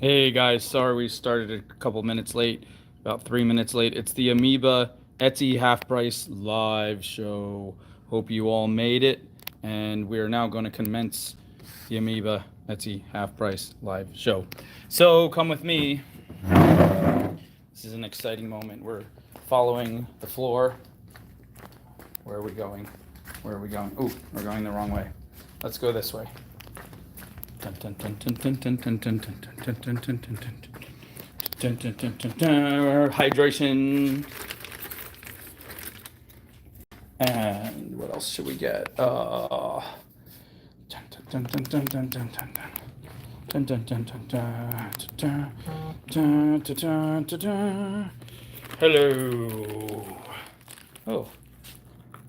Hey guys, sorry we started a couple minutes late, about 3 minutes late. It's the Amoeba Etsy Half Price live show. Hope you all made it, and we are now going to commence the Amoeba Etsy Half Price live show. So come with me. This is an exciting moment. We're following the floor. Where are we going? Where are we going? Ooh, we're going the wrong way. Let's go this way. Hydration. And what else should we get? Hello. Oh,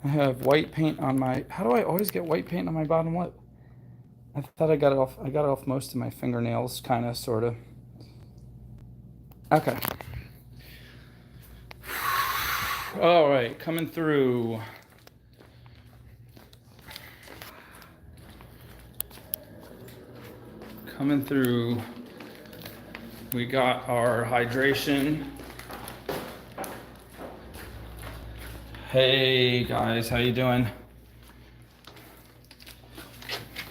I have white paint on my. How do I always get white paint on my bottom lip? I thought I got it off. I got it off most of my fingernails, kind of, sort of. Okay. All right, coming through. Coming through. We got our hydration. Hey guys, how you doing?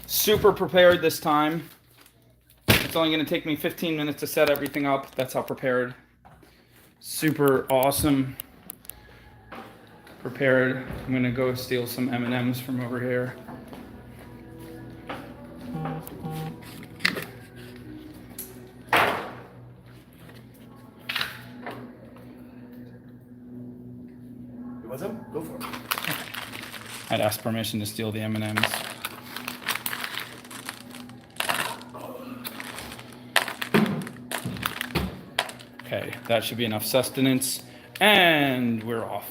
Super prepared this time. It's only going to take me 15 minutes to set everything up. That's how prepared. Super awesome. Prepared. I'm going to go steal some M&Ms from over here. What's up? Go for it. I'd ask permission to steal the M&Ms. Okay, that should be enough sustenance. And we're off.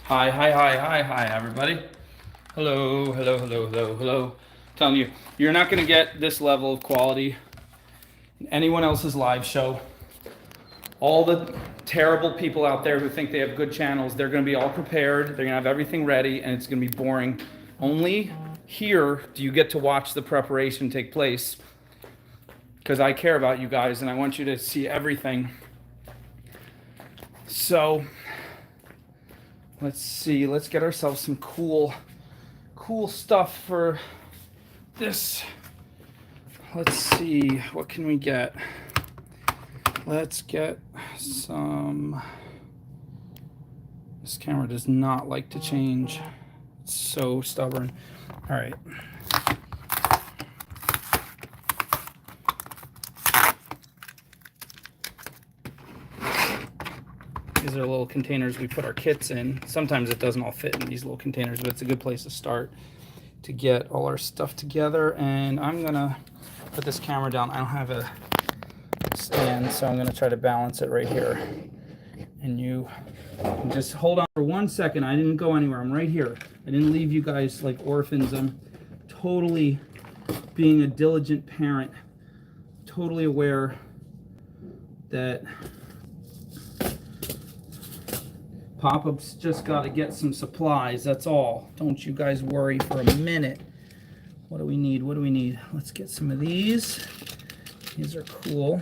Hi, everybody. Hello. I'm telling you, you're not going to get this level of quality in anyone else's live show. All the terrible people out there who think they have good channels, they're going to be all prepared. They're going to have everything ready, and it's going to be boring. Only here do you get to watch the preparation take place, because I care about you guys and I want you to see everything. So let's see. Let's get ourselves some cool stuff for this. Let's see. What can we get? Let's get some. This camera does not like to change. It's so stubborn. All right. These are little containers we put our kits in. Sometimes it doesn't all fit in these little containers, but it's a good place to start to get all our stuff together. And I'm gonna put this camera down. I don't have a stand, so I'm gonna try to balance it right here. And you just hold on for 1 second. I didn't go anywhere. I'm right here. I didn't leave you guys like orphans. I'm totally being a diligent parent, totally aware that Pop-Up's just got to get some supplies. That's all. Don't you guys worry for a minute. What do we need? Let's get some of these. These are cool.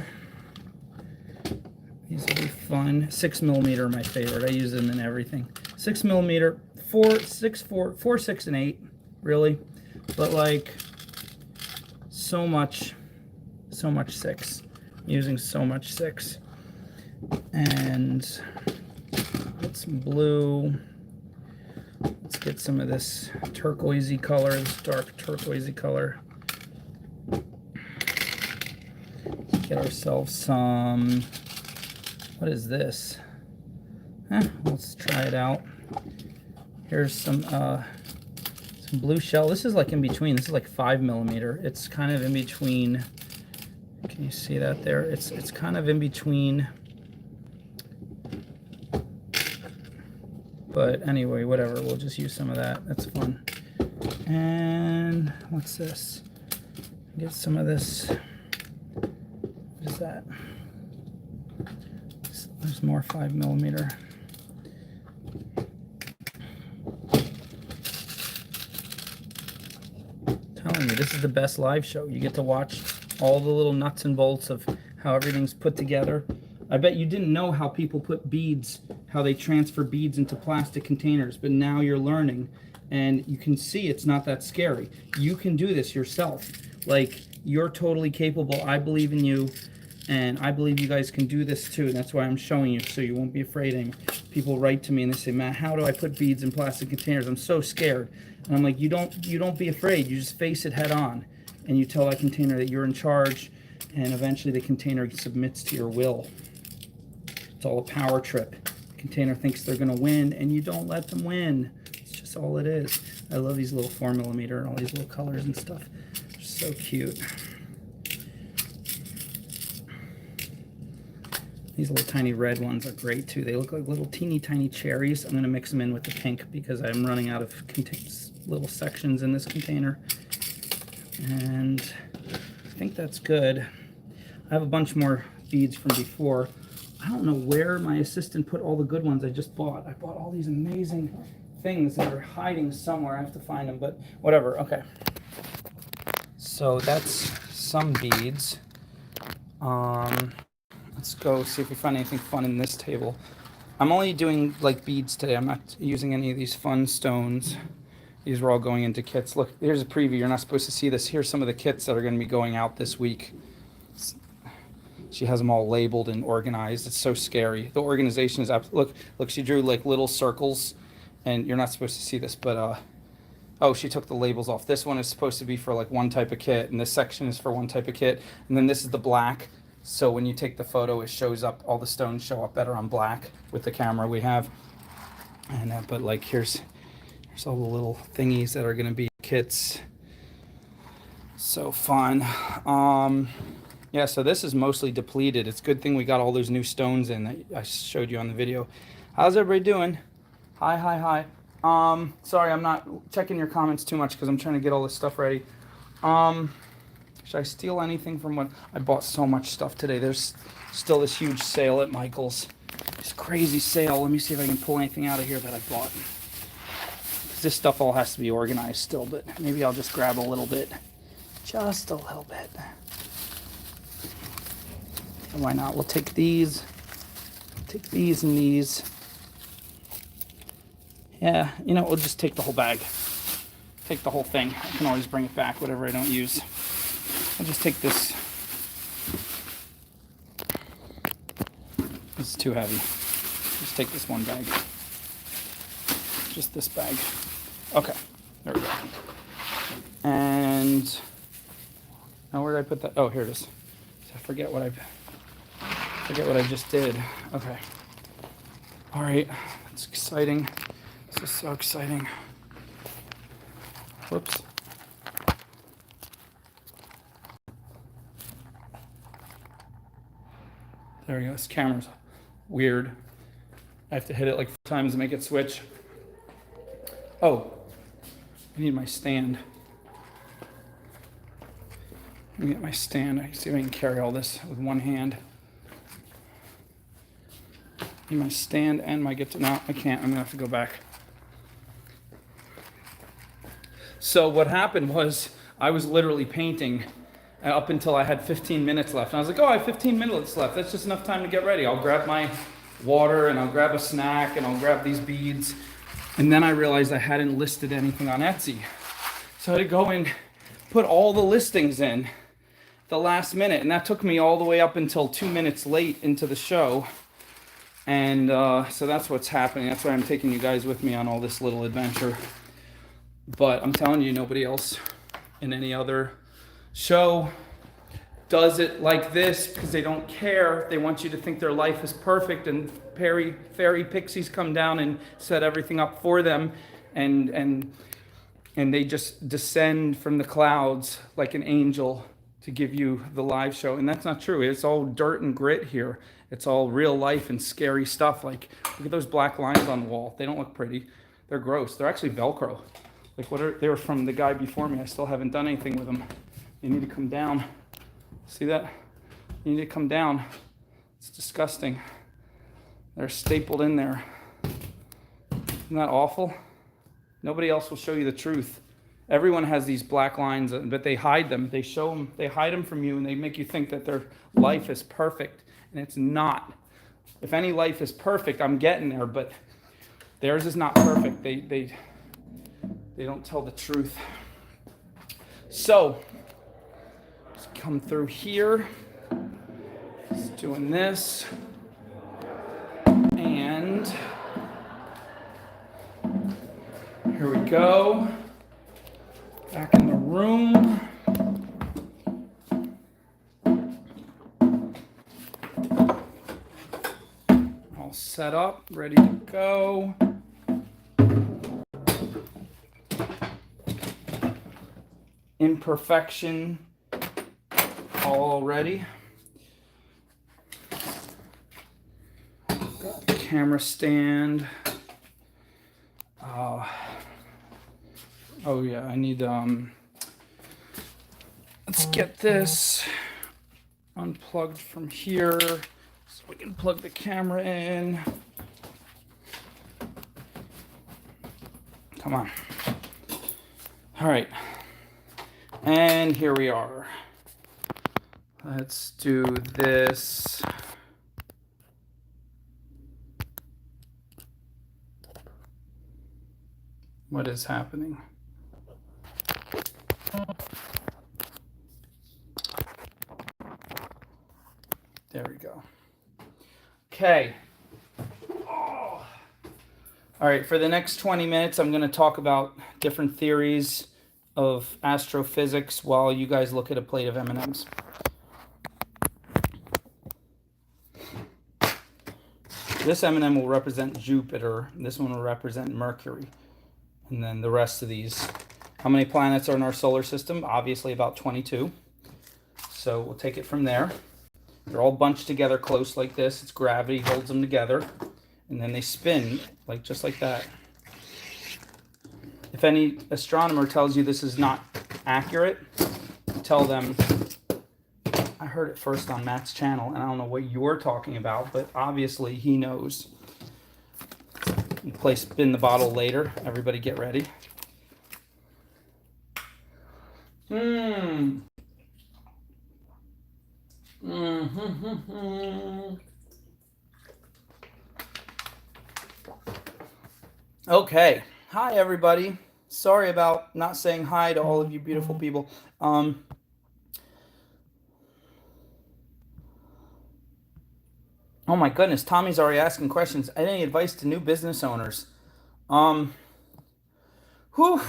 These will be fun. 6mm, my favorite. I use them in everything. 6mm, 4, 6, 4, 4, 6, and 8, really. But like, so much 6. I'm using so much 6. And get some blue. Let's get some of this turquoisey color, this dark turquoisey color. Let's get ourselves some. What is this? Let's try it out. Here's some blue shell. This is like in between. This is like 5mm. It's kind of in between. Can you see that there? It's kind of in between. But anyway, whatever. We'll just use some of that. That's fun. And what's this? Get some of this. What is that? There's more 5mm. telling you, this is the best live show. You get to watch all the little nuts and bolts of how everything's put together. I bet you didn't know how people put beads, how they transfer beads into plastic containers, but now you're learning, and you can see it's not that scary. You can do this yourself. Like, you're totally capable. I believe in you, and I believe you guys can do this too. And that's why I'm showing you, so you won't be afraid. And people write to me and they say, "Matt, how do I put beads in plastic containers? I'm so scared." And I'm like, you don't be afraid. You just face it head on, and you tell that container that you're in charge, and eventually the container submits to your will. It's all a power trip. The container thinks they're gonna win, and you don't let them win. It's just all it is. I love these little 4mm and all these little colors and stuff. They're so cute. These little tiny red ones are great too. They look like little teeny tiny cherries. I'm going to mix them in with the pink because I'm running out of little sections in this container. And I think that's good. I have a bunch more beads from before. I don't know where my assistant put all the good ones I just bought. I bought all these amazing things that are hiding somewhere. I have to find them, but whatever. Okay. So that's some beads. Let's go see if we find anything fun in this table. I'm only doing like beads today. I'm not using any of these fun stones. These were all going into kits. Look, here's a preview. You're not supposed to see this. Here's some of the kits that are going to be going out this week. She has them all labeled and organized. It's so scary. The organization is look, she drew like little circles, and you're not supposed to see this, but oh, she took the labels off. This one is supposed to be for like one type of kit, and this section is for one type of kit, and then this is the black. So when you take the photo, it shows up, all the stones show up better on black with the camera we have. And but like here's all the little thingies that are going to be kits. So fun. Yeah, so this is mostly depleted. It's a good thing we got all those new stones in that I showed you on the video. How's everybody doing? Hi. Sorry, I'm not checking your comments too much because I'm trying to get all this stuff ready. Should I steal anything from what I bought? So much stuff today. There's still this huge sale at Michael's. This crazy sale. Let me see if I can pull anything out of here that I bought. This stuff all has to be organized still, but maybe I'll just grab a little bit. Just a little bit. And why not? We'll take these. Take these and these. Yeah, you know, we'll just take the whole bag. Take the whole thing. I can always bring it back, whatever I don't use. I'll just take this. This is too heavy. Just take this one bag. Just this bag. Okay, there we go. And now where did I put that? Oh, here it is. I forget what I just did. Okay. All right, that's exciting. This is so exciting. Whoops. There we go. This camera's weird. I have to hit it like 4 times to make it switch. Oh, I need my stand. Let me get my stand. I see if I can carry all this with one hand. I need my stand and my guitar. No, I can't. I'm gonna have to go back. So what happened was I was literally painting up until I had 15 minutes left. And I was like, oh, I have 15 minutes left. That's just enough time to get ready. I'll grab my water and I'll grab a snack and I'll grab these beads. And then I realized I hadn't listed anything on Etsy. So I had to go and put all the listings in the last minute. And that took me all the way up until 2 minutes late into the show. And so that's what's happening. That's why I'm taking you guys with me on all this little adventure. But I'm telling you, nobody else in any other show does it like this because they don't care. They want you to think their life is perfect, and fairy pixies come down and set everything up for them, and they just descend from the clouds like an angel to give you the live show. And that's not true. It's all dirt and grit here. It's all real life and scary stuff. Like, look at those black lines on the wall. They don't look pretty. They're gross. They're actually Velcro. Like, they were from the guy before me. I still haven't done anything with them. You need to come down. See that? You need to come down. It's disgusting. They're stapled in there. Isn't that awful? Nobody else will show you the truth. Everyone has these black lines, but they hide them. They show them, they hide them from you, and they make you think that their life is perfect, and it's not. If any life is perfect, I'm getting there, but theirs is not perfect. They don't tell the truth. So, just come through here. Just doing this. And here we go. Back in the room. All set up, ready to go. Imperfection all ready. Got the camera stand. Oh yeah, I need let's get this unplugged from here so we can plug the camera in. Come on. All right. And here we are. Let's do this. What is happening? There we go. Okay. Oh. All right, for the next 20 minutes, I'm going to talk about different theories of astrophysics while you guys look at a plate of M&Ms. This M&M will represent Jupiter. This one will represent Mercury. And then the rest of these. How many planets are in our solar system? Obviously about 22. So we'll take it from there. They're all bunched together close like this. It's gravity holds them together. And then they spin like just like that. If any astronomer tells you this is not accurate, tell them, I heard it first on Matt's channel, and I don't know what you're talking about, but obviously he knows. You play spin the bottle later. Everybody get ready. Okay. Hi, everybody. Sorry about not saying hi to all of you beautiful people. Oh my goodness, Tommy's already asking questions. Any advice to new business owners? I'm going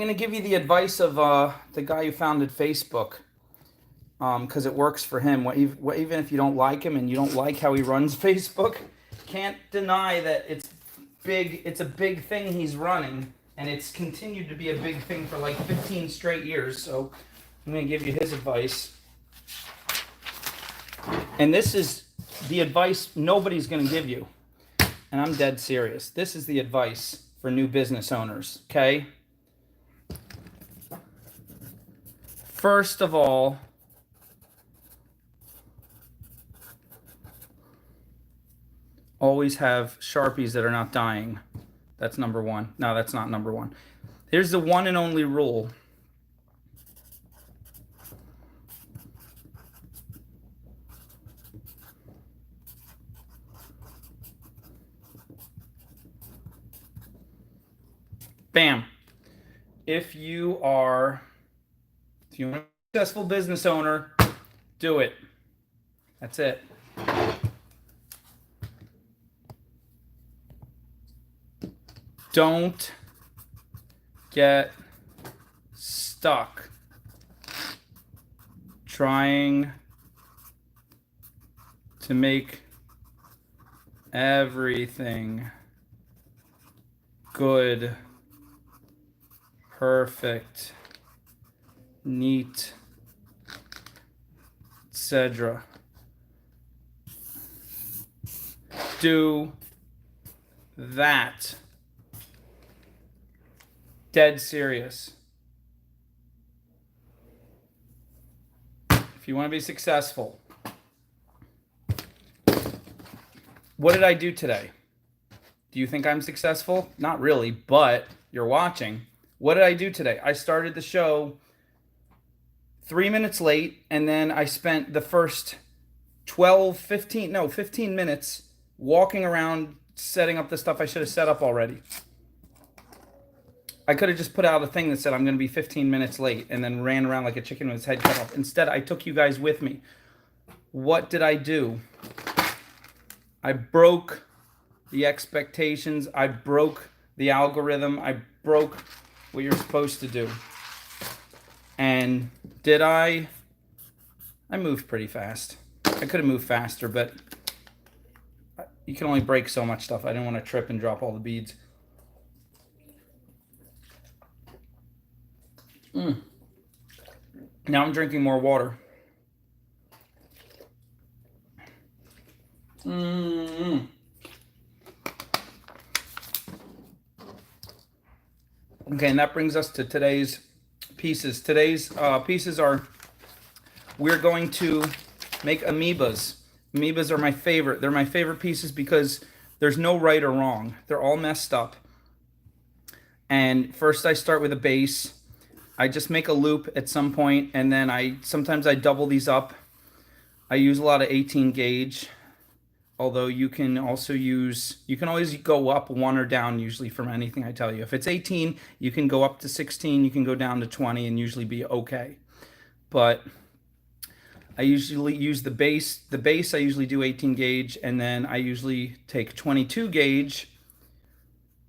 to give you the advice of the guy who founded Facebook, because it works for him. Even if you don't like him and you don't like how he runs Facebook, can't deny that it's big. It's a big thing he's running, and it's continued to be a big thing for like 15 straight years. So I'm going to give you his advice. And this is the advice nobody's going to give you. And I'm dead serious. This is the advice for new business owners, okay? First of all, always have Sharpies that are not dying. That's number one. No, that's not number one. Here's the one and only rule. Bam. If you're a successful business owner, do it. That's it. Don't get stuck trying to make everything good, perfect, neat, etc. Do that. Dead serious. If you want to be successful. What did I do today? Do you think I'm successful? Not really, but you're watching. What did I do today? I started the show 3 minutes late, and then I spent the first 15 minutes walking around setting up the stuff I should have set up already. I could have just put out a thing that said I'm going to be 15 minutes late and then ran around like a chicken with its head cut off. Instead, I took you guys with me. What did I do? I broke the expectations. I broke the algorithm. I broke what you're supposed to do. And did I moved pretty fast. I could have moved faster, but you can only break so much stuff. I didn't want to trip and drop all the beads. Now I'm drinking more water. Okay, and that brings us to today's pieces. Today's pieces are, we're going to make amoebas. Amoebas are my favorite. They're my favorite pieces because there's no right or wrong. They're all messed up. And first I start with a base. I just make a loop at some point, and then sometimes I double these up. I use a lot of 18 gauge, although you can also use, you can always go up one or down usually from anything I tell you. If it's 18, you can go up to 16, you can go down to 20 and usually be okay. But I usually use the base. The base I usually do 18 gauge, and then I usually take 22 gauge.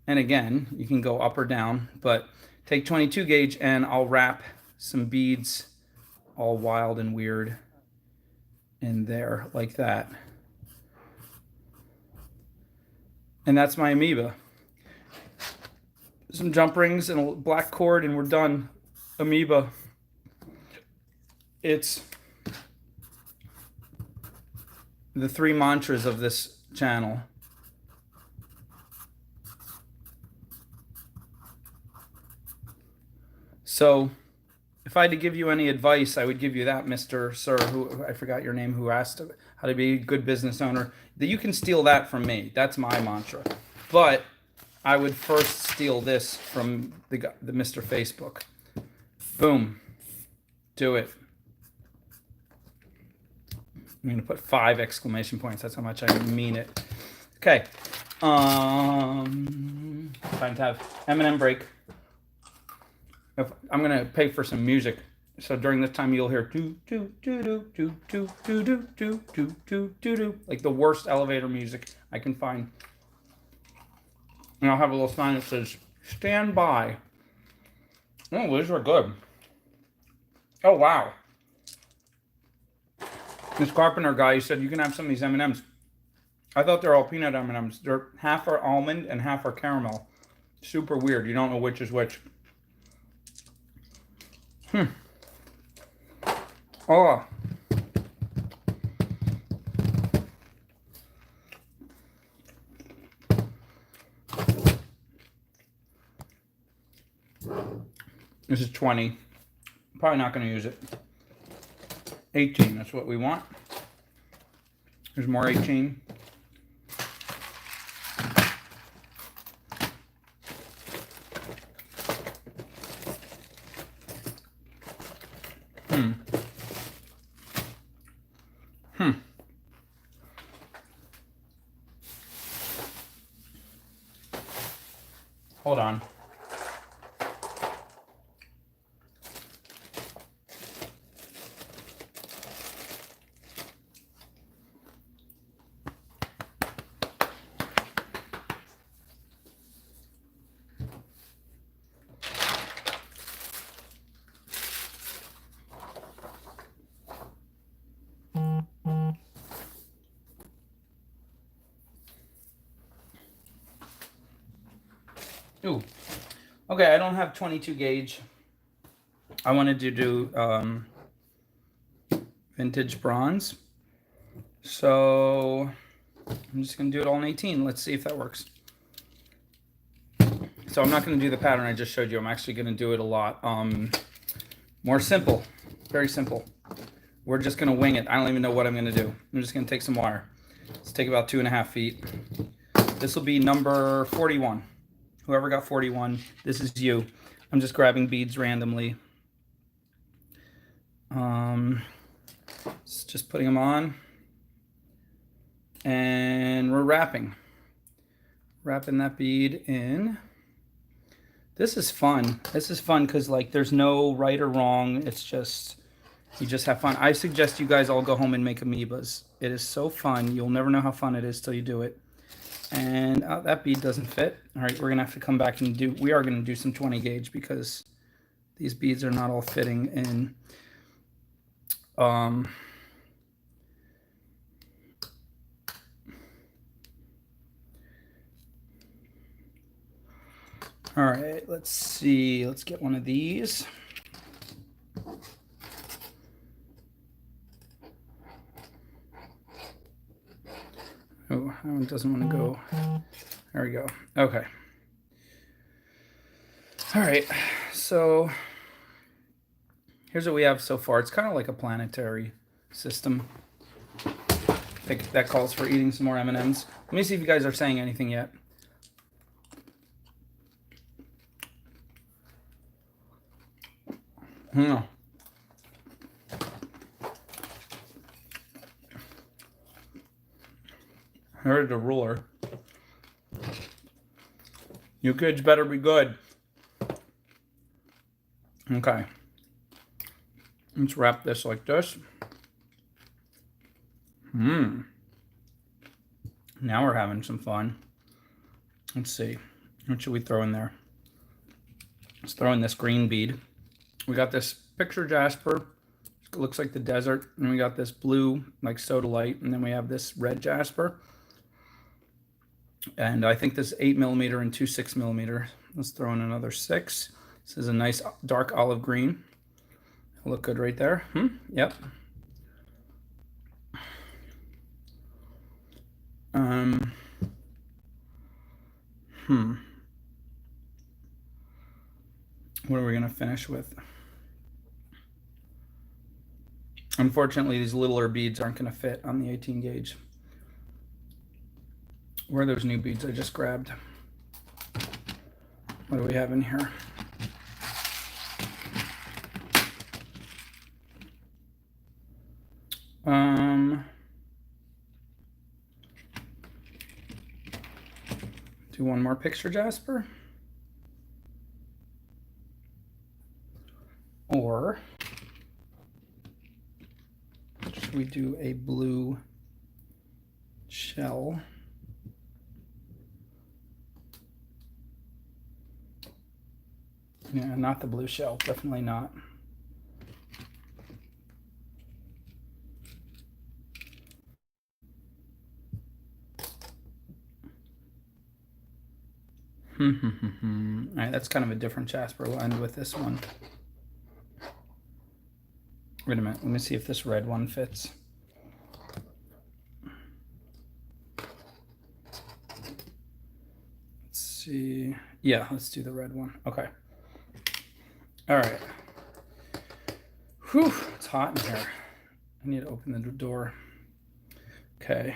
And again, you can go up or down, but take 22 gauge and I'll wrap some beads all wild and weird in there like that. And that's my amoeba. Some jump rings and a black cord and we're done. Amoeba. It's the 3 mantras of this channel. So if I had to give you any advice, I would give you that, Mr. Sir, who I forgot your name, who asked how to be a good business owner, that you can steal that from me. That's my mantra. But I would first steal this from the Mr. Facebook. Boom. Do it. I'm going to put 5 exclamation points. That's how much I mean it. Okay. Time to have M&M break. I'm going to pay for some music. So during this time you'll hear do do do do do do do do do do do do do, like the worst elevator music I can find. And I'll have a little sign that says stand by. Oh, these are good. Oh wow. This Carpenter guy said you can have some of these M&Ms. I thought they're all peanut M&Ms. They're half are almond and half are caramel. Super weird. You don't know which is which. Oh. This is 20. Probably not going to use it. 18, that's what we want. There's more 18. Hold on. Ooh. Okay, I don't have 22 gauge. I wanted to do vintage bronze. So I'm just going to do it all in 18. Let's see if that works. So I'm not going to do the pattern I just showed you. I'm actually going to do it a lot more simple. Very simple. We're just going to wing it. I don't even know what I'm going to do. I'm just going to take some wire. Let's take about 2.5 feet. This will be number 41. Whoever got 41, this is you. I'm just grabbing beads randomly. Just putting them on. And we're wrapping that bead in. This is fun. This is fun because like there's no right or wrong. It's just, you just have fun. I suggest you guys all go home and make amoebas. It is so fun. You'll never know how fun it is till you do it. And that bead doesn't fit. All right, we're gonna have to come back and we are gonna do some 20 gauge because these beads are not all fitting in. All right, let's see. Let's get one of these. Oh, that one doesn't want to go. There we go. Okay. All right, so here's what we have so far. It's kind of like a planetary system. I think that calls for eating some more M&Ms. Let me see if you guys are saying anything yet. No. Here's the ruler. You kids better be good. Okay. Let's wrap this like this. Now we're having some fun. Let's see. What should we throw in there? Let's throw in this green bead. We got this picture jasper. It looks like the desert. And we got this blue, like sodalite. And then we have this red jasper. And I think this is 8mm and 2 6mm. Let's throw in another 6. This is a nice dark olive green. It'll look good right there. Yep. What are we gonna finish with? Unfortunately, these littler beads aren't gonna fit on the 18 gauge. Where are those new beads I just grabbed? What do we have in here? Do one more picture jasper. Or should we do a blue shell? Yeah, not the blue shell, definitely not. All right, that's kind of a different jasper. We'll end with this one. Wait a minute, let me see if this red one fits. Let's see. Yeah, let's do the red one. Okay. All right. Whew, it's hot in here. I need to open the door. Okay.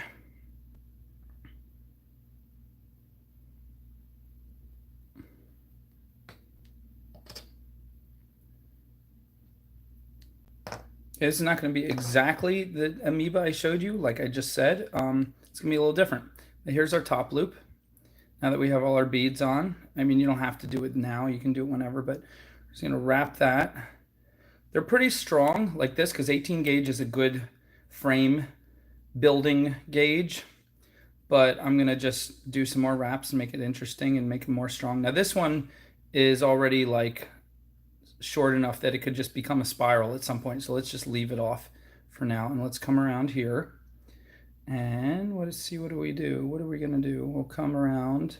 It's not going to be exactly the amoeba I showed you, like I just said. It's going to be a little different. Here's our top loop. Now that we have all our beads on, I mean, you don't have to do it now. You can do it whenever, but we're just going to wrap that. They're pretty strong like this because 18 gauge is a good frame building gauge. But I'm going to just do some more wraps and make it interesting and make it more strong. Now this one is already like short enough that it could just become a spiral at some point. So let's just leave it off for now. And let's come around here. And let's see, what do we do? What are we going to do? We'll come around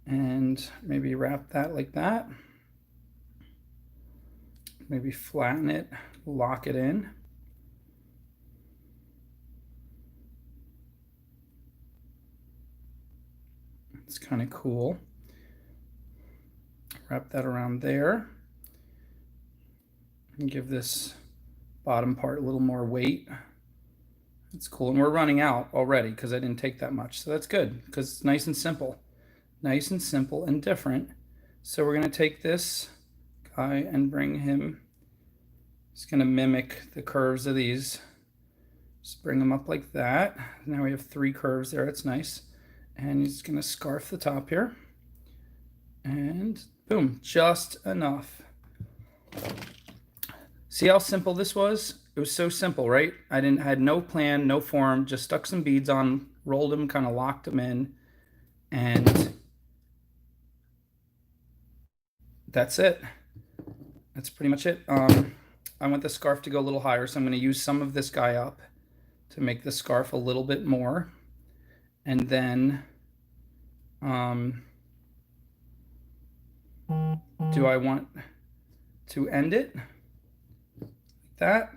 and maybe wrap that like that. Maybe flatten it, lock it in. It's kind of cool. Wrap that around there. And give this bottom part a little more weight. It's cool. And we're running out already because I didn't take that much. So that's good because it's nice and simple. Nice and simple and different. So we're going to take this guy and bring him. It's going to mimic the curves of these. Just bring them up like that. Now we have 3 curves there. It's nice. And he's going to scarf the top here. And boom, just enough. See how simple this was? It was so simple, right? I had no plan, no form, just stuck some beads on, rolled them, kind of locked them in, and that's it. That's pretty much it. I want the scarf to go a little higher, so I'm going to use some of this guy up to make the scarf a little bit more. And then, do I want to end it like that?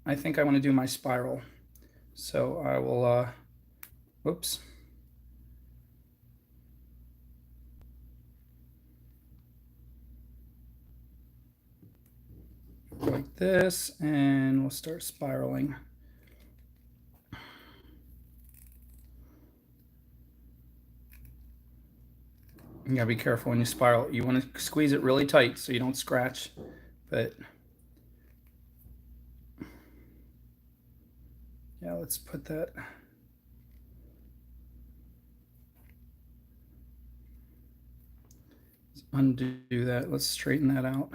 I think I want to do my spiral. So I will, whoops. Like this, and we'll start spiraling. You gotta be careful when you spiral. You want to squeeze it really tight so you don't scratch, but yeah, let's put that. Let's undo that. Let's straighten that out.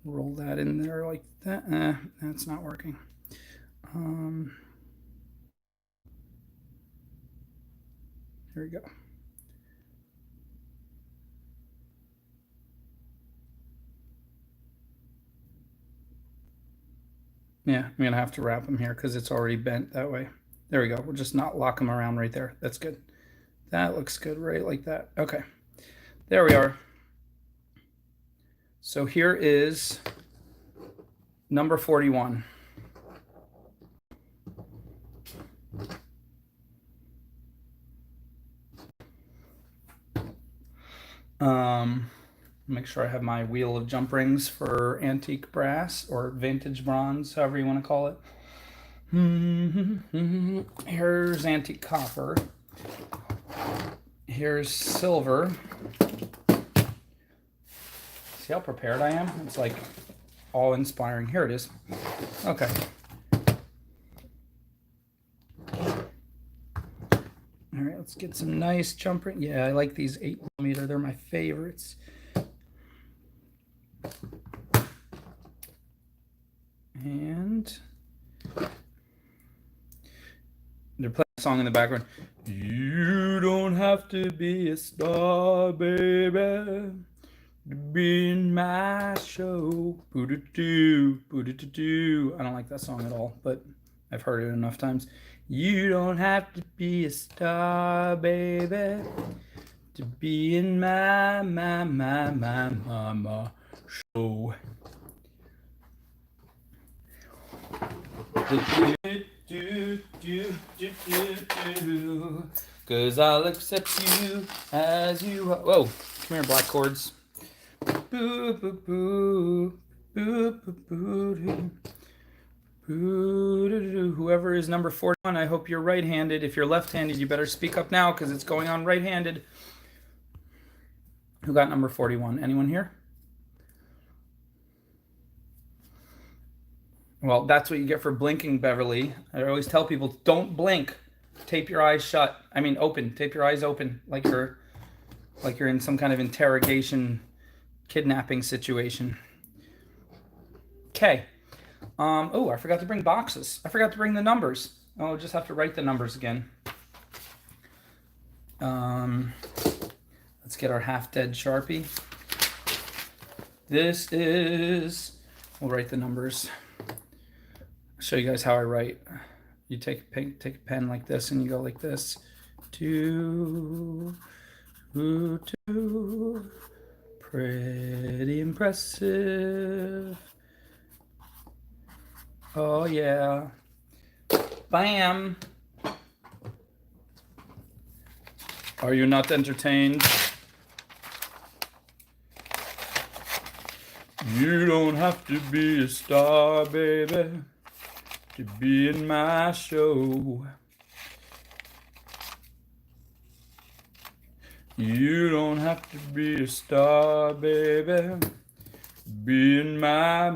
Roll that in there like that. That's not working. Here we go. Yeah, I'm gonna have to wrap them here because it's already bent that way. There we go. We'll just not lock them around right there. That's good. That looks good right like that. Okay, there we are. So here is number 41. Make sure I have my wheel of jump rings for antique brass or vintage bronze, however you want to call it. Here's antique copper. Here's silver. See how prepared I am? It's like awe-inspiring. Here it is. Okay. All right, let's get some nice jump ring. Yeah, I like these 8mm. They're my favorites. And they're playing a song in the background. You don't have to be a star, baby, to be in my show. Boo-doo-doo, boo-doo-doo-doo. I don't like that song at all, but I've heard it enough times. You don't have to be a star, baby, to be in my show. Cause I'll accept you as you are. Whoa, come here, black chords. Boo, boo, boo, boo, boo, boo, boo. Whoever is number 41, I hope you're right-handed. If you're left-handed, you better speak up now because it's going on right-handed. Who got number 41? Anyone here? Well, that's what you get for blinking, Beverly. I always tell people, don't blink. Tape your eyes shut. I mean, open. Tape your eyes open, like you're in some kind of interrogation, kidnapping situation. Okay. Oh, I forgot to bring boxes. I forgot to bring the numbers. Oh, I'll just have to write the numbers again. Let's get our half-dead Sharpie. This is... We'll write the numbers. I'll show you guys how I write. You take a pen like this and you go like this. 2, 2. Pretty impressive. Oh yeah. Bam. Are you not entertained? You don't have to be a star, baby, to be in my show. You don't have to be a star, baby. Be in my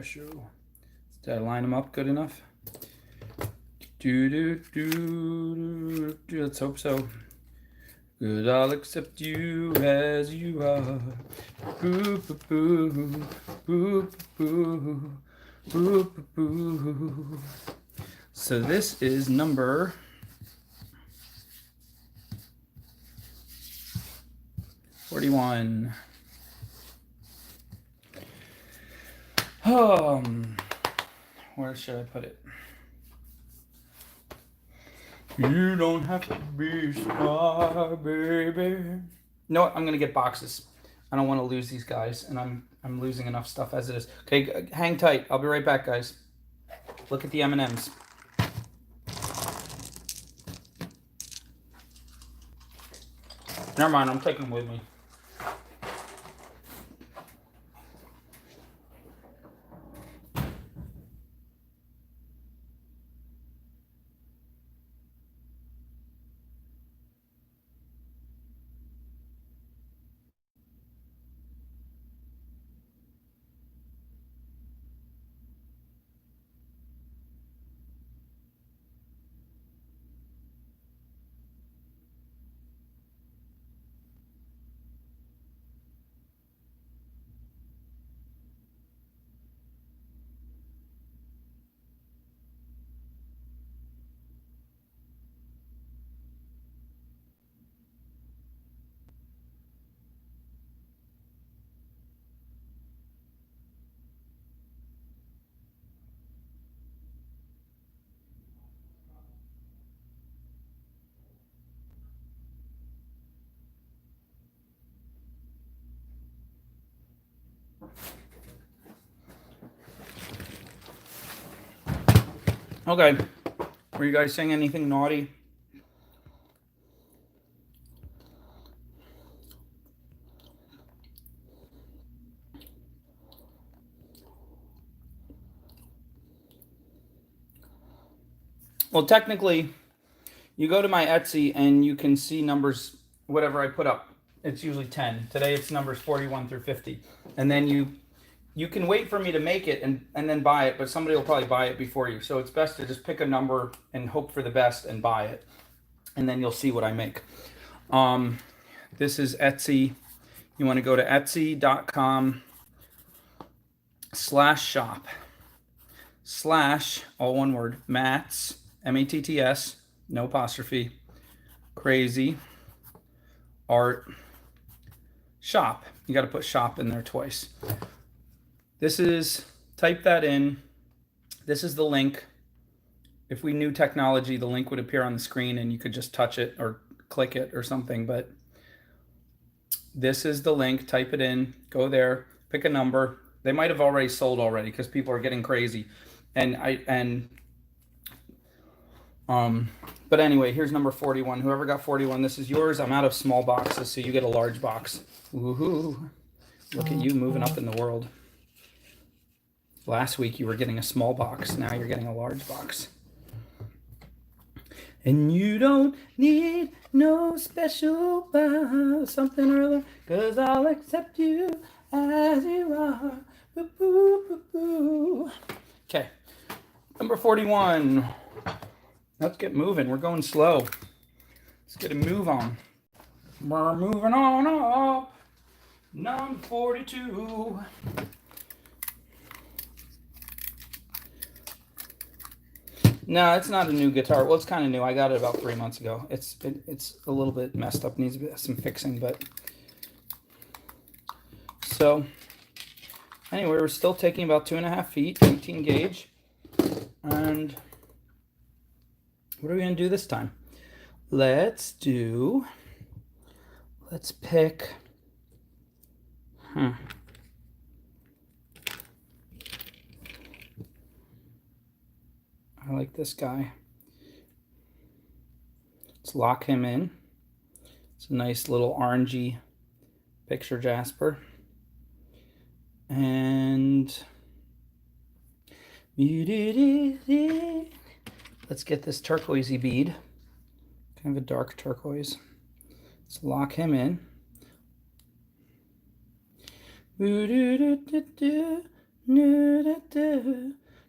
show. Did I line them up good enough? Let's hope so. Good, I'll accept you as you are. Boo, boo, boo, boo, boo, boo, boo, boo. So this is number 41. Where should I put it? You don't have to be a star, baby. No, I'm gonna get boxes. I don't want to lose these guys, and I'm losing enough stuff as it is. Okay, hang tight. I'll be right back, guys. Look at the M&Ms. Never mind, I'm taking them with me. Okay. Were you guys saying anything naughty? Well, technically, you go to my Etsy and you can see numbers, whatever I put up. It's usually 10. Today it's numbers 41 through 50. And then you can wait for me to make it and then buy it, but somebody will probably buy it before you. So it's best to just pick a number and hope for the best and buy it. And then you'll see what I make. This is Etsy. You want to go to etsy.com/shop/ all one word, Matts, M-A-T-T-S, no apostrophe, crazy art shop. You got to put shop in there twice. This is, type that in. This is the link. If we knew technology, the link would appear on the screen and you could just touch it or click it or something. But this is the link. Type it in. Go there. Pick a number. They might have already sold already because people are getting crazy. But anyway, here's number 41. Whoever got 41, this is yours. I'm out of small boxes, so you get a large box. Woohoo! Look at you moving up in the world. Last week you were getting a small box. Now you're getting a large box. And you don't need no special something or other, 'cause I'll accept you as you are. Boo, boo, boo, boo. Okay, number 41. Let's get moving. We're going slow. Let's get a move on. We're moving on up. Number 42. No, it's not a new guitar. Well, it's kind of new. I got it about 3 months ago. It's a little bit messed up. Needs some fixing, but so anyway, we're still taking about 2.5 feet, 18 gauge, and what are we gonna do this time? Let's pick. I like this guy. Let's lock him in. It's a nice little orangey picture jasper. And Let's get this turquoisey bead. Kind of a dark turquoise. Let's lock him in.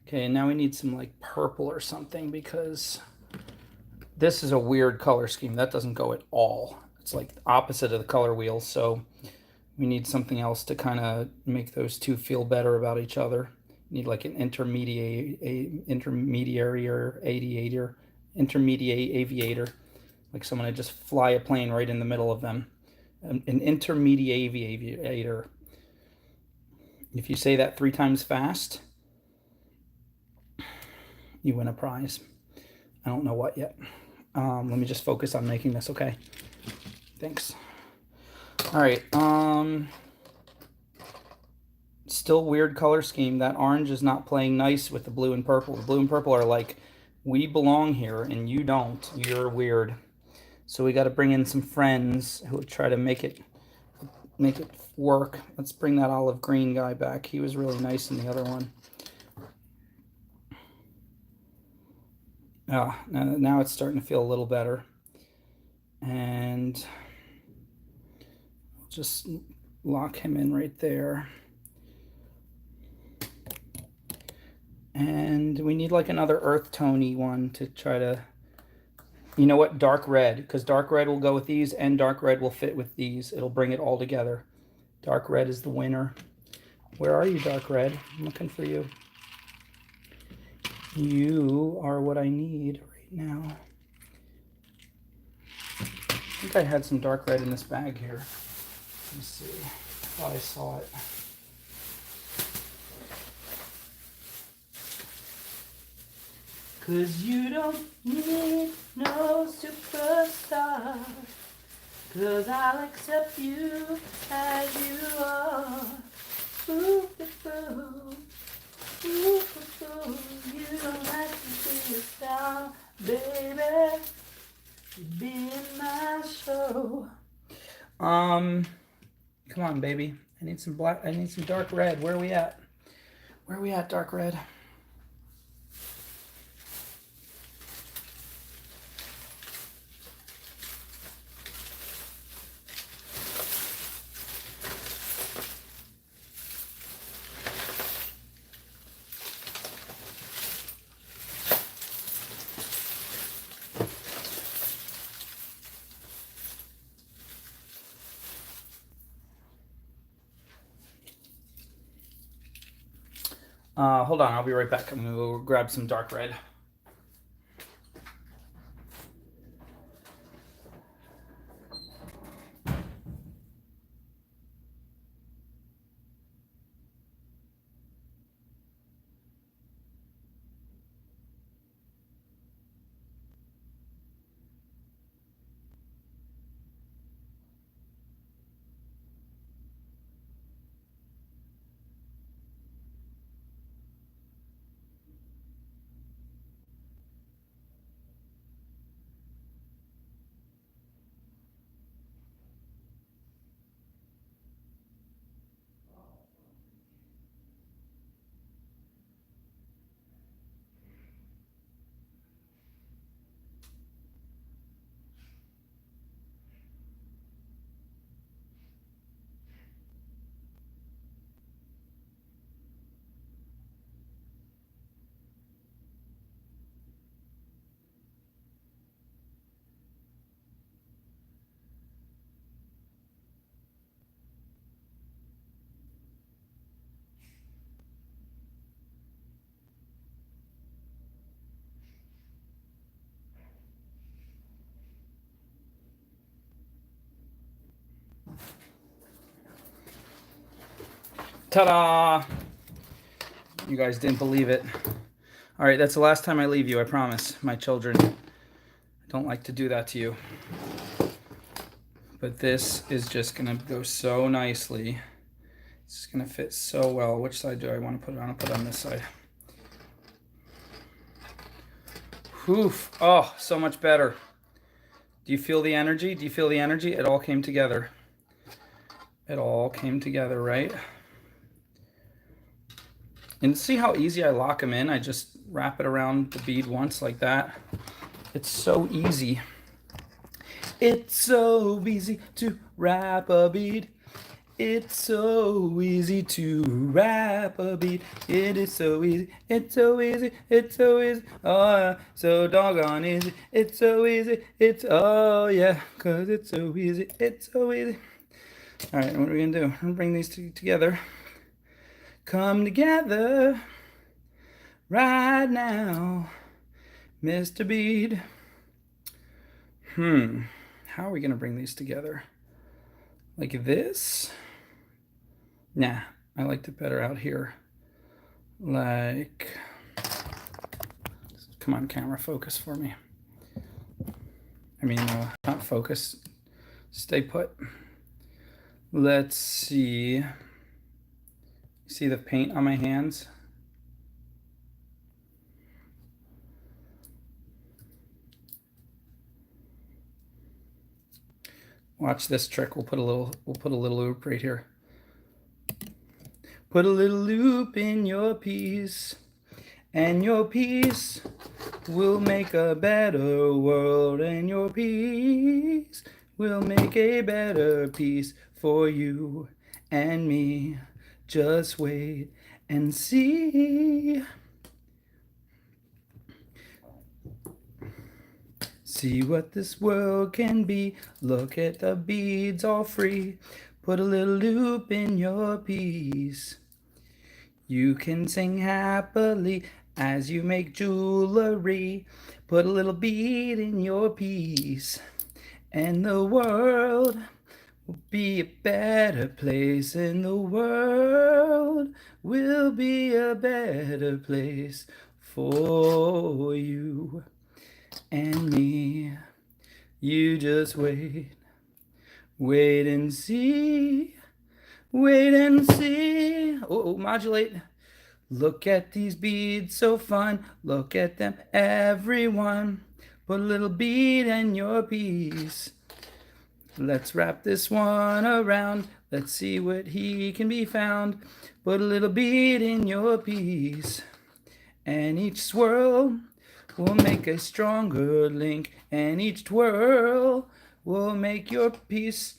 Okay, now we need some like purple or something because this is a weird color scheme. That doesn't go at all. It's like the opposite of the color wheel, so we need something else to kind of make those two feel better about each other. Need like an intermediary or intermediate aviator, like someone to just fly a plane right in the middle of them. An intermediate aviator. If you say that 3 times fast, you win a prize. I don't know what yet. Let me just focus on making this, okay? Thanks. All right. Still weird color scheme. That orange is not playing nice with the blue and purple. The blue and purple are like, we belong here and you don't. You're weird. So we got to bring in some friends who will try to make it work. Let's bring that olive green guy back. He was really nice in the other one. Now it's starting to feel a little better. And I'll just lock him in right there. And we need like another earth tone-y one to try to, you know what, dark red, because dark red will go with these and dark red will fit with these. It'll bring it all together. Dark red is the winner. Where are you, dark red? I'm looking for you. You are what I need right now. I think I had some dark red in this bag here. Let me see. I thought I saw it. Cause you don't need no superstar. Cause I'll accept you as you are. Ooh, ooh, ooh, ooh, you don't have to be a star, baby. You be in my show. Come on, baby. I need some black. I need some dark red. Where are we at? Where are we at, dark red? Hold on, I'll be right back. I'm gonna go grab some dark red. Ta-da! You guys didn't believe it. All right, that's the last time I leave you, I promise, my children. I don't like to do that to you. But this is just gonna go so nicely. It's gonna fit so well. Which side do I want to put it on? I'll put it on this side. Oof. Oh, so much better. Do you feel the energy? Do you feel the energy? It all came together. It all came together, right? And see how easy I lock them in? I just wrap it around the bead once like that. It's so easy. It's so easy to wrap a bead. It's so easy to wrap a bead. It is so easy. It's so easy. It's so easy. Oh, so doggone easy. It's so easy. It's, oh yeah, 'cause it's so easy. It's so easy. All right, what are we gonna do? I'm gonna bring these two together. Come together right now, Mr. Bead. How are we gonna bring these together? Like this? Nah, I liked it better out here. Like, come on, camera, focus for me. I mean, not focus, stay put. Let's see. See the paint on my hands? Watch this trick. We'll put a little loop right here. Put a little loop in your piece, and your piece will make a better world, and your piece will make a better piece for you and me. Just wait and see. See what this world can be. Look at the beads all free. Put a little loop in your piece. You can sing happily as you make jewelry. Put a little bead in your piece, and the world will be a better place, and the world will be a better place for you and me. You just wait, wait and see, wait and see. Oh, modulate. Look at these beads, so fun. Look at them, everyone. Put a little bead in your piece. Let's wrap this one around. Let's see what he can be found. Put a little bead in your piece, and each swirl will make a stronger link, and each twirl will make your piece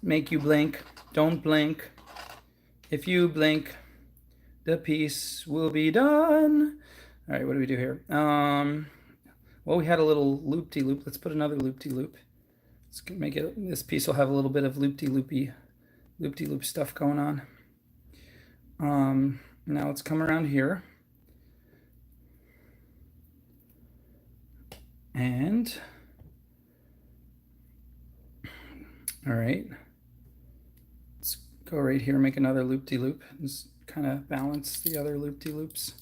make you blink. Don't blink. If you blink, the piece will be done. All right, what do we do here? Well, we had a little loop-de-loop. Let's put another loop-de-loop. Let's make it, this piece will have a little bit of loop-de-loop stuff going on. Now let's come around here. And, all right, let's go right here, make another loop-de-loop. Just kind of balance the other loop-de-loops.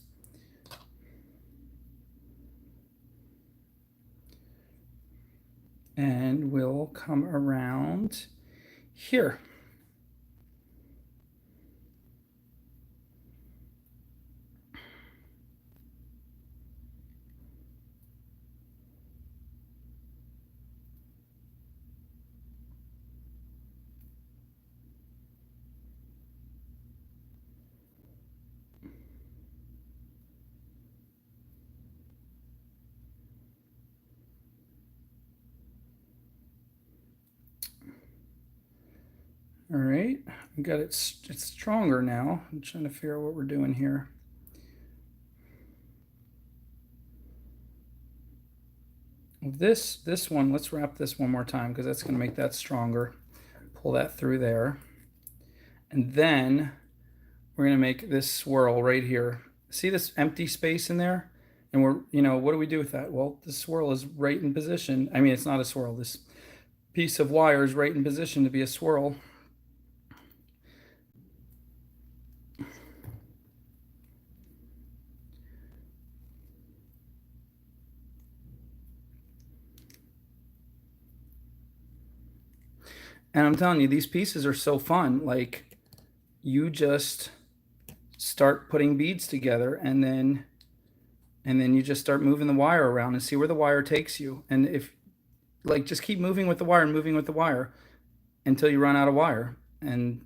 And we'll come around here. All right, we got it's stronger now. I'm trying to figure out what we're doing here. This one, let's wrap this one more time because that's going to make that stronger. Pull that through there. And then we're going to make this swirl right here. See this empty space in there? And we're, what do we do with that? Well, the swirl is right in position. I mean, it's not a swirl. This piece of wire is right in position to be a swirl. And I'm telling you, these pieces are so fun. Like, you just start putting beads together, and then you just start moving the wire around and see where the wire takes you. And if, like, just keep moving with the wire and moving with the wire until you run out of wire. And,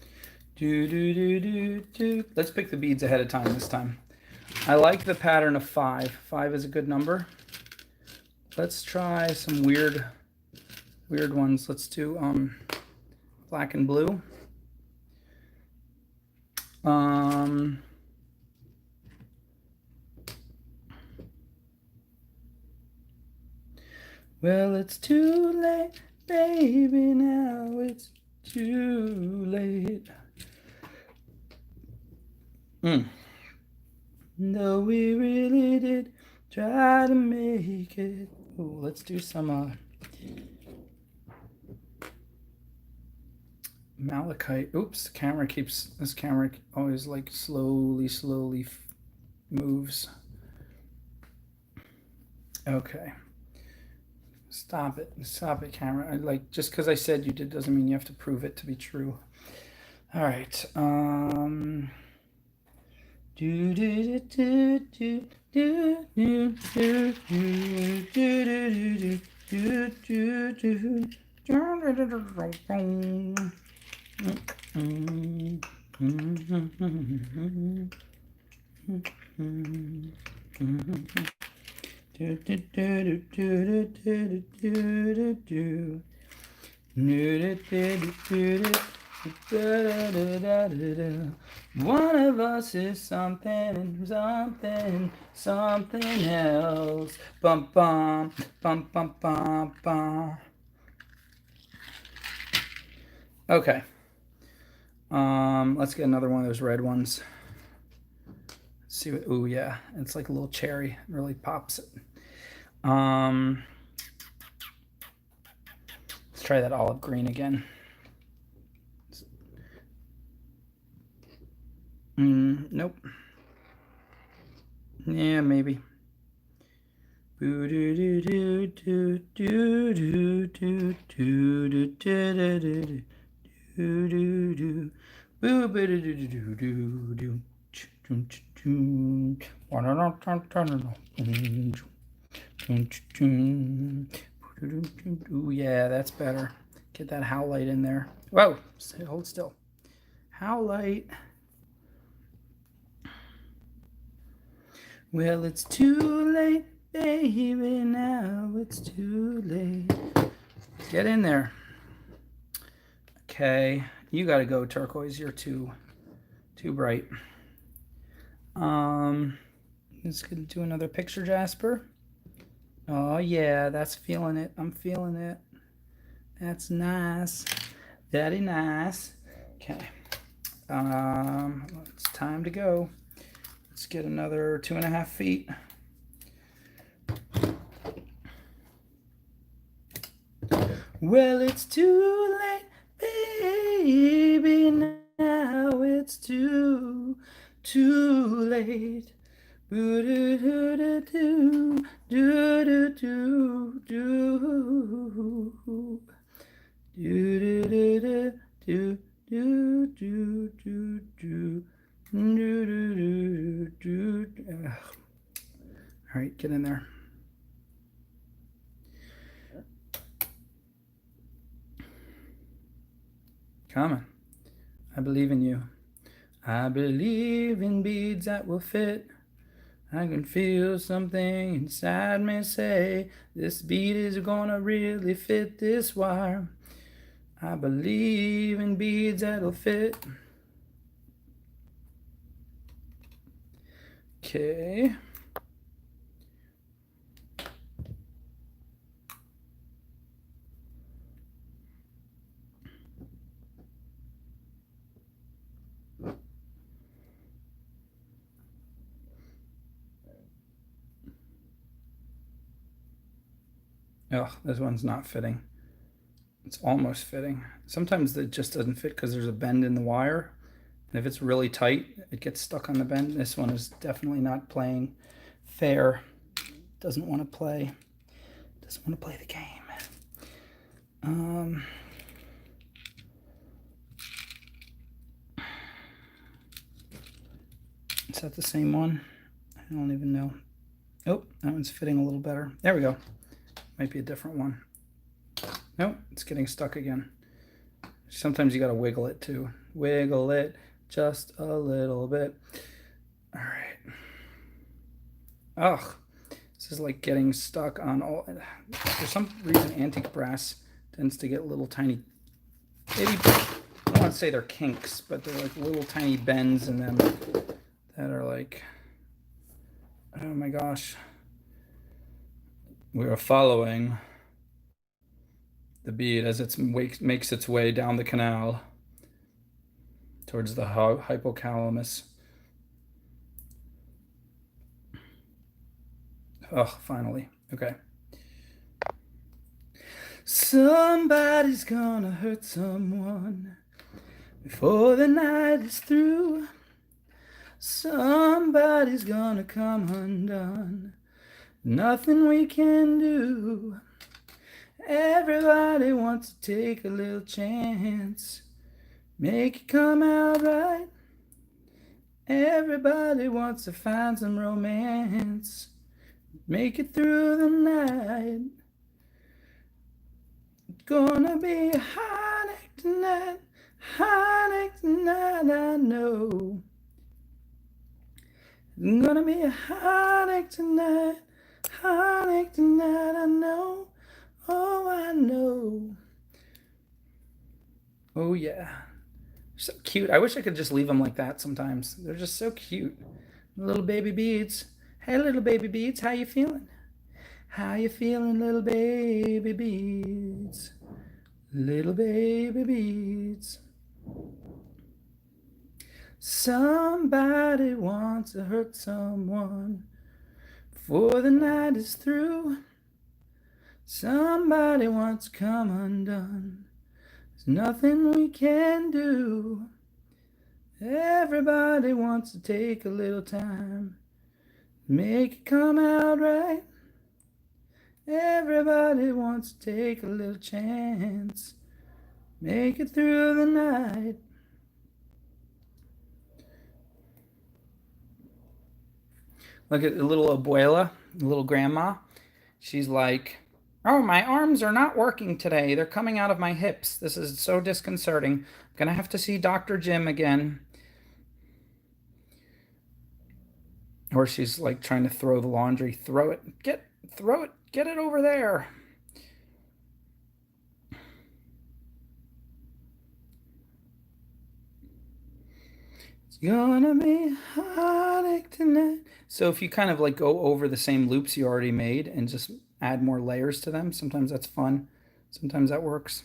Do, do, do, do, do. Let's pick the beads ahead of time this time. I like the pattern of 5. 5 is a good number. Let's try some weird ones. Let's do black and blue. Well, it's too late, baby, now it's too late. Though we really did try to make it. Ooh, let's do some malachite. Oops, this camera always like slowly moves. Okay. Stop it, camera. Just because I said you did doesn't mean you have to prove it to be true. All right. Do do do do do do do do do One of us is something else. Bum bum bum bum bum bum. Okay. Let's get another one of those red ones. Let's see what. Ooh, yeah, it's like a little cherry. It really pops it. Let's try that olive green again. Nope. Yeah, maybe. Boo do do do do do do do do do do do do boo boo do do do do do. Ooh, yeah, that's better. Get that howlite in there. Whoa, hold still. Howlite. Well, it's too late, baby, now it's too late. Get in there. Okay, you gotta go, turquoise. You're too bright. Just gonna do another picture, Jasper. Oh yeah, that's feeling it. I'm feeling it. That's nice. Very nice. Okay. It's time to go. Let's get another 2.5 feet. Well, it's too late, baby, now it's too late. Do do do do do do do do do do do do. All right, get in there. Come on. I believe in you. I believe in beads that will fit. I can feel something inside me say, this bead is gonna really fit this wire. I believe in beads that'll fit. Okay. Oh, this one's not fitting. It's almost fitting. Sometimes it just doesn't fit because there's a bend in the wire. And if it's really tight, it gets stuck on the bend. This one is definitely not playing fair. Doesn't want to play. Doesn't want to play the game. Is that the same one? I don't even know. Oh, that one's fitting a little better. There we go. Might be a different one. Nope, it's getting stuck again. Sometimes you got to wiggle it too. Wiggle it just a little bit. All right. Ugh. This is like getting stuck on all. For some reason, antique brass tends to get little tiny, maybe, I don't want to say they're kinks, but they're like little tiny bends in them that are like, oh my gosh. We are following the bead as it makes its way down the canal towards the hypothalamus. Oh, finally. Okay. Somebody's gonna hurt someone before the night is through. Somebody's gonna come undone. Nothing we can do. Everybody wants to take a little chance, make it come out right. Everybody wants to find some romance, make it through the night. It's gonna be a hot night tonight, hot night tonight, I know. It's gonna be a hot night tonight, hot night tonight, I know. Oh, I know. Oh, yeah. So cute. I wish I could just leave them like that sometimes. They're just so cute. Little baby beads. Hey, little baby beads, how you feeling? How you feeling, little baby beads? Little baby beads. Somebody wants to hurt someone before the night is through. Somebody wants to come undone. There's nothing we can do. Everybody wants to take a little time, make it come out right. Everybody wants to take a little chance, make it through the night. Look at the little abuela, the little grandma. She's like, oh, my arms are not working today. They're coming out of my hips. This is so disconcerting. I'm gonna have to see Dr. Jim again. Or she's like trying to throw the laundry. Throw it, get it over there. It's gonna be a heartache tonight. So if you kind of like go over the same loops you already made and just add more layers to them, sometimes that's fun. Sometimes that works.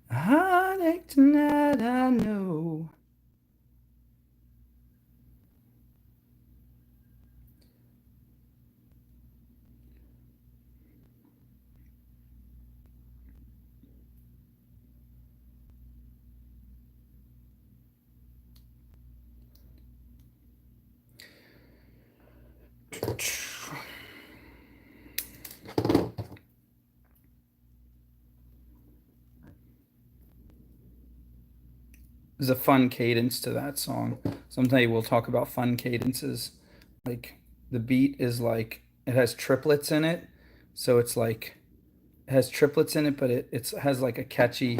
A heartache tonight, I know. There's a fun cadence to that song. Someday we'll talk about fun cadences. Like the beat is like, it has triplets in it. So it's like, it has triplets in it, but it has like a catchy,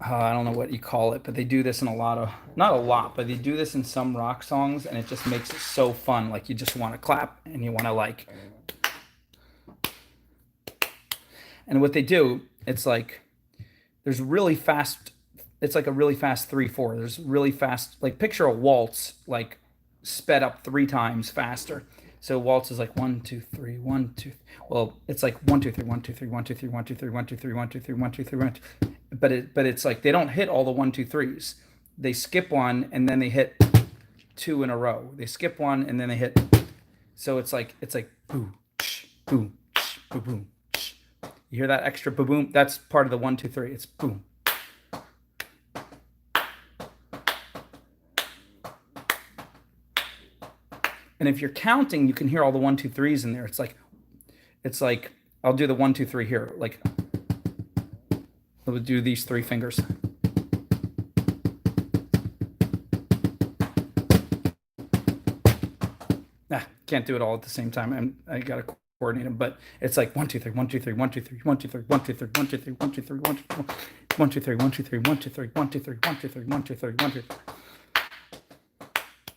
I don't know what you call it, but they do this in a lot of, not a lot, but they do this in some rock songs and it just makes it so fun. Like you just want to clap and you want to like, and what they do, it's like, there's really fast, it's like a really fast 3/4. There's really fast, like picture a waltz, like sped up 3 times faster. So waltz is like 1, 2, 3, 1, 2. Well, it's like 1, 2, 3, 1, 2, 3, 1, 2, 3, 1, 2, 3, 1, 2, 3, 1, 2, 3, 1, 2, 3, 1, 2. But it's like they don't hit all the 1, 2, 3s. They skip one and then they hit 2 in a row. They skip one and then they hit. So it's like boo, boom, boom, boom. You hear that extra boom? That's part of the 1, 2, 3. It's boom. And if you're counting, you can hear all the 1, 2, 3s in there. It's like I'll do the 1, 2, 3 here. Like we'll do these 3 fingers. Can't do it all at the same time. I gotta coordinate them, but it's like 1 2 3 1 2 3 1 2 3 1 2 3 1 2 3 1 2 3 1 2 3 1 2 3 1 2 3 1 2 3 1 2 3 1 2 3 1 2 3 1 2 3 1 2 3,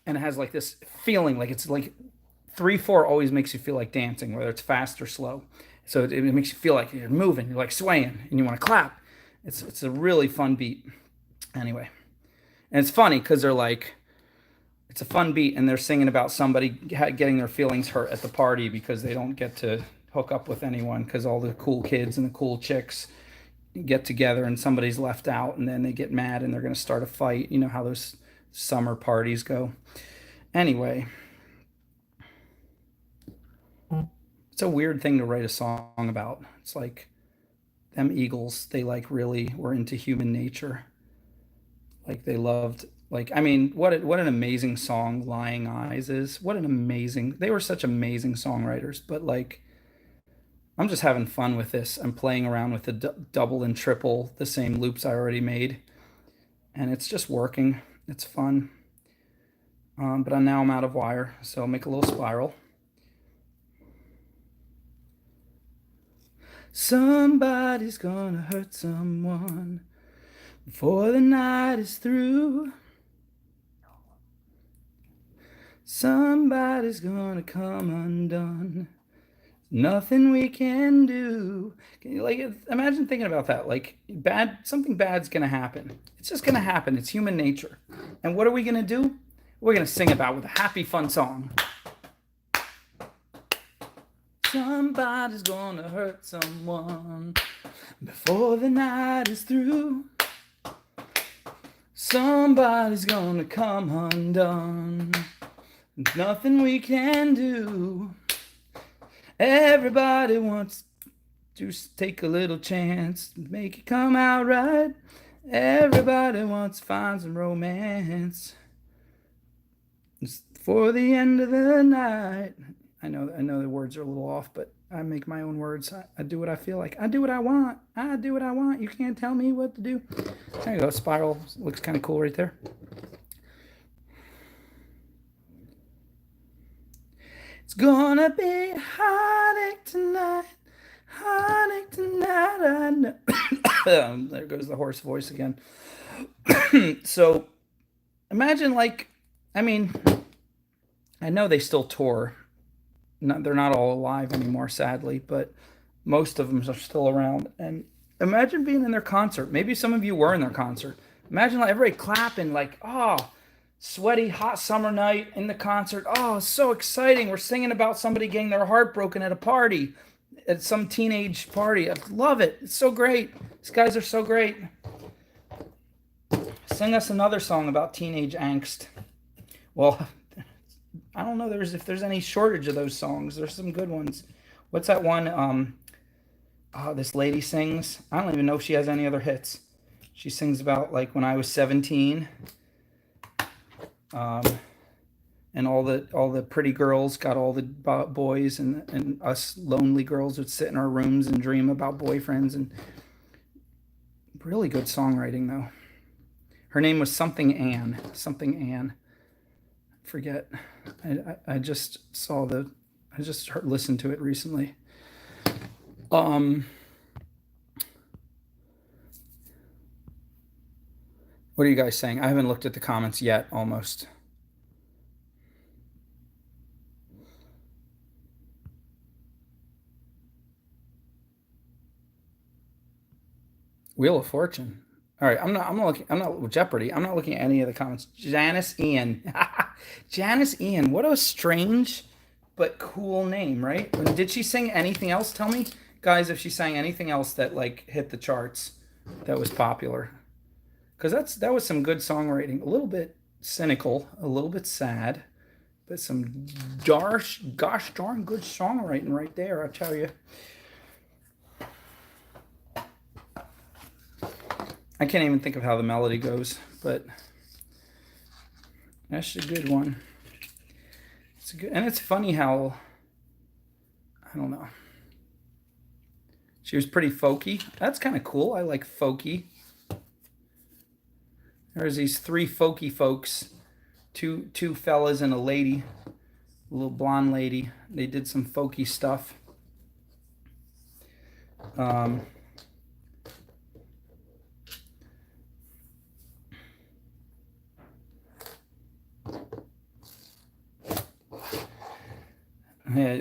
and it has like this feeling, like it's like 3 4 always makes you feel like dancing, whether it's fast or slow. So it makes you feel like you're moving, you're like swaying, and you want to clap. It's a really fun beat. Anyway, and it's funny because they're like, it's a fun beat, and they're singing about somebody getting their feelings hurt at the party because they don't get to hook up with anyone because all the cool kids and the cool chicks get together and somebody's left out, and then they get mad and they're going to start a fight. You know how those summer parties go. Anyway, it's a weird thing to write a song about. It's like them Eagles, they like really were into human nature. Like they loved, like, I mean, what an amazing song Lying Eyes is. What an amazing, they were such amazing songwriters, but like I'm just having fun with this. I'm playing around with the double and triple, the same loops I already made, and it's just working. It's fun. But now I'm out of wire, so I'll make a little spiral. Somebody's gonna hurt someone before the night is through. Somebody's gonna come undone. Nothing we can do. Like, imagine thinking about that. Like, something bad's gonna happen. It's just gonna happen. It's human nature. And what are we gonna do? We're gonna sing about with a happy, fun song. Somebody's gonna hurt someone before the night is through. Somebody's gonna come undone. Nothing we can do. Everybody wants to take a little chance, make it come out right. Everybody wants to find some romance. It's for the end of the night. I know the words are a little off, but I make my own words. I do what I feel like. I do what I want. I do what I want. You can't tell me what to do. There you go. Spiral looks kind of cool right there. It's gonna be heartache tonight. Heartache tonight. I know. There goes the hoarse voice again. So imagine, like, I mean, I know they still tour. They're not all alive anymore, sadly, but most of them are still around. And imagine being in their concert. Maybe some of you were in their concert. Imagine like everybody clapping, like, oh, sweaty, hot summer night in the concert. Oh, so exciting. We're singing about somebody getting their heart broken at a party, at some teenage party. I love it. It's so great. These guys are so great. Sing us another song about teenage angst. Well, I don't know if there's any shortage of those songs. There's some good ones. What's that one? This lady sings. I don't even know if she has any other hits. She sings about like when I was 17. And all the pretty girls got all the boys, and us lonely girls would sit in our rooms and dream about boyfriends. And really good songwriting though. Her name was something Ann. Something Ann. Forget. I just listened to it recently. What are you guys saying? I haven't looked at the comments yet, almost. Wheel of Fortune. All right, I'm not with Jeopardy. I'm not looking at any of the comments. Janice Ian. Janice Ian. What a strange but cool name, right? Did she sing anything else? Tell me, guys, if she sang anything else that like hit the charts that was popular. Because that was some good songwriting. A little bit cynical, a little bit sad, but some gosh darn good songwriting right there, I tell you. I can't even think of how the melody goes, but that's a good one. It's good, and it's funny how, I don't know. She was pretty folky. That's kind of cool. I like folky. There's these three folky folks, two fellas and a lady, a little blonde lady. They did some folky stuff.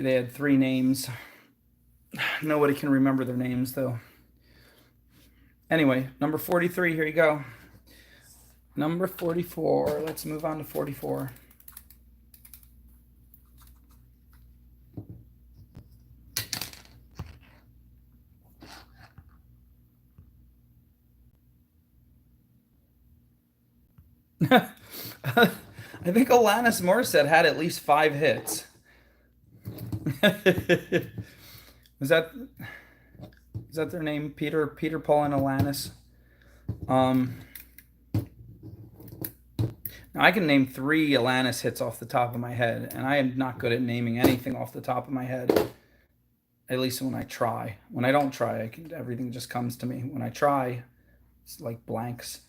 They had 3 names. Nobody can remember their names, though. Anyway, number 43, here you go. Number 44. Let's move on to 44. I think Alanis Morissette had at least 5 hits. Is that their name? Peter, Paul, and Alanis. Now I can name 3 Alanis hits off the top of my head, and I am not good at naming anything off the top of my head. At least when I try. When I don't try, everything just comes to me. When I try, it's like blanks.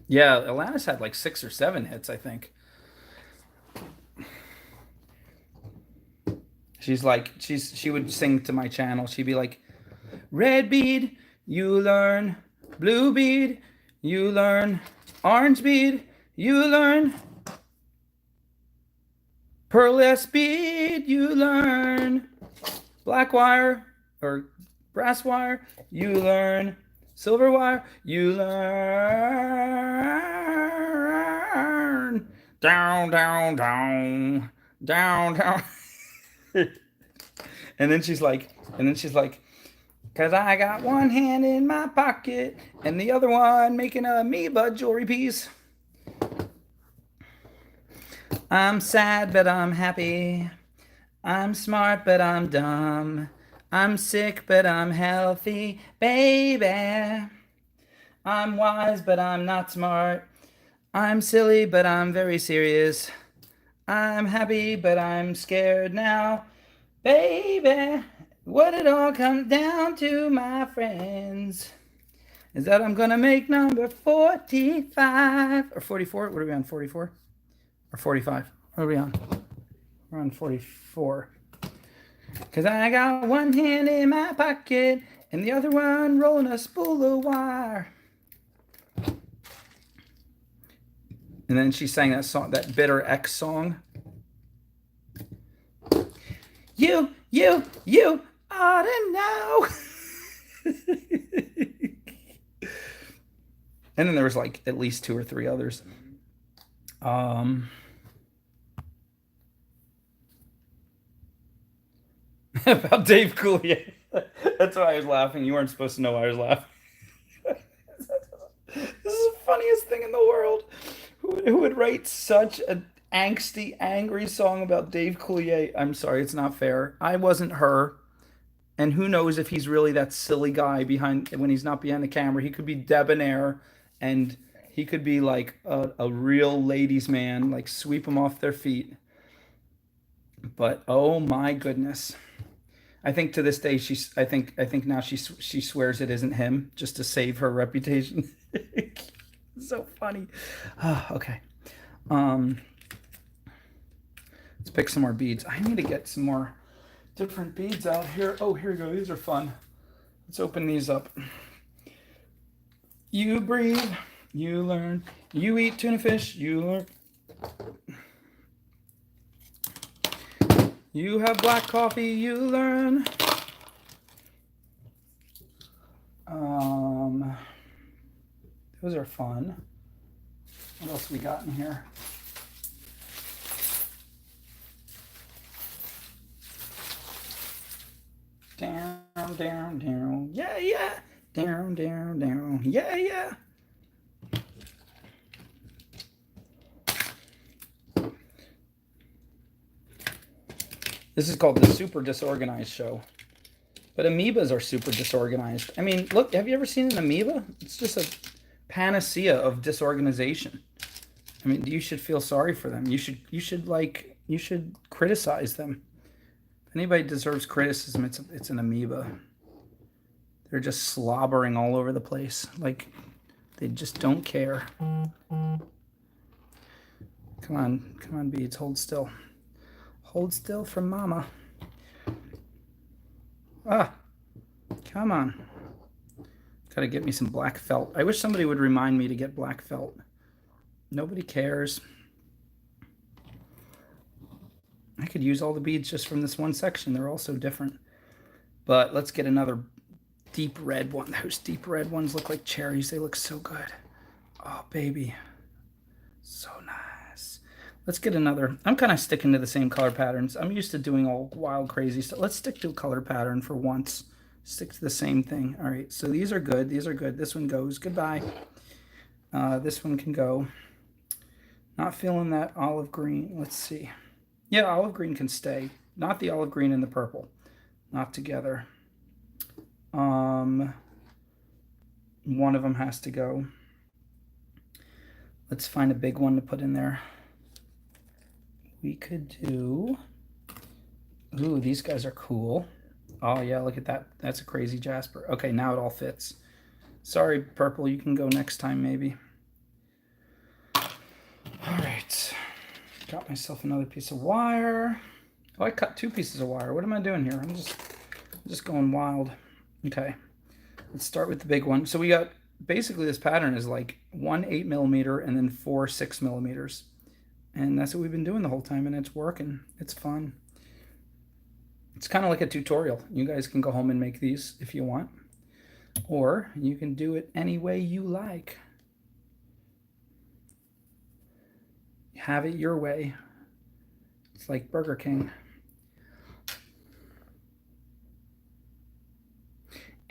Yeah, Alanis had like 6 or 7 hits, I think. She would sing to my channel. She'd be like, red bead, you learn. Blue bead, you learn. Orange bead, you learn. Pearlescent bead, you learn. Black wire or brass wire, you learn. Silver wire, you learn. Down, down, down, down, down. And then she's like, cause I got one hand in my pocket and the other one making a amoeba jewelry piece. I'm sad, but I'm happy. I'm smart, but I'm dumb. I'm sick, but I'm healthy, baby. I'm wise, but I'm not smart. I'm silly, but I'm very serious. I'm happy, but I'm scared now, baby. What it all comes down to, my friends, is that I'm gonna make number 45 or 44. What are we on? 44 or 45? What are we on? We're on 44. Cause I got one hand in my pocket and the other one rolling a spool of wire. And then she sang that song, that Bitter X song. You ought to know. And then there was like at least 2 or 3 others. About Dave Coulier. That's why I was laughing. You weren't supposed to know why I was laughing. This is the funniest thing in the world. Who would write such an angsty, angry song about Dave Coulier? I'm sorry, it's not fair. I wasn't her. And who knows if he's really that silly guy behind when he's not behind the camera. He could be debonair and he could be like a real ladies' man, like sweep them off their feet. But oh my goodness. I think to this day I think now she swears it isn't him just to save her reputation. So funny. Okay. Let's pick some more beads. I need to get some more different beads out here. Oh, here we go. These are fun. Let's open these up. You breathe, you learn. You eat tuna fish, you learn. You have black coffee, you learn. Those are fun. What else we got in here? Down, down, down. Yeah, yeah. Down, down, down. Yeah, yeah. This is called the Super Disorganized Show. But amoebas are super disorganized. I mean, look, have you ever seen an amoeba? It's just a panacea of disorganization. I mean, you should feel sorry for them. You should criticize them. If anybody deserves criticism, it's an amoeba. They're just slobbering all over the place. Like, they just don't care. Come on, beads, hold still. Hold still for mama. Ah, come on. Gotta get me some black felt. I wish somebody would remind me to get black felt. Nobody cares. I could use all the beads just from this one section. They're all so different. But let's get another deep red one. Those deep red ones look like cherries. They look so good. Oh, baby. So nice. Let's get another. I'm kind of sticking to the same color patterns. I'm used to doing all wild, crazy stuff. Let's stick to a color pattern for once. Stick to the same thing. All right, so these are good. These are good. This one goes. Goodbye. This one can go. Not feeling that olive green. Let's see. Yeah, olive green can stay. Not the olive green and the purple. Not together. One of them has to go. Let's find a big one to put in there. We could do... Ooh, these guys are cool. Oh, yeah, look at that. That's a crazy jasper. Okay, now it all fits. Sorry, purple, you can go next time, maybe. All right. Got myself another piece of wire. Oh, I cut 2 pieces of wire. What am I doing here? I'm just going wild. Okay. Let's start with the big one. So we got, basically this pattern is like 1 8mm and then 4 6mm. And that's what we've been doing the whole time, and it's working. It's fun. It's kind of like a tutorial. You guys can go home and make these if you want. Or you can do it any way you like. Have it your way. It's like Burger King.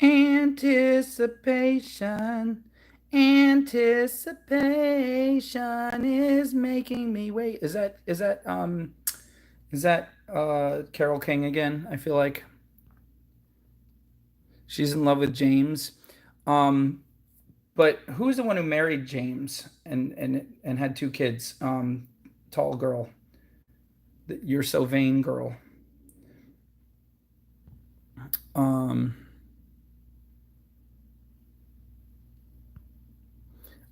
Anticipation. Anticipation is making me wait. Is that Carole King again? I feel like she's in love with James. But who's the one who married James and had 2 kids? Tall girl. You're so vain girl.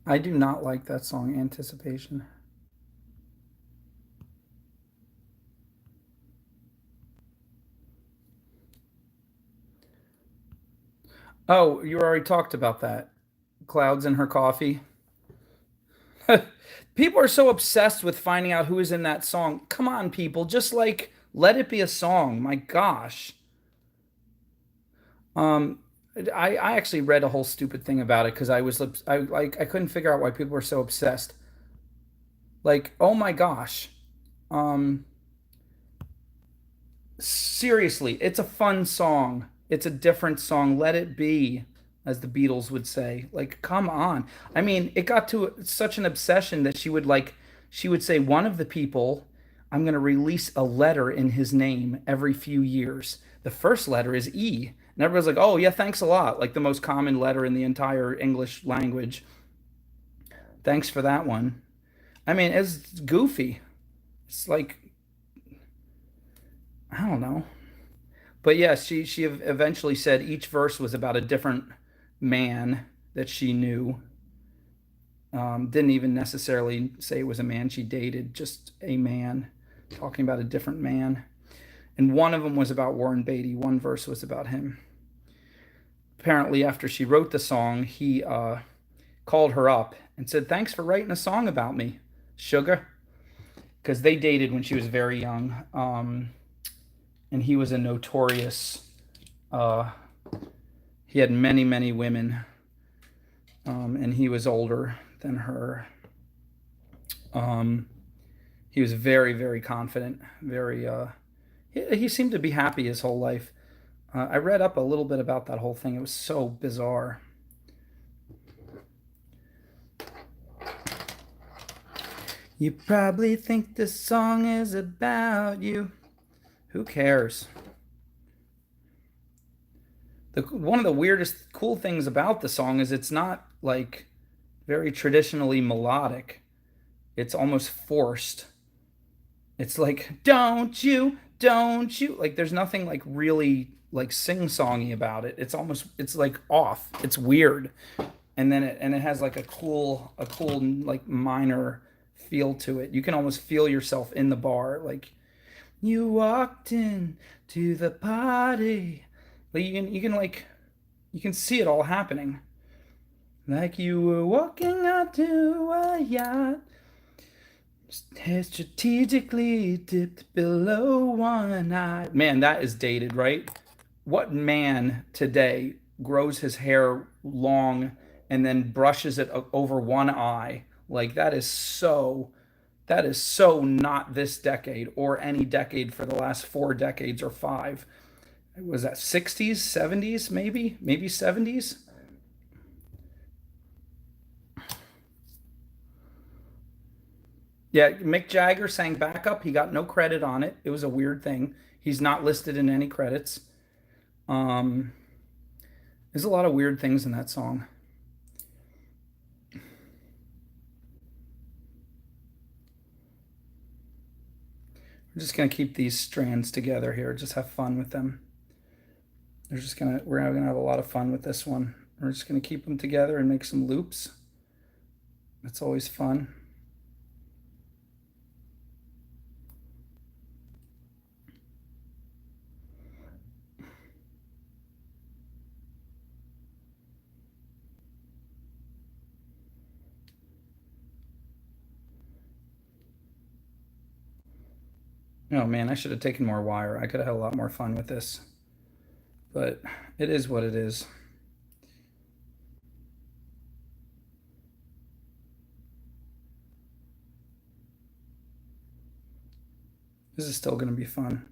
I do not like that song, Anticipation. Oh, you already talked about that. Clouds in her coffee. People are so obsessed with finding out who is in that song. Come on, people, just like let it be a song. My gosh. I actually read a whole stupid thing about it because I couldn't figure out why people were so obsessed. Like, oh my gosh. Seriously, it's a fun song. It's a different song. Let it be, as the Beatles would say. Like, come on. I mean, it got to such an obsession that she would say, one of the people, I'm going to release a letter in his name every few years. The first letter is E. And everybody's like, oh, yeah, thanks a lot. Like the most common letter in the entire English language. Thanks for that one. I mean, it's goofy. It's like, I don't know. But yeah, she eventually said each verse was about a different man that she knew. Didn't even necessarily say it was a man she dated, just a man, talking about a different man. And one of them was about Warren Beatty. One verse was about him. Apparently, after she wrote the song, he called her up and said, thanks for writing a song about me, sugar. Because they dated when she was very young. And he was a notorious, he had many, many women. And he was older than her. He was very, very confident, very, he seemed to be happy his whole life. I read up a little bit about that whole thing. It was so bizarre. You probably think this song is about you. Who cares? One of the weirdest cool things about the song is it's not like very traditionally melodic. It's almost forced. It's like, don't you, like there's nothing like really like sing-songy about it. It's like off. It's weird. And then it has like a cool like minor feel to it. You can almost feel yourself in the bar. Like, you walked in to the party. Like you can see it all happening. Like you were walking out to a yacht, strategically dipped below one eye. Man, that is dated, right? What man today grows his hair long and then brushes it over one eye? Like that is so not this decade or any decade for the last 4 decades or 5. Was that 60s, 70s, maybe 70s? Yeah, Mick Jagger sang backup. He got no credit on it. It was a weird thing. He's not listed in any credits. Um, there's a lot of weird things in that song. We're just gonna keep these strands together here. Just have fun with them. We're gonna have a lot of fun with this one. We're just gonna keep them together and make some loops. That's always fun. Oh man, I should have taken more wire. I could have had a lot more fun with this. But it is what it is. This is still going to be fun.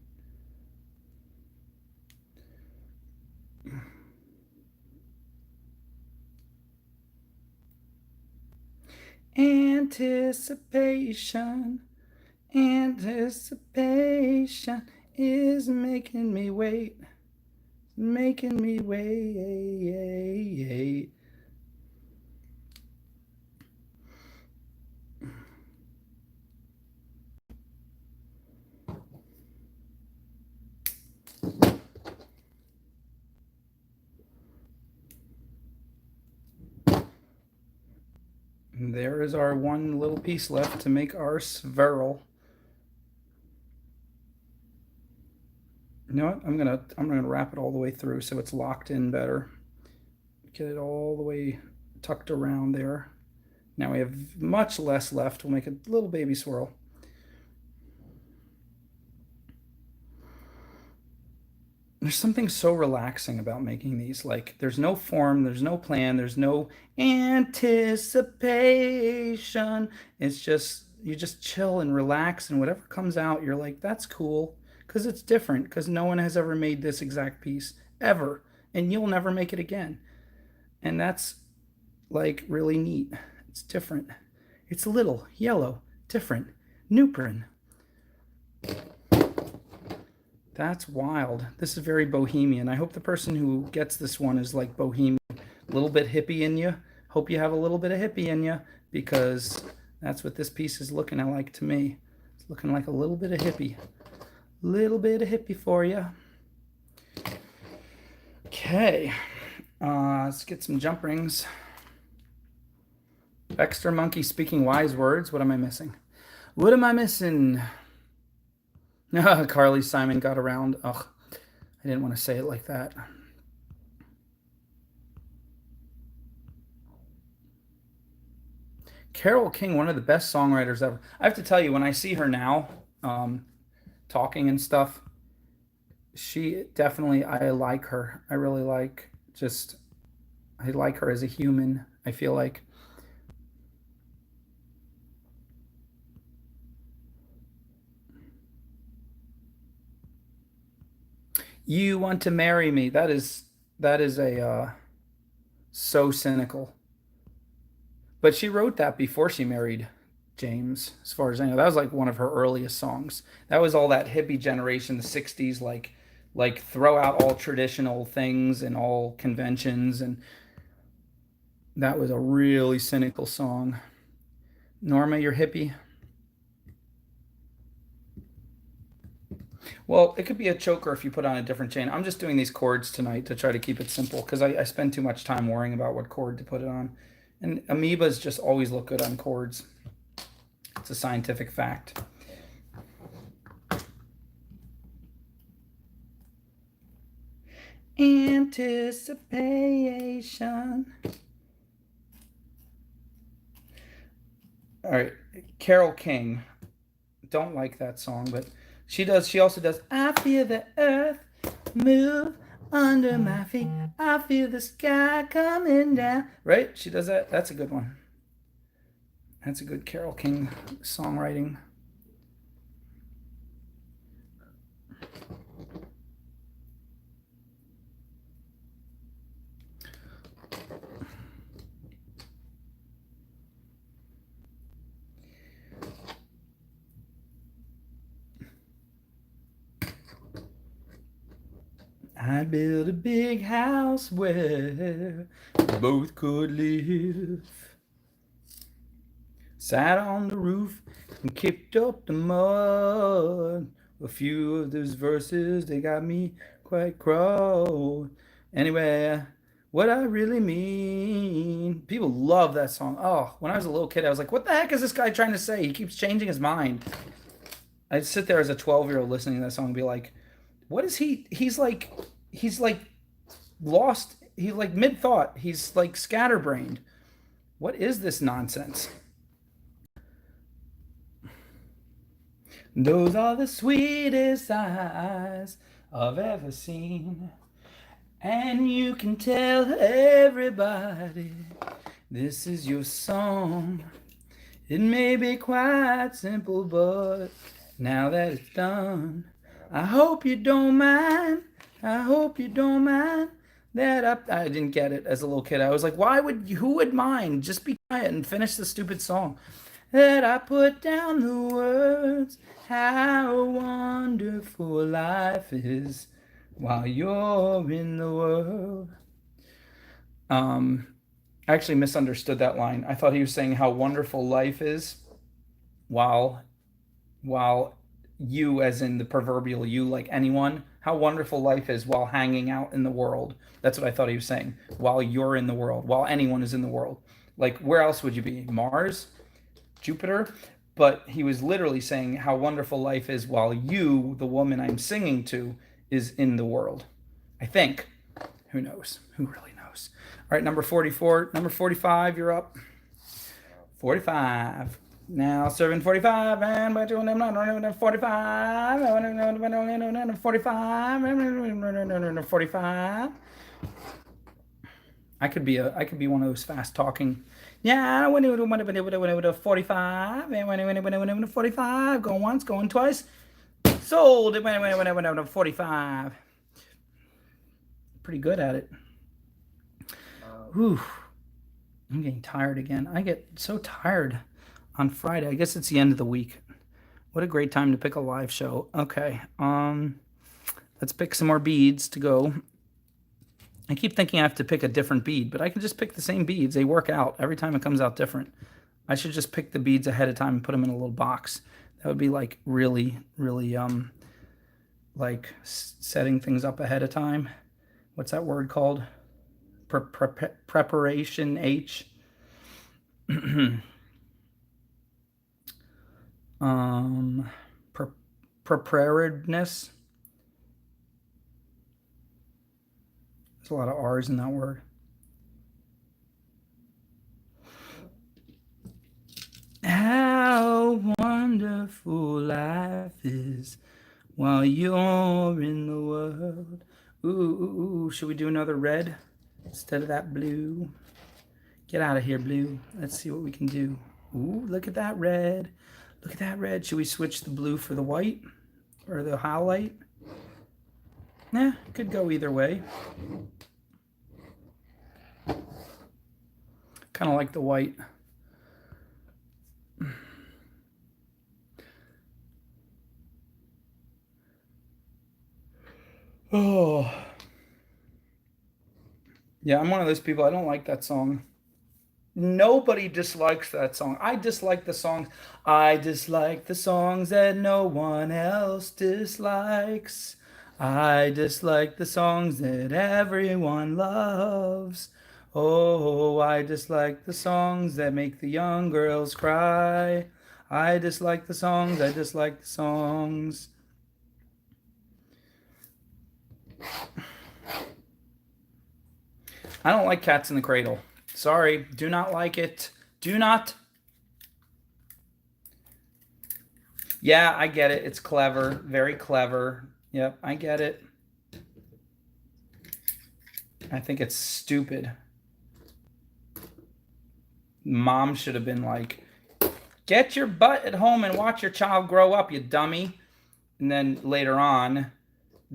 Anticipation, anticipation is making me wait, making me wait. And there is our one little piece left to make our swirl. You know what? I'm gonna wrap it all the way through so it's locked in better. Get it all the way tucked around there. Now we have much less left. We'll make a little baby swirl. There's something so relaxing about making these. Like, there's no form, there's no plan, there's no anticipation. It's just, you just chill and relax, and whatever comes out, you're like, that's cool, because it's different, because no one has ever made this exact piece, ever, and you'll never make it again. And that's, like, really neat. It's different. It's little, yellow, different, Nuprin. That's wild. This is very bohemian. I hope the person who gets this one is like bohemian, a little bit hippie in you. Hope you have a little bit of hippie in you, because that's what this piece is looking like to me. It's looking like a little bit of hippie. Little bit of hippie for you. Okay. Let's get some jump rings. Baxter Monkey speaking wise words. What am I missing? What am I missing? Carly Simon got around. Ugh, I didn't want to say it like that. Carole King, one of the best songwriters ever. I have to tell you, when I see her now, talking and stuff, she definitely, I like her. I really like, just, I like her as a human, I feel like. You want to marry me. That is a so cynical. But she wrote that before she married James, as far as I know. That was like one of her earliest songs. That was all that hippie generation, the 60s, like throw out all traditional things and all conventions, and that was a really cynical song. Norma, you're hippie. Well, it could be a choker if you put on a different chain. I'm just doing these chords tonight to try to keep it simple, because I spend too much time worrying about what chord to put it on. And amoebas just always look good on chords. It's a scientific fact. Anticipation. All right, Carole King. Don't like that song, but she does. She also does. I feel the earth move under my feet. I feel the sky coming down. Right? She does that. That's a good one. That's a good Carole King songwriting. I built a big house where we both could live. Sat on the roof and kicked up the mud. A few of those verses, they got me quite cross. Anyway, what I really mean. People love that song. Oh, when I was a little kid, I was like, what the heck is this guy trying to say? He keeps changing his mind. I'd sit there as a 12-year-old listening to that song and be like, what is he? He's like lost. He's like mid-thought. He's like scatterbrained. What is this nonsense? Those are the sweetest eyes I've ever seen. And you can tell everybody this is your song. It may be quite simple, but now that it's done, I hope you don't mind. I hope you don't mind that I didn't get it as a little kid. I was like, who would mind? Just be quiet and finish the stupid song. That I put down the words, how wonderful life is while you're in the world. I actually misunderstood that line. I thought he was saying how wonderful life is while you, as in the proverbial you, like anyone, how wonderful life is while hanging out in the world. That's what I thought he was saying. While you're in the world, while anyone is in the world. Like, where else would you be? Mars? Jupiter? But he was literally saying how wonderful life is while you, the woman I'm singing to, is in the world. I think. Who knows? Who really knows? All right, number 44. Number 45, you're up. 45. Now serving 45 and 45, 45. I could be one of those fast talking. Yeah, when it 45 and 45, going once, going twice. Sold it when 45. Pretty good at it. Whew. I'm getting tired again. I get so tired on Friday. I guess it's the end of the week. What a great time to pick a live show. Okay. Let's pick some more beads to go. I keep thinking I have to pick a different bead, but I can just pick the same beads. They work out. Every time it comes out different. I should just pick the beads ahead of time and put them in a little box. That would be like really, really, like setting things up ahead of time. What's that word called? Preparation H. Preparedness. There's a lot of R's in that word. How wonderful life is while you're in the world. Ooh, should we do another red instead of that blue? Get out of here, blue. Let's see what we can do. Ooh, look at that red. Look at that red. Should we switch the blue for the white or the highlight? Nah, could go either way. Kind of like the white. Oh. Yeah, I'm one of those people. I don't like that song. Nobody dislikes that song. I dislike the songs. I dislike the songs that no one else dislikes. I dislike the songs that everyone loves. Oh, I dislike the songs that make the young girls cry. I dislike the songs. I dislike the songs. I don't like Cats in the Cradle. Sorry, do not like it. Do not. Yeah, I get it. It's clever. Very clever. Yep, I get it. I think it's stupid. Mom should have been like, get your butt at home and watch your child grow up, you dummy. And then later on,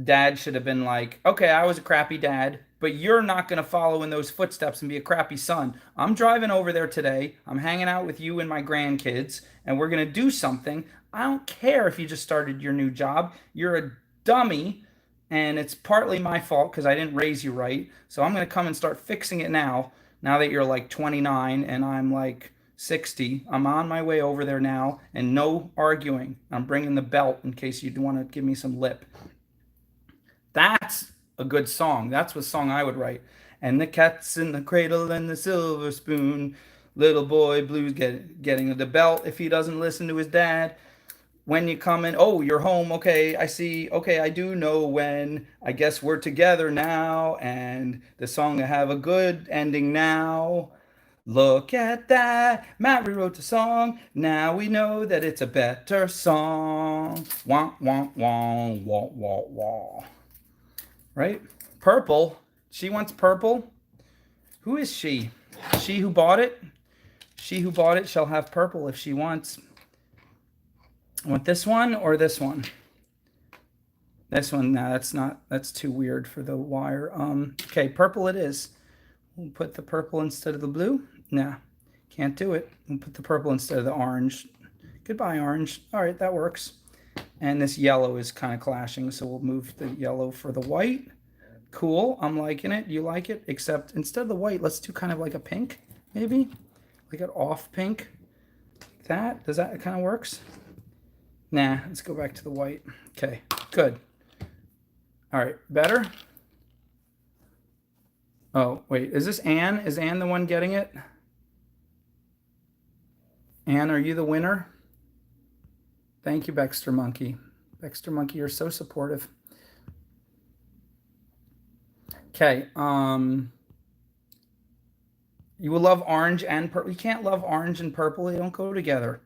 dad should have been like, okay, I was a crappy dad, but you're not going to follow in those footsteps and be a crappy son. I'm driving over there today. I'm hanging out with you and my grandkids, and we're going to do something. I don't care if you just started your new job. You're a dummy, and it's partly my fault because I didn't raise you right. So I'm going to come and start fixing it now that you're like 29 and I'm like 60. I'm on my way over there now, and no arguing. I'm bringing the belt in case you want to give me some lip. That's a good song. That's what song I would write. And the cat's in the cradle and the silver spoon. Little boy blues getting the belt if he doesn't listen to his dad. When you come in, oh, you're home. Okay, I see. Okay, I do know when. I guess we're together now. And the song will have a good ending now. Look at that. Matt rewrote the song. Now we know that it's a better song. Wah, wah, wah, wah, wah, wah. Right? Purple. She wants purple. Who is she? She who bought it? She who bought it shall have purple if she wants. I want this one or this one? This one. No, that's not. That's too weird for the wire. Okay, purple it is. We'll put the purple instead of the blue. Nah, can't do it. We'll put the purple instead of the orange. Goodbye, orange. All right, that works. And this yellow is kind of clashing, so we'll move the yellow for the white. Cool, I'm liking it. You like it? Except instead of the white, let's do kind of like a pink, maybe? Like an off pink. Like that? Does that kind of works? Nah, let's go back to the white. Okay, good. All right, better? Oh, wait, is this Anne? Is Anne the one getting it? Anne, are you the winner? Thank you, Baxter Monkey. Baxter Monkey, you're so supportive. Okay, you will love orange and purple. You can't love orange and purple. They don't go together.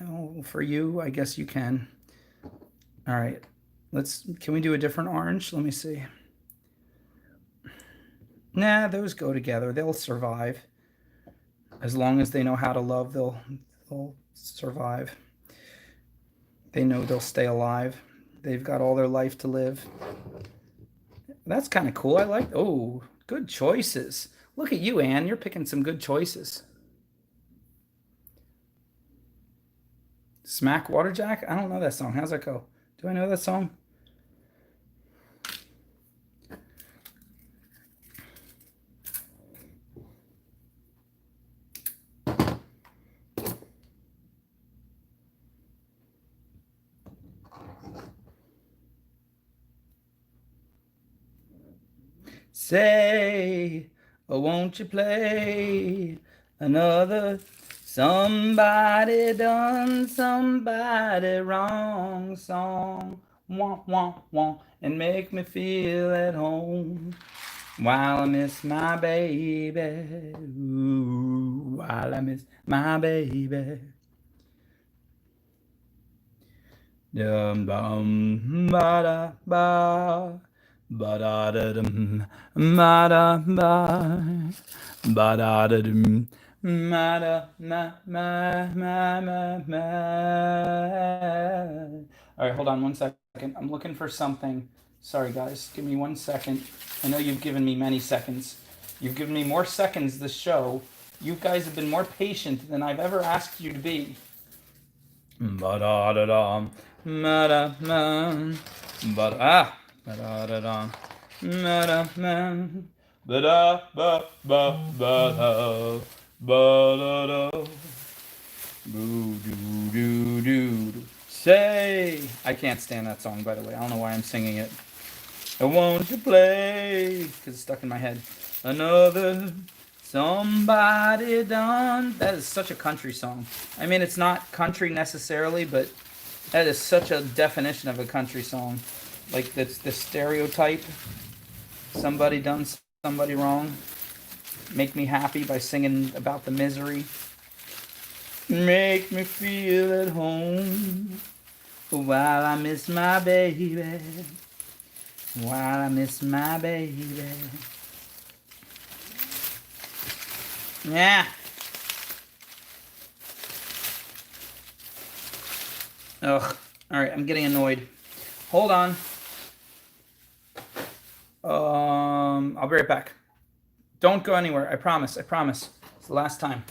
Oh, for you, I guess you can. All right, can we do a different orange? Let me see. Nah, those go together. They'll survive. As long as they know how to love, they'll survive. They know they'll stay alive. They've got all their life to live. That's kind of cool. I like, oh, good choices. Look at you, Anne. You're picking some good choices. Smack Waterjack? I don't know that song. How's that go? Do I know that song? Say, oh, won't you play another somebody done somebody wrong song? Wah, wah, wah, and make me feel at home while I miss my baby. Ooh, while I miss my baby. Dum bum ba da ba. Ba-da-da-dum, ma-da-ba, ba-da-da-dum, ma-da-ma-ma-ma-ma-ma. All right, hold on 1 second. I'm looking for something. Sorry, guys. Give me 1 second. I know you've given me many seconds. You've given me more seconds this show. You guys have been more patient than I've ever asked you to be. Ba-da-da-dum, ma-da-ma, ba-da. Ba-da-da-da. Ba-da-da. Ba-da-ba-ba-ba-da. Ba-da-da. Boo-doo-doo-doo. Say. I can't stand that song, by the way. I don't know why I'm singing it. I want to play, because it's stuck in my head. Another Somebody done. That is such a country song. I mean, it's not country necessarily, but that is such a definition of a country song. Like that's the stereotype. Somebody done somebody wrong. Make me happy by singing about the misery. Make me feel at home while I miss my baby. While I miss my baby. Yeah. Ugh. Alright, I'm getting annoyed. Hold on. I'll be right back. Don't go anywhere. I promise. I promise. It's the last time.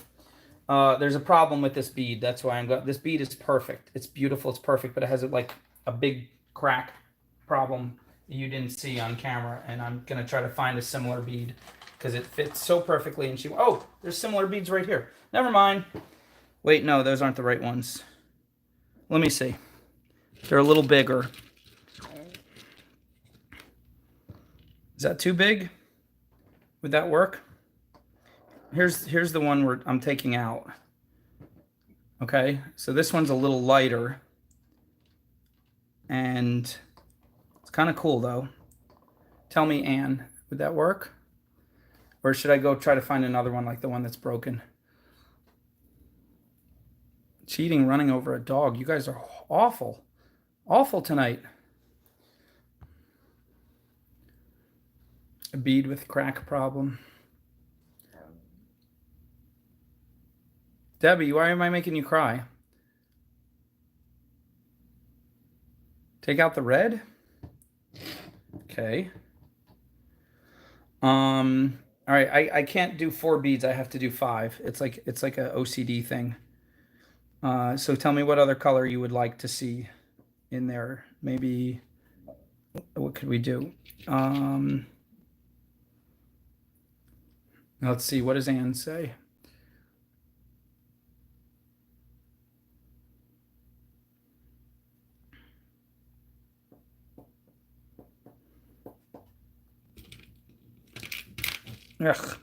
There's a problem with this bead. That's why I'm going. This bead is perfect. It's beautiful. It's perfect, but it has like a big crack problem you didn't see on camera, and I'm gonna try to find a similar bead because it fits so perfectly. And oh, there's similar beads right here. Never mind. Wait, no, those aren't the right ones. Let me see. They're a little bigger. Is that too big? Would that work? Here's the one where I'm taking out. Okay, so this one's a little lighter. And it's kind of cool though. Tell me, Anne, would that work? Or should I go try to find another one like the one that's broken? Cheating, running over a dog. You guys are awful. Awful tonight. A bead with crack problem. Debbie, why am I making you cry? Take out the red? Okay. All right, I can't do 4 beads. I have to do 5. It's like a OCD thing. So tell me what other color you would like to see in there. Maybe, what could we do? Let's see, what does Anne say? Ugh.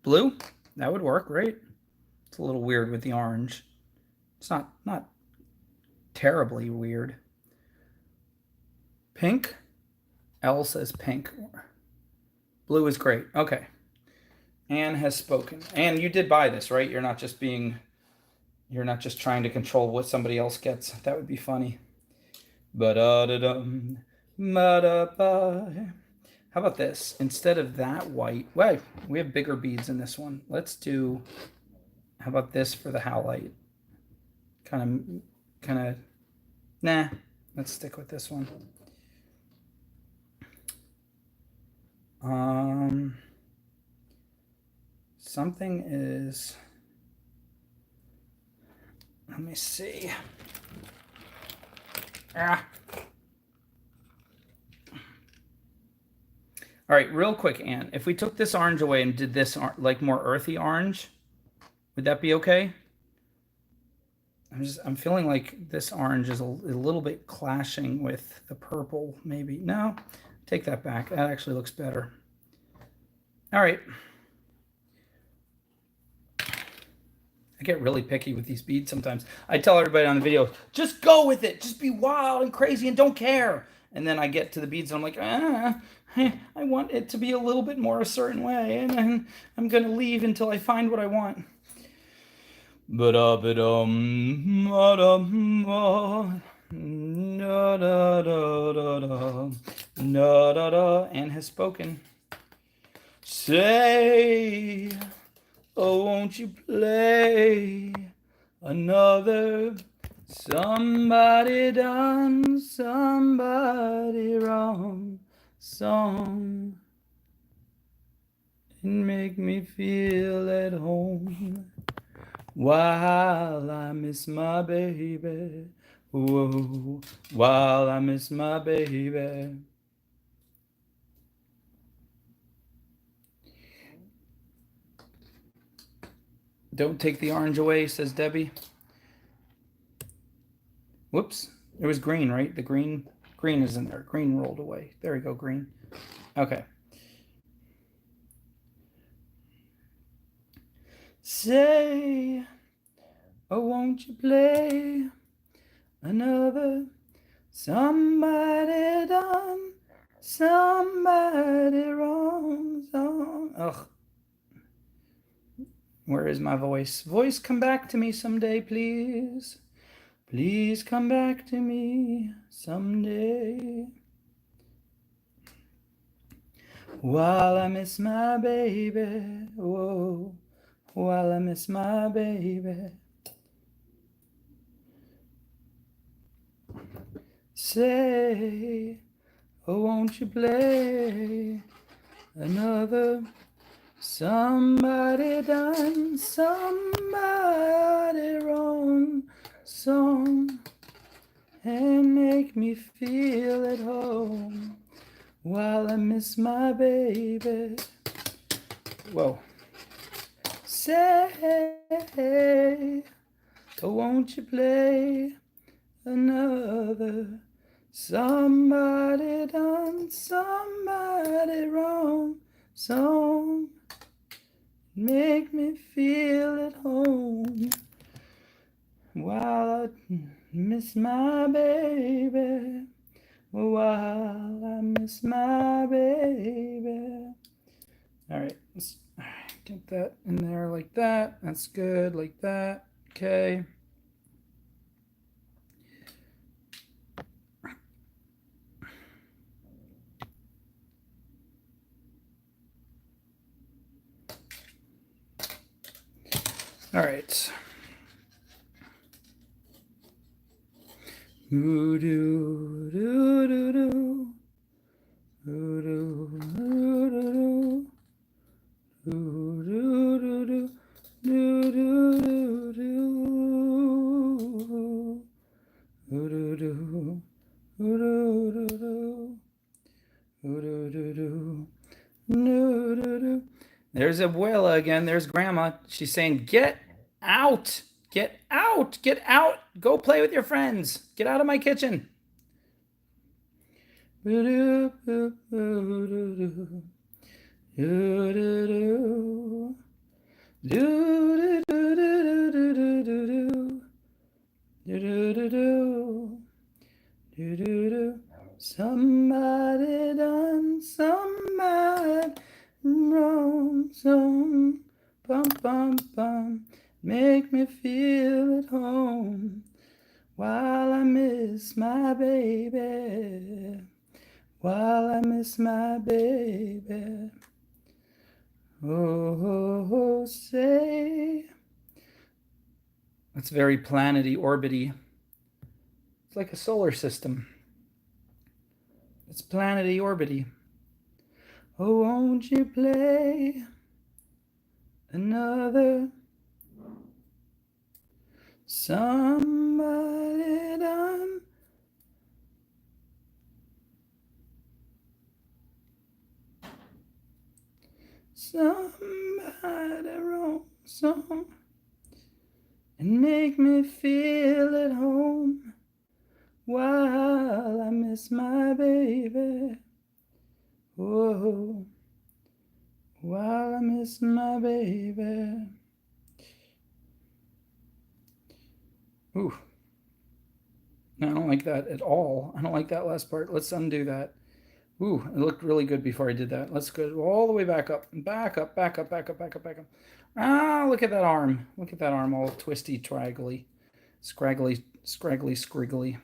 Blue? That would work, right? It's a little weird with the orange. It's not terribly weird. Pink? L says pink. Blue is great. Okay. Anne has spoken. Anne, you did buy this, right? You're not just trying to control what somebody else gets. That would be funny. Ba-da-da-dum, ba-da-ba. How about this? Instead of that white, well, we have bigger beads in this one. Let's do, how about this for the howlite? Kind of, nah, let's stick with this one. Something is, let me see. All right, real quick, Anne. If we took this orange away and did this like more earthy orange, would that be okay? I'm feeling like this orange is a little bit clashing with the purple, maybe. No, take that back. That actually looks better. All right. I get really picky with these beads sometimes. I tell everybody on the video, just go with it. Just be wild and crazy and don't care. And then I get to the beads and I'm like, I want it to be a little bit more a certain way. And then I'm going to leave until I find what I want. Anne has spoken. Say, oh, won't you play another somebody done somebody wrong song and make me feel at home while I miss my baby. Whoa, while I miss my baby. Don't take the orange away, says Debbie. Whoops. It was green, right? The green is in there. Green rolled away. There we go, green. Okay. Say, oh, won't you play another somebody done somebody wrong song? Ugh. Where is my voice? Voice, come back to me someday, please. Please come back to me someday. While I miss my baby, whoa, while I miss my baby. Say, oh, won't you play another somebody done somebody wrong song and make me feel at home while I miss my baby. Whoa. Say, oh, won't you play another somebody done somebody wrong song, make me feel at home while I miss my baby, while I miss my baby. All right, let's get that in there like that. That's good, like that. Okay. All right. Ooh, doo, doo, doo, doo. Ooh, doo, doo, doo, doo. Ooh, doo, doo, doo. Doo, doo, doo, doo. Ooh, doo, doo. Ooh, doo, doo, doo. Ooh, doo, doo, doo. Doo, doo, doo. There's Abuela again. There's Grandma. She's saying, get out. Get out. Get out. Go play with your friends. Get out of my kitchen. Somebody done somebody wrong song. Bum, bum, bum. Make me feel at home while I miss my baby. While I miss my baby. Oh, say. That's very planety, orbity. It's like a solar system. It's planety, orbity. Oh, won't you play another somebody done somebody wrong song and make me feel at home while I miss my baby. Whoa, while I miss my baby. Ooh, no, I don't like that at all. I don't like that last part. Let's undo that. Ooh, it looked really good before I did that. Let's go all the way back up, back up, back up, back up, back up, back up. Ah, look at that arm. Look at that arm, all twisty, triangly, scraggly, scriggly.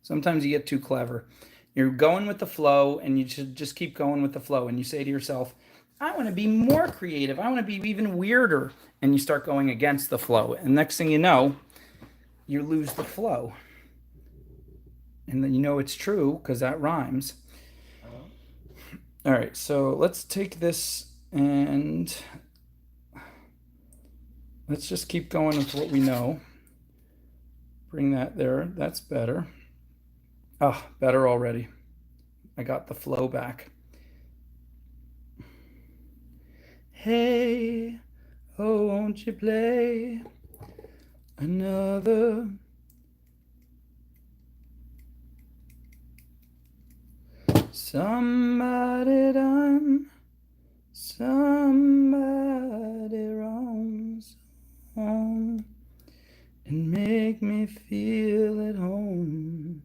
Sometimes you get too clever. You're going with the flow, and you should just keep going with the flow. And you say to yourself, I want to be more creative. I want to be even weirder. And you start going against the flow. And next thing you know, you lose the flow. And then you know it's true because that rhymes. All right, so let's take this and let's just keep going with what we know. Bring that there. That's better. Oh, better already. I got the flow back. Hey, oh, won't you play another Somebody done somebody wrong song and make me feel at home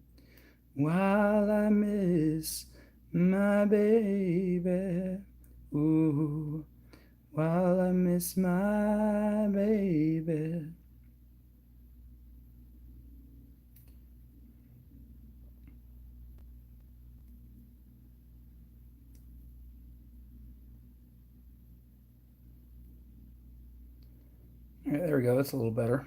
while I miss my baby. Ooh, while I miss my baby. All right, there we go. That's a little better.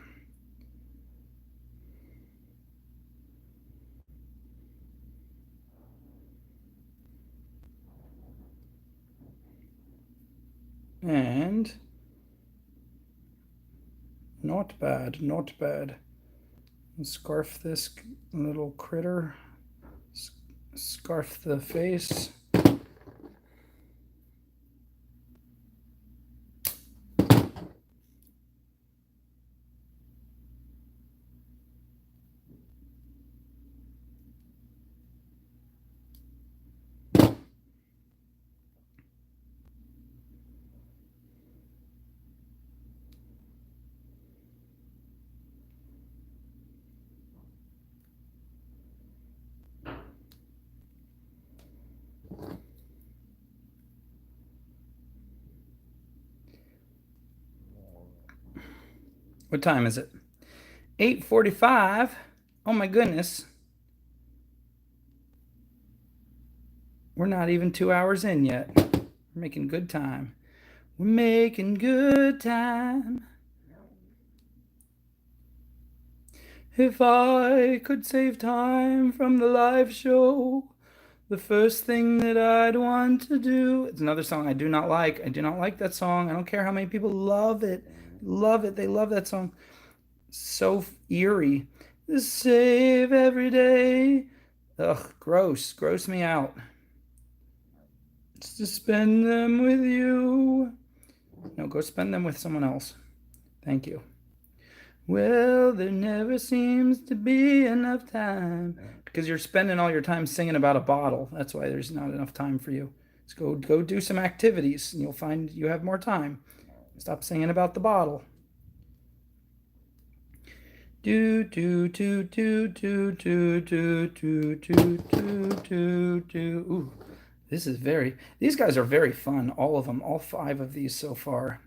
And not bad, not bad. Scarf this little critter. Scarf the face. What time is it? 8:45. Oh my goodness. We're not even 2 hours in yet. We're making good time. We're making good time. If I could save time from the live show, the first thing that I'd want to do. It's another song I do not like. I do not like that song. I don't care how many people love it. Love it. They love that song. So eerie. Save every day. Ugh, gross. Gross me out. It's to spend them with you. No, go spend them with someone else. Thank you. Well, there never seems to be enough time because you're spending all your time singing about a bottle. That's why there's not enough time for you. Let's go do some activities and you'll find you have more time. Stop singing about the bottle. Do do do do do do do do do do do. Ooh, these guys are very fun. All of them, all 5 of these so far.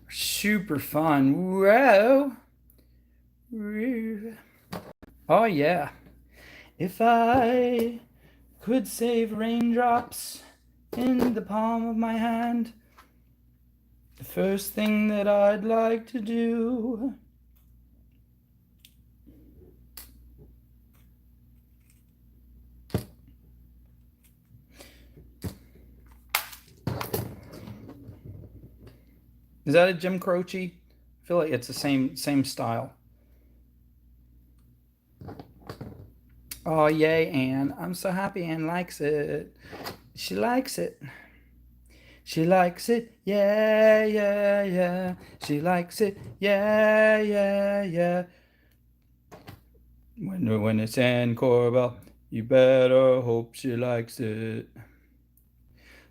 Super fun. Whoa. Oh yeah. If I could save raindrops in the palm of my hand, the first thing that I'd like to do is that a Jim Croce? I feel like it's the same style. Oh yay, Anne. I'm so happy Anne likes it. She likes it. She likes it, yeah, yeah, yeah. She likes it, yeah, yeah, yeah. When it's Anne Corbell, you better hope she likes it.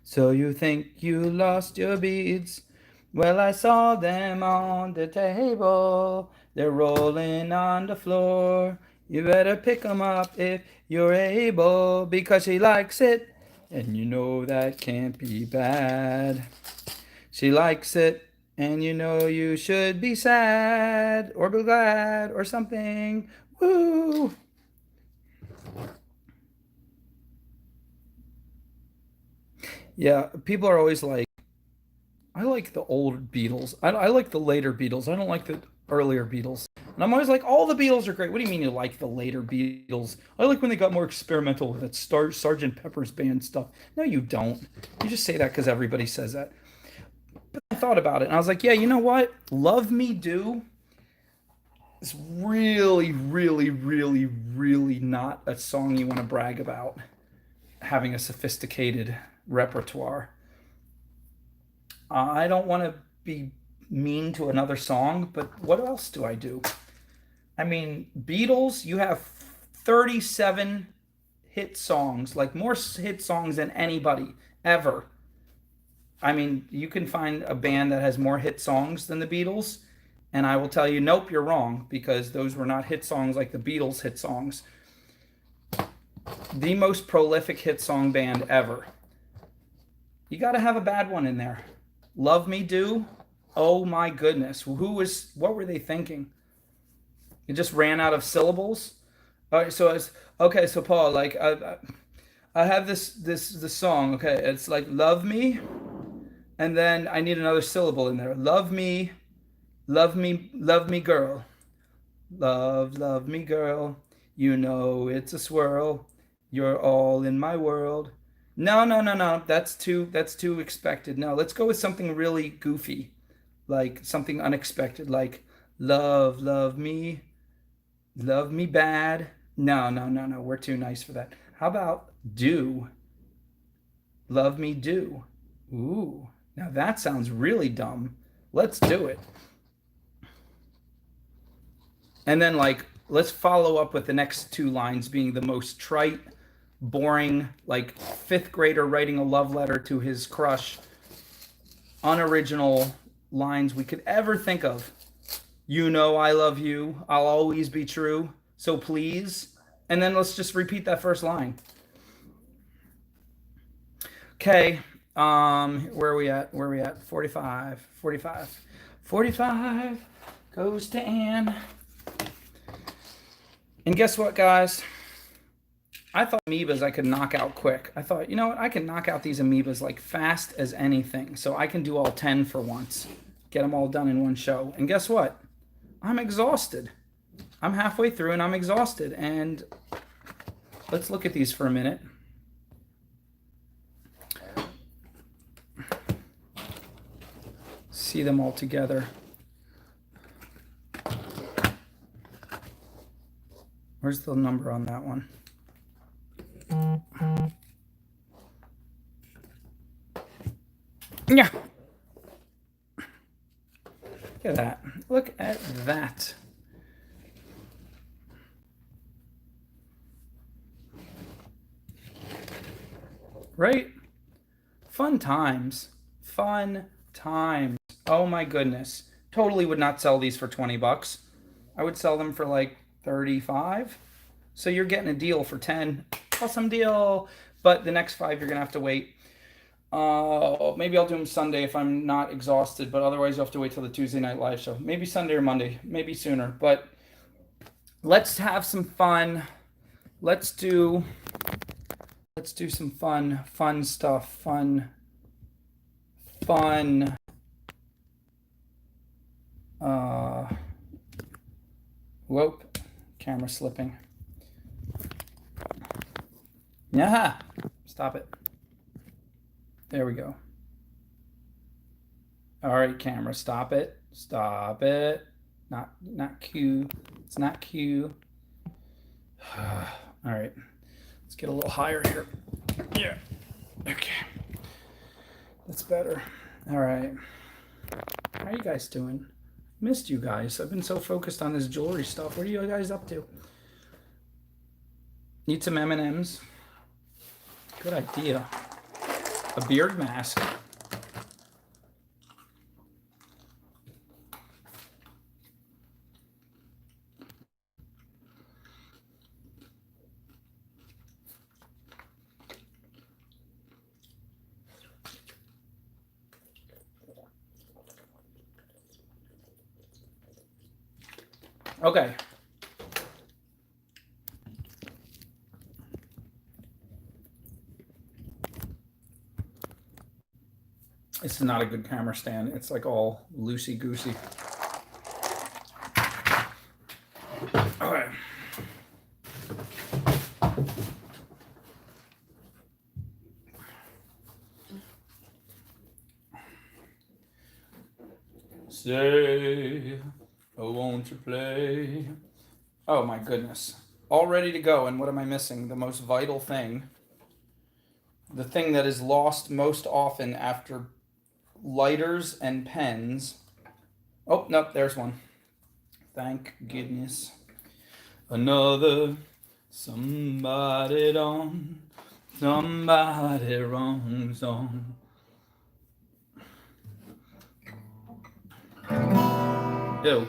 So you think you lost your beads? Well, I saw them on the table. They're rolling on the floor. You better pick 'em up if you're able, because she likes it, and you know that can't be bad. She likes it, and you know you should be sad or be glad or something. Woo! Yeah, people are always like, I like the old Beatles. I like the later Beatles. I don't like the earlier Beatles. And I'm always like, all the Beatles are great. What do you mean you like the later Beatles? I like when they got more experimental with that Sergeant Pepper's band stuff. No, you don't. You just say that because everybody says that. But I thought about it and I was like, yeah, you know what? Love Me Do is really, really, really, really not a song you want to brag about having a sophisticated repertoire. I don't want to be mean to another song, but what else do I do? I mean, Beatles, you have 37 hit songs, like more hit songs than anybody ever. I mean, you can find a band that has more hit songs than the Beatles, and I will tell you, nope, you're wrong, because those were not hit songs like the Beatles hit songs. The most prolific hit song band ever. You got to have a bad one in there. Love Me Do. Oh my goodness. What were they thinking? It just ran out of syllables. All right, so it's okay. So Paul, like I have this song. Okay, it's like love me, and then I need another syllable in there. Love me, love me, girl. Love me, girl. You know it's a swirl. You're all in my world. No, no, no, no. That's too expected. No, let's go with something really goofy, like something unexpected, like love me bad. No, no, no, no. We're too nice for that. How about do? Love me do. Ooh, now that sounds really dumb. Let's do it. And then, like, let's follow up with the next two lines being the most trite, boring, like fifth grader writing a love letter to his crush, unoriginal lines we could ever think of. You know I love you. I'll always be true. So please. And then let's just repeat that first line. Okay. Where are we at? 45. 45 goes to Anne. And guess what, guys? I thought amoebas I could knock out quick. I thought, you know what? I can knock out these amoebas like fast as anything. So I can do all 10 for once. Get them all done in one show. And guess what? I'm exhausted. I'm halfway through and I'm exhausted. And let's look at these for a minute. See them all together. Where's the number on that one? Yeah. Look at that. Look at that. Right? Fun times. Fun times. Oh my goodness. Totally would not sell these for 20 bucks. I would sell them for like 35. So you're getting a deal for 10. Awesome deal. But the next 5 you're going to have to wait. Maybe I'll do them Sunday if I'm not exhausted, but otherwise you'll have to wait till the Tuesday night live show. Maybe Sunday or Monday, maybe sooner. But let's have some fun. Let's do some fun stuff. Fun. Whoop, camera slipping. Yeah, stop it. There we go. All right, camera, stop it. Stop it. Not Q. It's not Q. All right. Let's get a little higher here. Yeah. Okay. That's better. All right. How are you guys doing? Missed you guys. I've been so focused on this jewelry stuff. What are you guys up to? Need some M&Ms? Good idea. A beard mask. Okay. This is not a good camera stand. It's like all loosey-goosey. All right. Say, oh, won't you play? Oh my goodness. All ready to go. And what am I missing? The most vital thing. The thing that is lost most often after lighters and pens. Oh, no, there's one. Thank goodness. Another Somebody done somebody wrong song. Ew.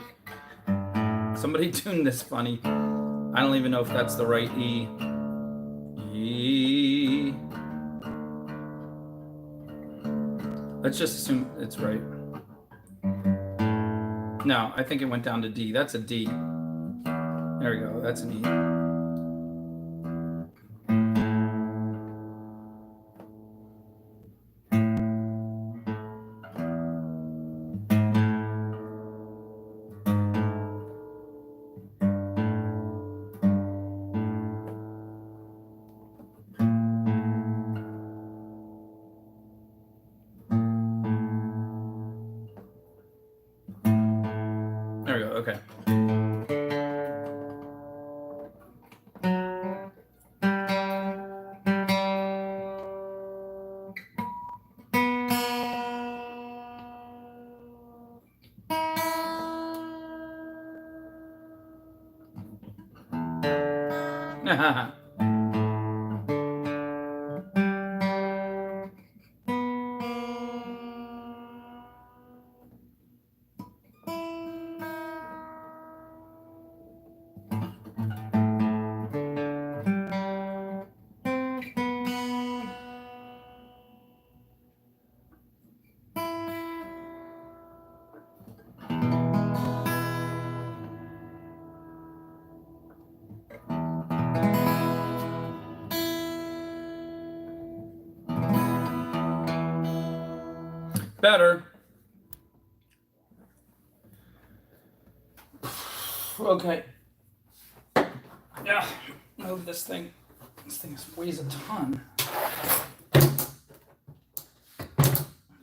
Somebody tuned this funny. I don't even know if that's the right E. E. Let's just assume it's right. No, I think it went down to D. That's a D. There we go. That's an E. There we go. Okay. Better. Okay. Yeah, move this thing. This thing weighs a ton.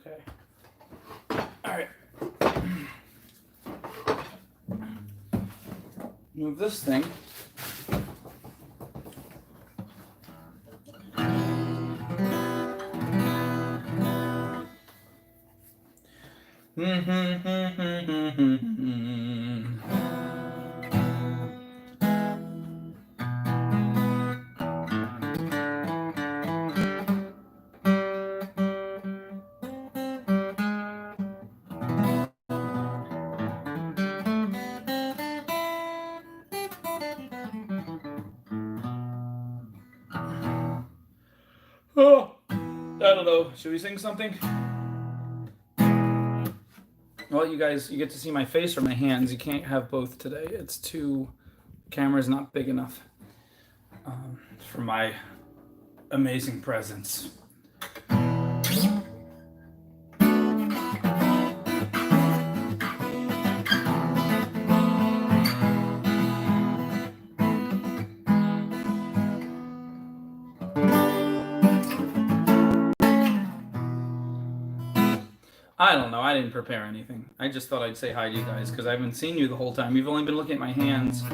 Okay. All right. Move this thing. Oh, I don't know. Should we sing something? Well, you guys, you get to see my face or my hands. You can't have both today. It's too, camera's not big enough for my amazing presence. I don't know. I didn't prepare anything. I just thought I'd say hi to you guys because I haven't seen you the whole time. You've only been looking at my hands.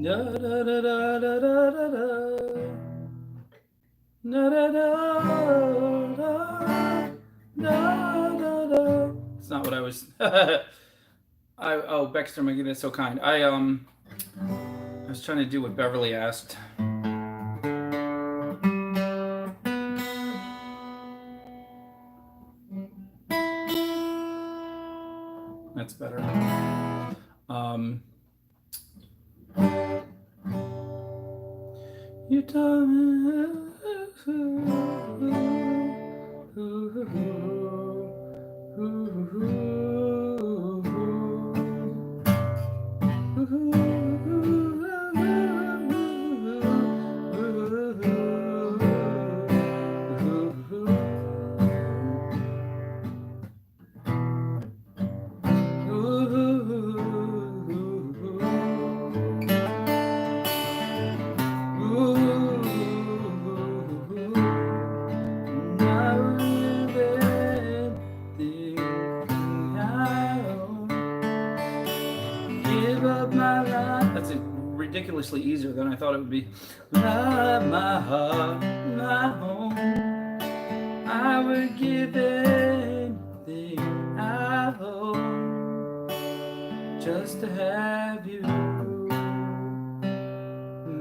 Da da da da da da da da. Da da da da da da. It's not what I was. Oh, Baxter making this so kind. I was trying to do what Beverly asked. That's better. You told me. ridiculously easier than I thought it would be. Love, my heart, my home. I would give anything I own just to have you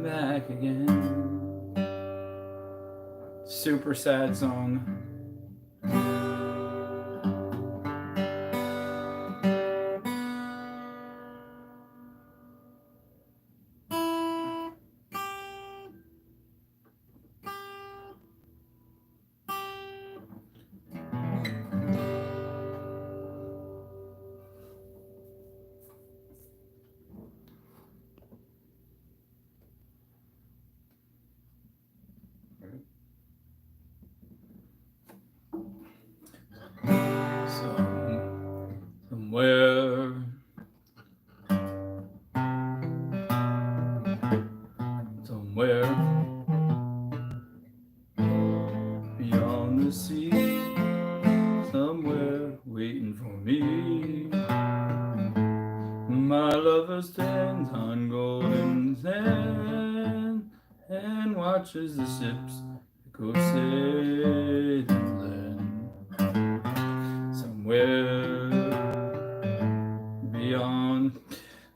back again. Super sad song. Somewhere beyond the sea, somewhere waiting for me, my lover stands on golden sand and watches the ships go sailing. Somewhere beyond.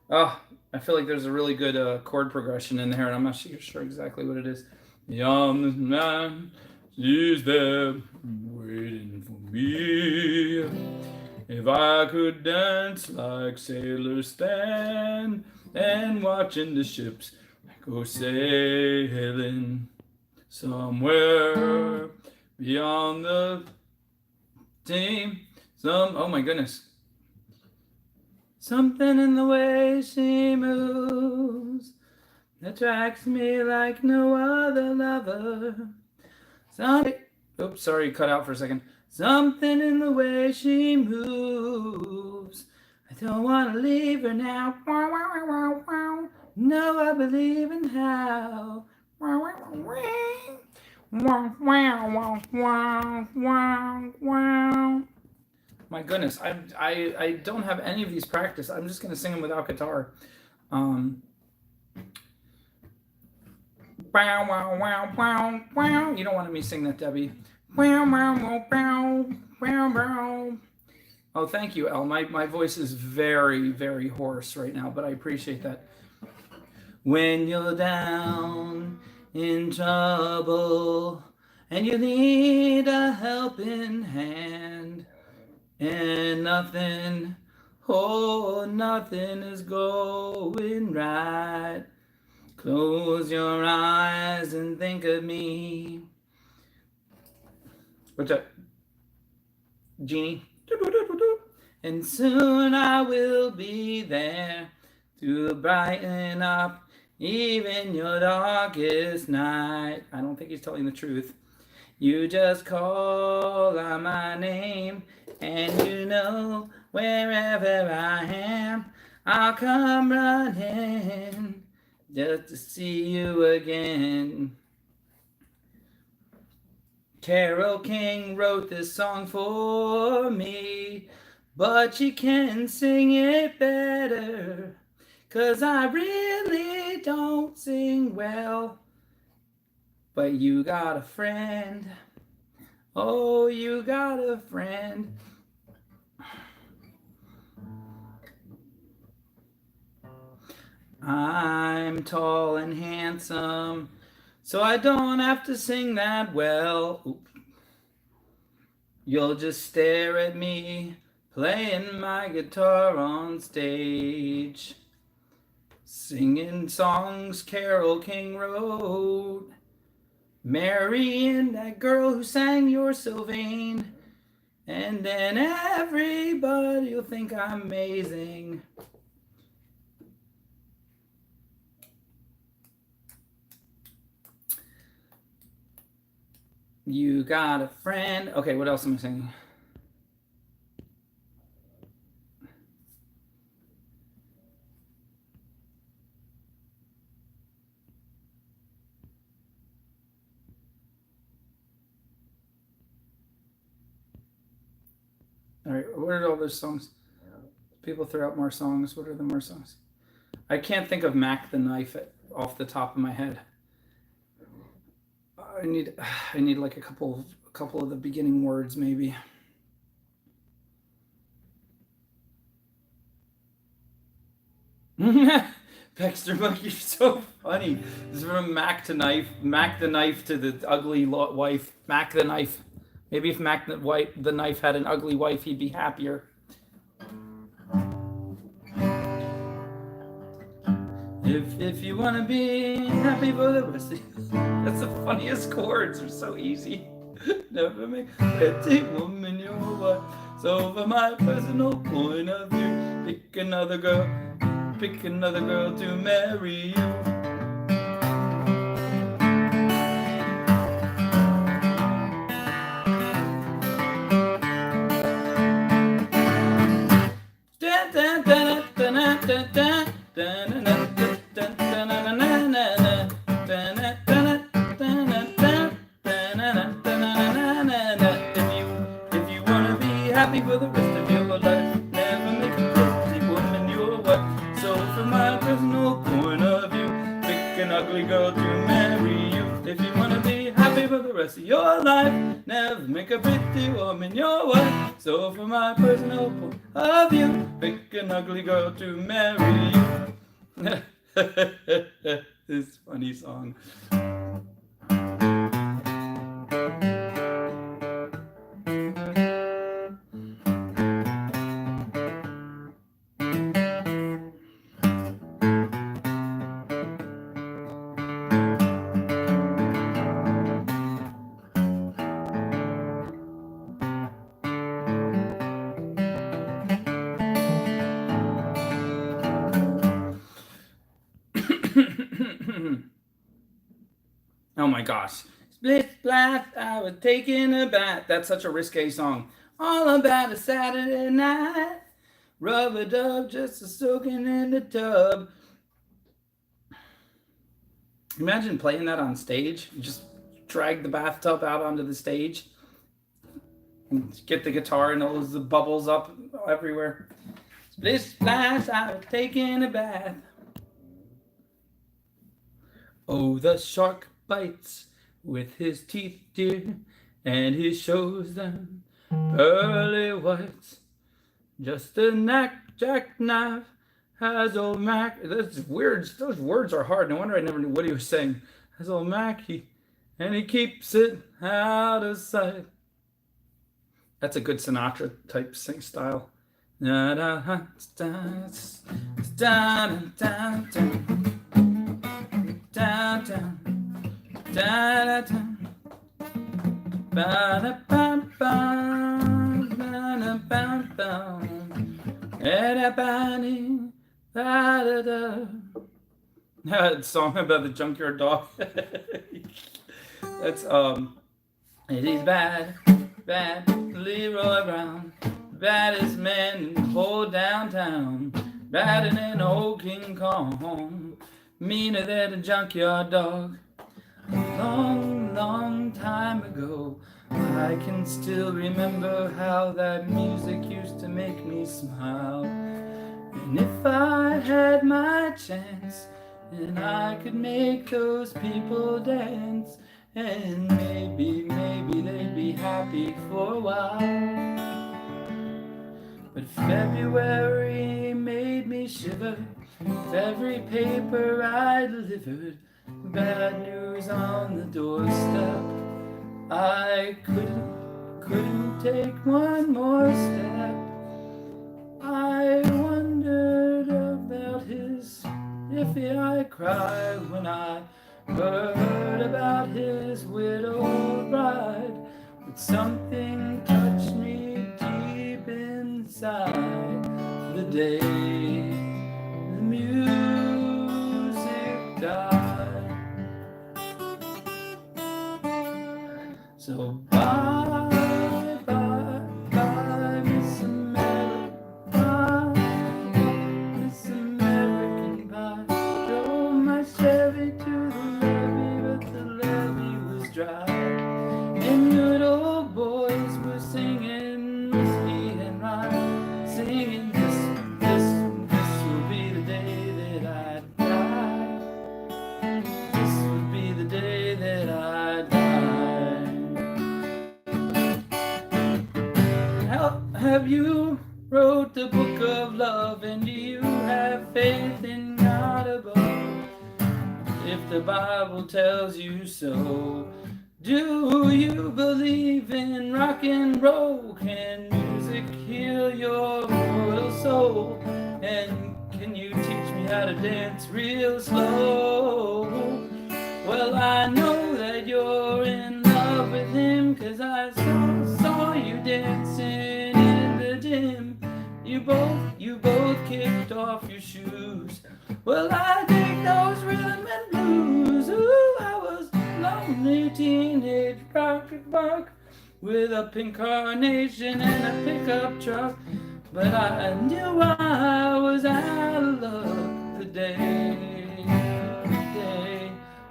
Oh, I feel like there's a really good chord progression in there, and I'm not sure exactly what it is. Beyond this man, she's there waiting for me. If I could dance like sailors stand and watching the ships go sailing. Somewhere beyond the team, oh my goodness. Something in the way she moves attracts me like no other lover. Oops, sorry, cut out for a second. Something in the way she moves. I don't want to leave her now. Wow, wow, wow, wow. No, I believe in how. Wow, wow, wow. Wow, wow, wow, wow, wow. My goodness, I don't have any of these practiced. I'm just gonna sing them without guitar. Wow, wow, wow, wow, wow. You don't want me to sing that, Debbie. Wow, wow, wow, wow, wow, wow. Oh, thank you, Elle. My voice is very, very hoarse right now, but I appreciate that. When you're down in trouble and you need a helping hand, and nothing, oh, nothing is going right. Close your eyes and think of me. What's up, Jeannie? And soon I will be there to brighten up even your darkest night. I don't think he's telling the truth. You just call on my name, and you know wherever I am, I'll come running just to see you again. Carole King wrote this song for me, but she can sing it better, 'cause I really don't sing well. But you got a friend. Oh, you got a friend. I'm tall and handsome, so I don't have to sing that well. Oops. You'll just stare at me playing my guitar on stage, singing songs Carole King wrote, marrying that girl who sang You're So Vain, and then everybody'll think I'm amazing. You got a friend. Okay, what else am I singing? All right, what are all those songs? People throw out more songs. What are the more songs? I can't think of Mac the Knife off the top of my head. I need like a couple of the beginning words maybe. Baxter Monk, you're so funny. This is from Mac to Knife. Mac the Knife to the ugly wife. Mac the Knife. Maybe if Mac the Knife had an ugly wife, he'd be happier. If you want to be happy for the rest of you. That's the funniest chords. They're so easy. Never make a pretty woman your wife. So from my personal point of view, pick another girl to marry you. If you want to be happy for the rest of your life, never make a pretty woman your wife. So from my personal point of view, pick an ugly girl to marry you. If you want to be happy for the rest of your life, never make a pretty woman your wife. So from my personal point of view, pick an ugly girl to marry you. This funny song. Oh my gosh. Split splash, I was taking a bath. That's such a risque song. All about a Saturday night. Rub-a-dub, just a soaking in the tub. Imagine playing that on stage. You just drag the bathtub out onto the stage and get the guitar and all the bubbles up everywhere. Split splash, I was taking a bath. Oh, the shark bites with his teeth, dear, and he shows them pearly whites. Just a jackknife has old Mac. That's weird. Those words are hard. No wonder I never knew what he was saying. Has old Mac, and he keeps it out of sight. That's a good Sinatra type sing style. Song about the junkyard dog. That's it is bad Leroy Brown, baddest man in the whole downtown, badder than old King Kong, meaner than a junkyard dog. A long time ago, I can still remember how that music used to make me smile. And if I had my chance, and I could make those people dance, and maybe they'd be happy for a while. But February made me shiver with every paper I delivered. Bad news on the doorstep. I couldn't take one more step. I wondered about his iffy eye cry when I heard about his widowed bride. But something touched me deep inside the day the music died. So bye, Miss America, Miss American Pie. Drove my Chevy to the levee, but the levee was dry. And good old boys were singing whiskey and rye, singing this will be the day that I die. have you wrote the book of love? And do you have faith in God above? If the Bible tells you so, do you believe in rock and roll? Can music heal your mortal soul? And can you teach me how to dance real slow? Well, I know that you're in love with him, 'cause I saw you dancing in the gym. You both kicked off your shoes. Well, I dig those rhythm and blues. Ooh, I was lonely teenage rocket buck with a pink carnation and a pickup truck. But I knew I was out of luck the day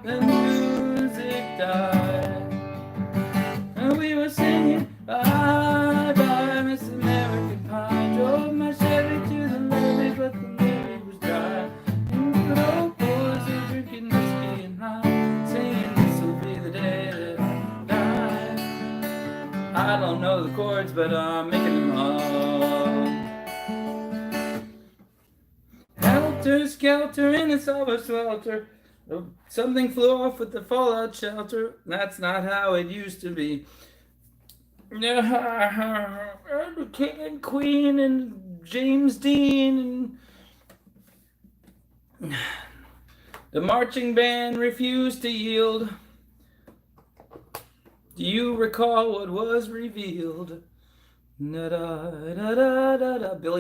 the music died. And we were singing, bye bye, Miss American Pie. Drove my Chevy to the levee, but the levee was dry. And the old boys were drinking whiskey and rye, singing, this'll be the day that I die. I don't know the chords, but I'm making them up. Helter skelter in a silver swelter, something flew off with the fallout shelter. That's not how it used to be. The king and queen and James Dean and the marching band refused to yield. Do you recall what was revealed? Billy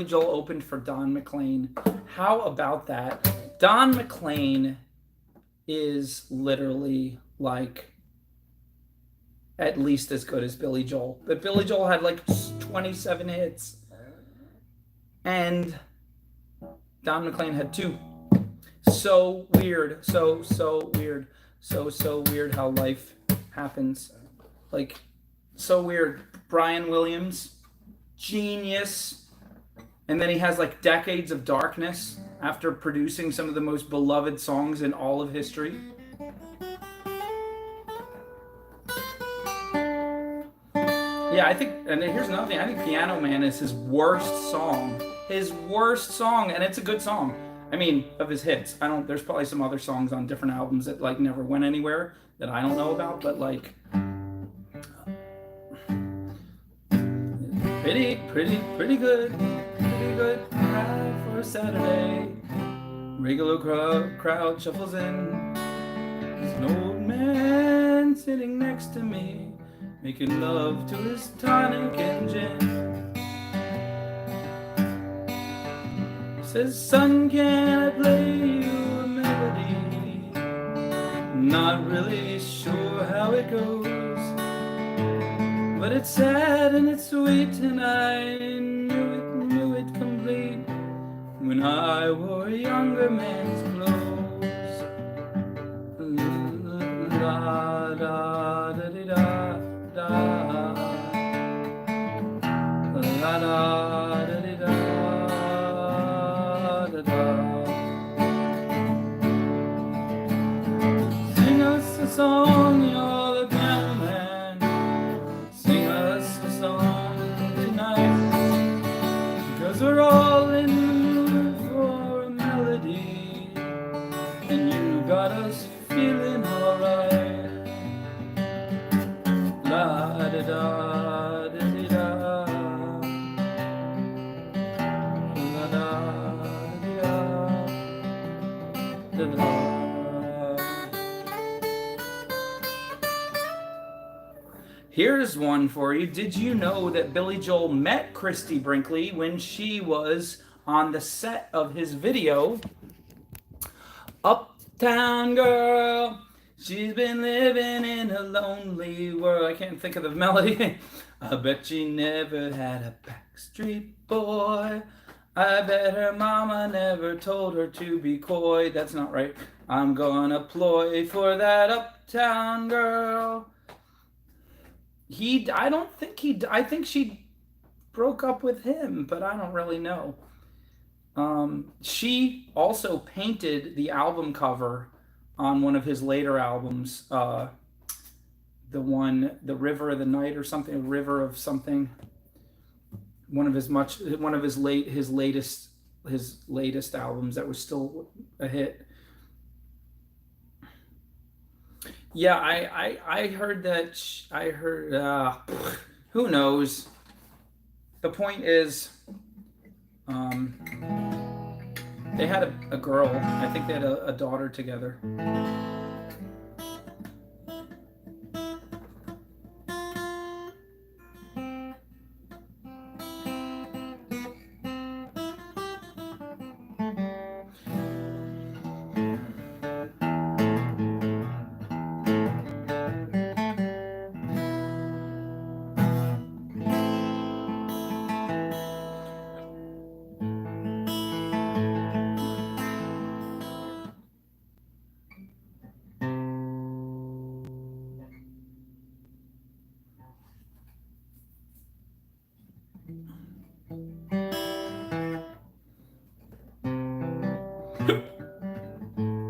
Joel opened for Don McLean. How about that? Don McLean is literally like at least as good as Billy Joel. But Billy Joel had like 27 hits. And Don McLean had 2. So weird. So weird. So weird how life happens. Like, so weird. Brian Williams, genius. And then he has like decades of darkness after producing some of the most beloved songs in all of history. Yeah, I think, and here's another thing, I think Piano Man is his worst song. His worst song, and it's a good song. I mean, of his hits. There's probably some other songs on different albums that like never went anywhere that I don't know about, but like, pretty good. Pretty good ride for a Saturday. Regular crowd shuffles in. There's an old man sitting next to me, making love to his tonic and gin. He says, son, can I play you a melody? Not really sure how it goes, but it's sad and it's sweet, and I knew it complete when I wore a younger man's clothes. La da da da da da, la da da da da da. Sing us a song, you're the piano man. Sing us a song tonight, because we're all in the mood for a melody, and you got us feeling alright. La da da da da, la da da da da. Here's one for you. Did you know that Billy Joel met Christie Brinkley when she was on the set of his video, Uptown Girl? She's been living in a lonely world. I can't think of the melody. I bet she never had a backstreet boy. I bet her mama never told her to be coy. That's not right. I'm gonna ploy for that uptown girl. I think she broke up with him, but I don't really know. She also painted the album cover on one of his later albums, the River of the Night or something, River of something. one of his latest albums that was still a hit. Yeah, I heard that. I heard. Who knows? The point is, um, they had a girl. I think they had a daughter together.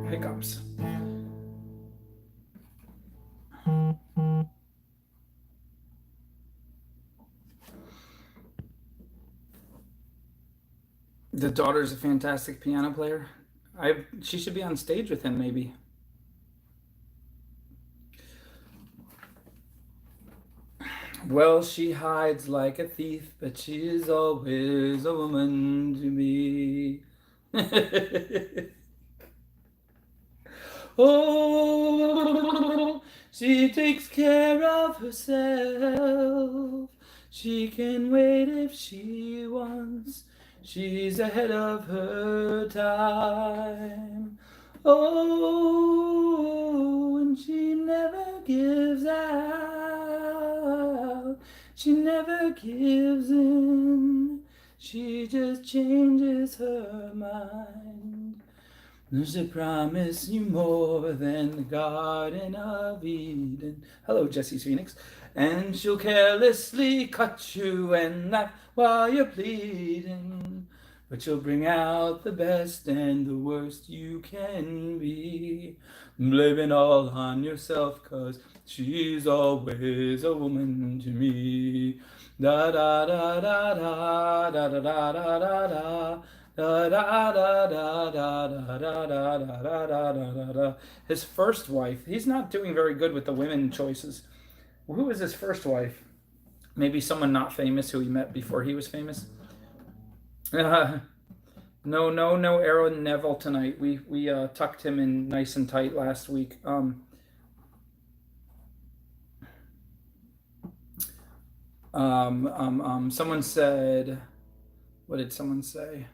Hiccups. The daughter's a fantastic piano player. She should be on stage with him, maybe. Well, she hides like a thief, but she is always a woman to me. Oh, she takes care of herself. She can wait if she wants. She's ahead of her time. Oh, and she never gives out. She never gives in. She just changes her mind. She promise you more than the Garden of Eden. Hello, Jesse's Phoenix. And she'll carelessly cut you and laugh while you're bleeding. But she'll bring out the best and the worst you can be. Blame it all on yourself, 'cause she's always a woman to me. Da da da da da da da da da da da. Da, da, da, da, da, da, da, da, da, da, da, da. His first wife, he's not doing very good with the women choices. Who was his first wife? Maybe someone not famous who he met before he was famous. No, Aaron Neville tonight. We tucked him in nice and tight last week. Someone said, what did someone say?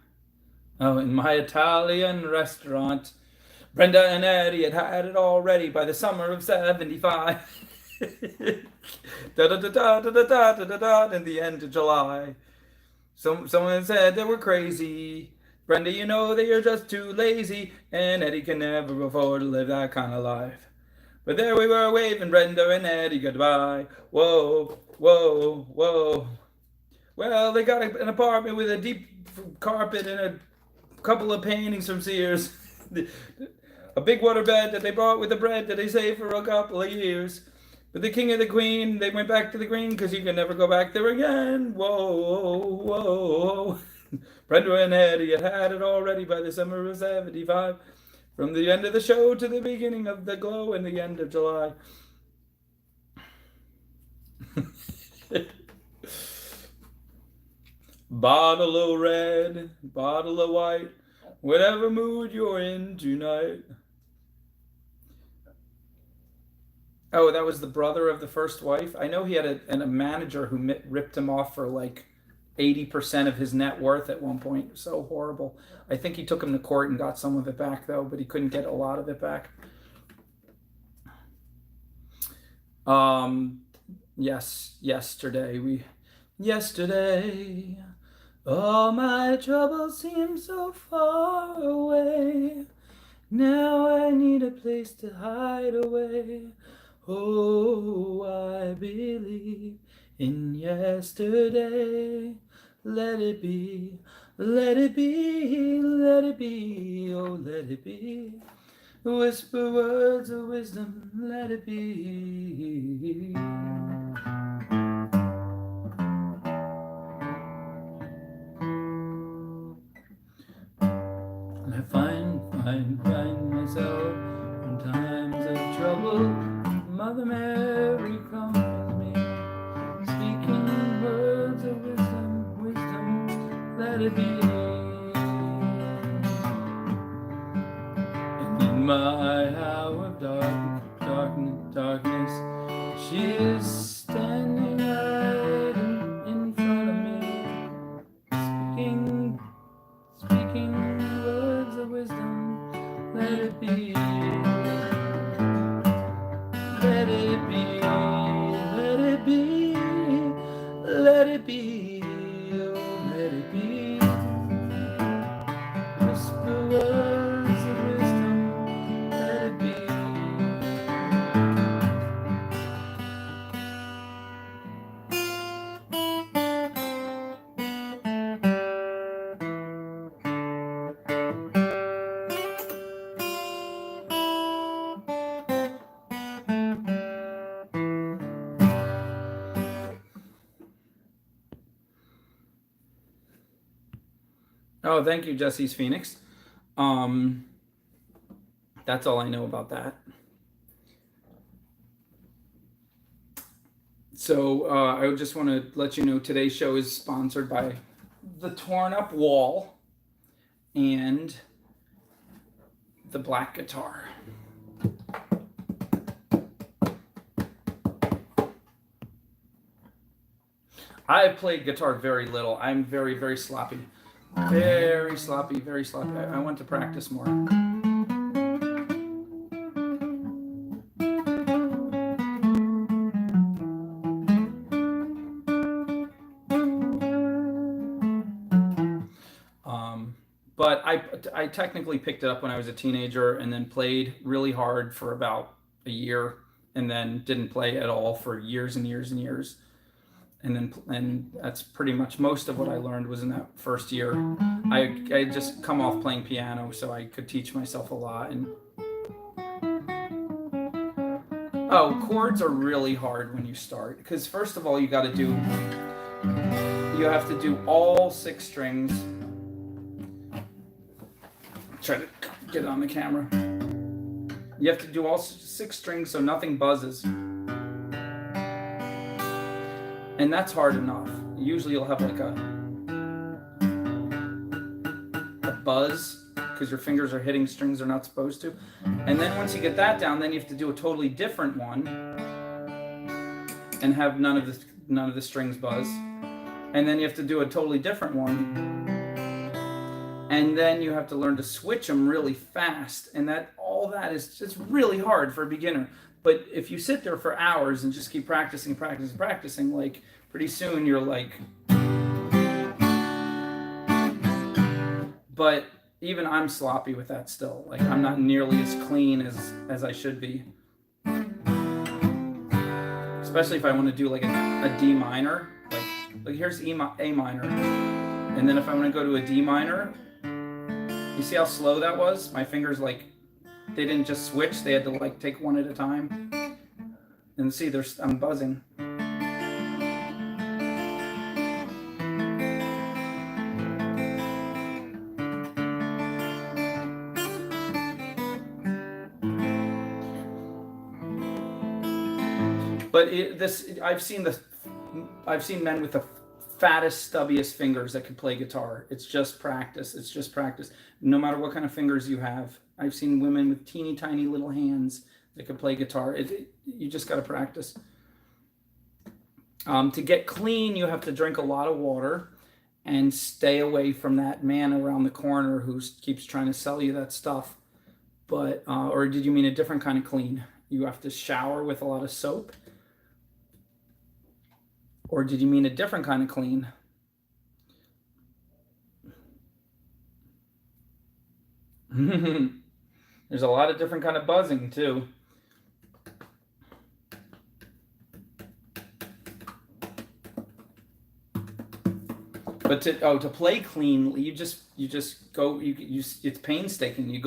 Oh, in my Italian restaurant, Brenda and Eddie had it already by the summer of '75. Da da da da da da da da da in the end of July. Someone said they were crazy. Brenda, you know that you're just too lazy, and Eddie can never afford to live that kind of life. But there we were waving Brenda and Eddie goodbye. Whoa, whoa, whoa. Well, they got an apartment with a deep carpet and a couple of paintings from Sears. A big waterbed that they brought with the bread that they saved for a couple of years. But the king and the queen, they went back to the green because you can never go back there again. Whoa, whoa. Brenda and Eddie had it already by the summer of '75. From the end of the show to the beginning of the glow and the end of July. Bottle of red, bottle of white, whatever mood you're in tonight. Oh, that was the brother of the first wife? I know he had a manager who ripped him off for like 80% of his net worth at one point. So horrible. I think he took him to court and got some of it back, though, but he couldn't get a lot of it back. Yes, yesterday, all my troubles seem so far away. Now I need a place to hide away. Oh, I believe in yesterday. Let it be, let it be, let it be, oh, let it be. Whisper words of wisdom, let it be. find myself in times of trouble. Mother Mary comforts me, speaking words of wisdom, let it be. And in my hour of darkness, she is standing right in front of me, speaking words of wisdom, let it be. Let it be, let it be, let it be, oh, let it be. Whisper words of wisdom, let it be. Oh, thank you, Jesse's Phoenix. That's all I know about that. So I just want to let you know today's show is sponsored by the Torn Up Wall and the Black Guitar. I played guitar very little. I'm very, very sloppy. Very sloppy, very sloppy. I want to practice more. But I technically picked it up when I was a teenager and then played really hard for about a year and then didn't play at all for years and years and years. And that's pretty much most of what I learned was in that first year. I just come off playing piano, so I could teach myself a lot. And oh, chords are really hard when you start because first of all you have to do all 6 strings. Try to get it on the camera. You have to do all 6 strings so nothing buzzes. And that's hard enough. Usually you'll have like a buzz because your fingers are hitting strings they're not supposed to. And then once you get that down, then you have to do a totally different one and have none of the strings buzz. And then you have to do a totally different one. And then you have to learn to switch them really fast. And all that is just really hard for a beginner. But if you sit there for hours and just keep practicing, like pretty soon you're like, but even I'm sloppy with that still. Like I'm not nearly as clean as I should be. Especially if I want to do like a D minor, like here's A minor. And then if I want to go to a D minor, you see how slow that was? My fingers they didn't just switch, they had to take one at a time. And see, I'm buzzing. But I've seen men with the fattest, stubbiest fingers that can play guitar. It's just practice. No matter what kind of fingers you have. I've seen women with teeny tiny little hands that can play guitar. You just got to practice. To get clean, you have to drink a lot of water and stay away from that man around the corner who keeps trying to sell you that stuff. But or did you mean a different kind of clean? You have to shower with a lot of soap? Or did you mean a different kind of clean? There's a lot of different kind of buzzing too. But to play clean, you just go. It's painstaking. You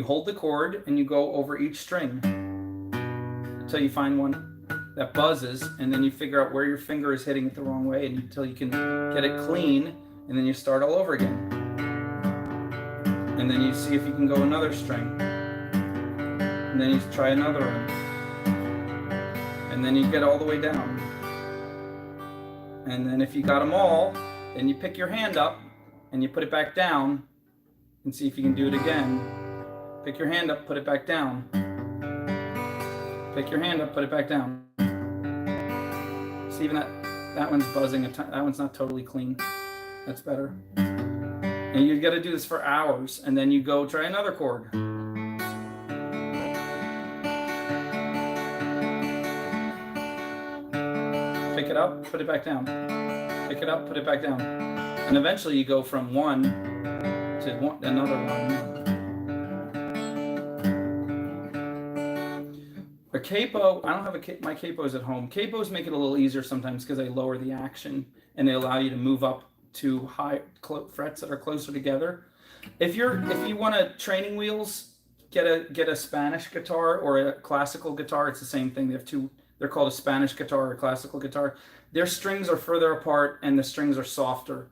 hold the chord and you go over each string until you find one that buzzes, and then you figure out where your finger is hitting it the wrong way until you can get it clean, and then you start all over again. And then you see if you can go another string. And then you try another one. And then you get all the way down. And then if you got them all, then you pick your hand up and you put it back down and see if you can do it again. Pick your hand up, put it back down. Pick your hand up, put it back down. See, even that one's buzzing. That one's not totally clean. That's better. And you got to do this for hours, and then you go try another chord. Pick it up, put it back down. Pick it up, put it back down. And eventually you go from one to another one. A capo, I don't have my capos at home. Capos make it a little easier sometimes because they lower the action and they allow you to move up to high frets that are closer together. If you want to training wheels, get a Spanish guitar or a classical guitar. It's the same thing. They have two. They're called a Spanish guitar or a classical guitar. Their strings are further apart and the strings are softer.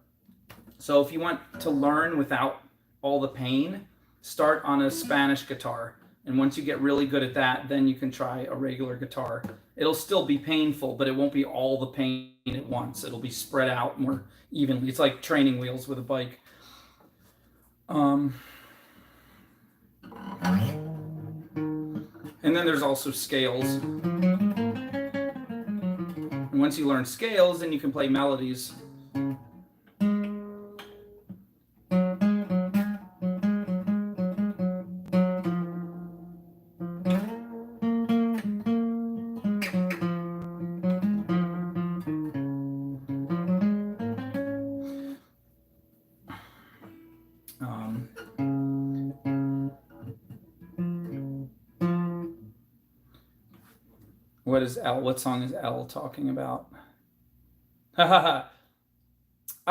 So if you want to learn without all the pain, start on a Spanish guitar. And once you get really good at that, then you can try a regular guitar. It'll still be painful, but it won't be all the pain at once. It'll be spread out more evenly. It's like training wheels with a bike. And then there's also scales. And once you learn scales, then you can play melodies. What is L? What song is L talking about? I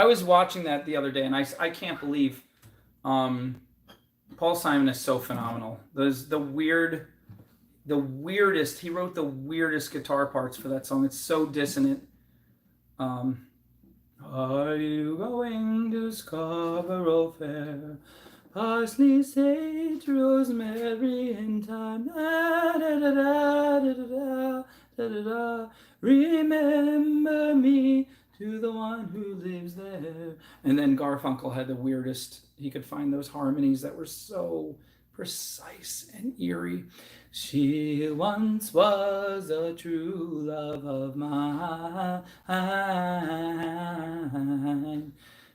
was watching that the other day, and I can't believe Paul Simon is so phenomenal. There's the weirdest. He wrote the weirdest guitar parts for that song. It's so dissonant. Are you going to Scarborough Fair? Parsley, sage, rosemary, and thyme. Da, da, da, da, da, da, da, da, da. Remember me to the one who lives there. And then Garfunkel had the weirdest. He could find those harmonies that were so precise and eerie. She once was a true love of mine.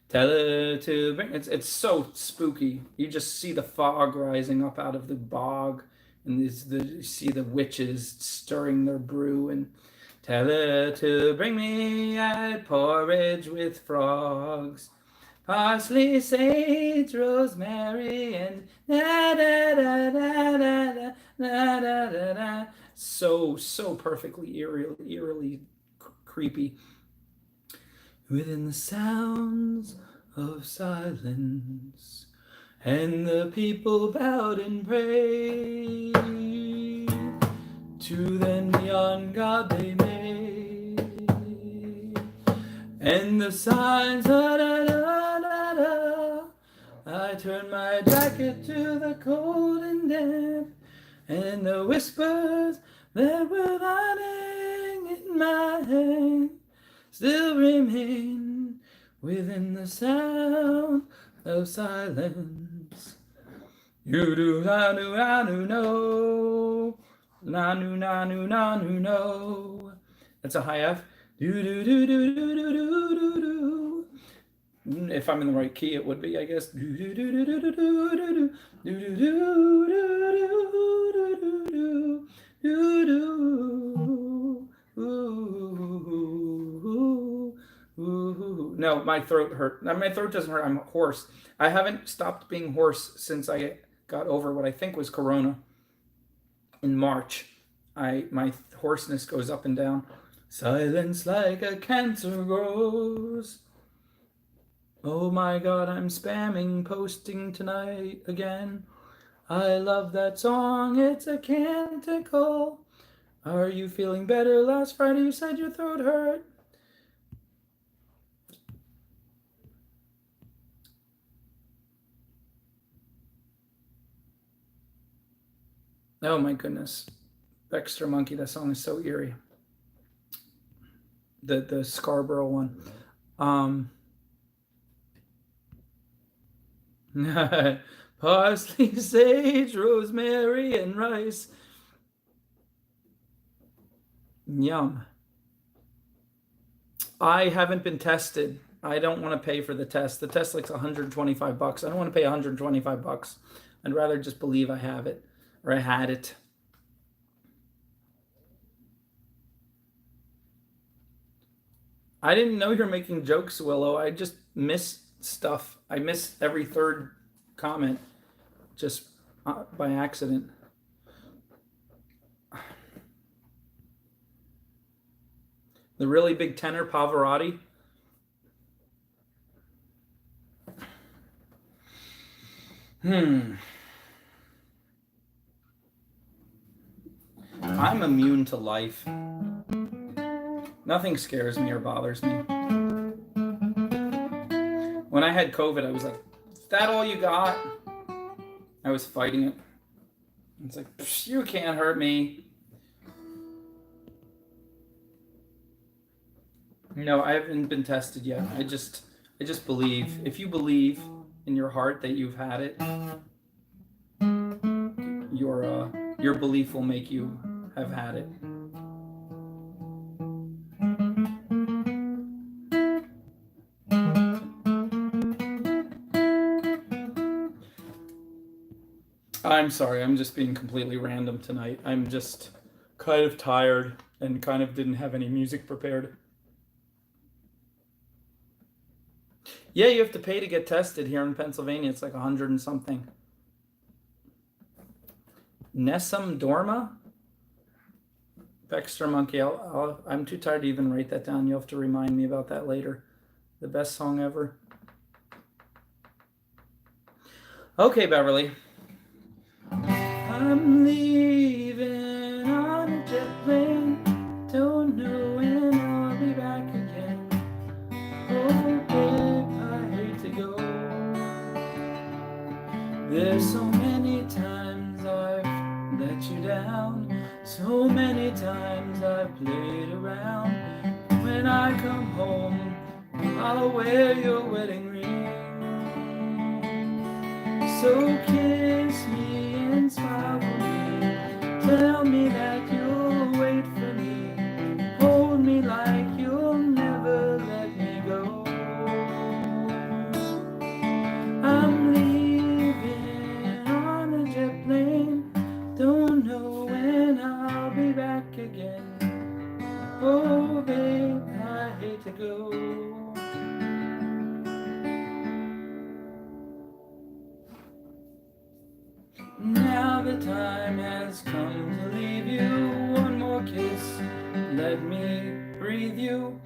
Tell her to bring. It's so spooky. You just see the fog rising up out of the bog, and you see the witches stirring their brew. And tell her to bring me a porridge with frogs, parsley, sage, rosemary, and da da da da da da da da da. So perfectly eerily creepy. Within the sounds of silence, and the people bowed and prayed to the neon god they made, and the signs da da da da da. I turned my jacket to the cold and damp, and the whispers that were lying in my hand still remain within the sound of silence. You do na nu no, na nu no. That's a high F. Do do do do do do do do do. If I'm in the right key, it would be, I guess. Do do do do do do do do do do do do do do. No, my throat hurt. My throat doesn't hurt. I'm hoarse. I haven't stopped being hoarse since I got over what I think was corona in March. My hoarseness goes up and down. Silence like a cancer grows. Oh my God, I'm spamming posting tonight again. I love that song. It's a canticle. Are you feeling better? Last Friday you said your throat hurt. Oh my goodness. Extra Monkey, that song is so eerie. The Scarborough one. Parsley, sage, rosemary, and rice. Yum. I haven't been tested. I don't want to pay for the test. The test like $125. I don't want to pay $125. I'd rather just believe I have it or I had it. I didn't know you're making jokes, Willow. I just miss stuff. I miss every third comment just by accident. The really big tenor, Pavarotti. I'm immune to life. Nothing scares me or bothers me. When I had COVID, I was like, is that all you got? I was fighting it. It's like, you can't hurt me. No, I haven't been tested yet. I just believe. If you believe in your heart that you've had it, your belief will make you have had it. I'm sorry, I'm just being completely random tonight. I'm just kind of tired and kind of didn't have any music prepared. Yeah, you have to pay to get tested here in Pennsylvania. It's like 100 and something. Nessun Dorma? Extra Monkey. I'm too tired to even write that down. You'll have to remind me about that later. The best song ever. Okay, Beverly. I'm leaving on a jet plane. Don't know when I'll be back again. Oh, babe, I hate to go. There's so many times I've let you down. So many times I've played around. When I come home, I'll wear your wedding ring. So kiss me and smile for me. Tell me that you'll wait for me. Hold me like you'll never let me go. I'm leaving on a jet plane. Don't know when I'll be back again. Oh, babe, I hate to go. Now the time has come to leave you. One more kiss, let me breathe you.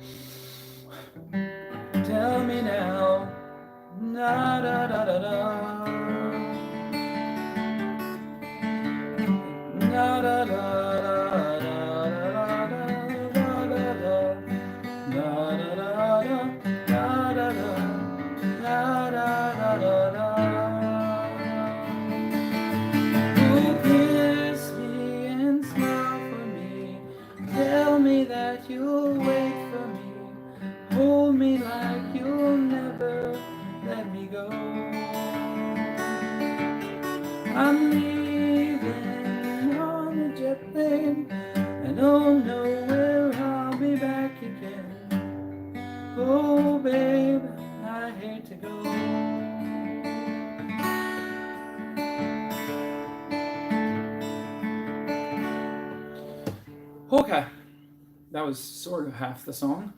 Tell me now, na da da da da, na da da da da da da da. Tell me that you'll wait for me. Hold me like you'll never let me go. I'm leaving on a jet plane. I don't know where I'll be back again. Oh, babe, I hate to go. Okay, that was sort of half the song.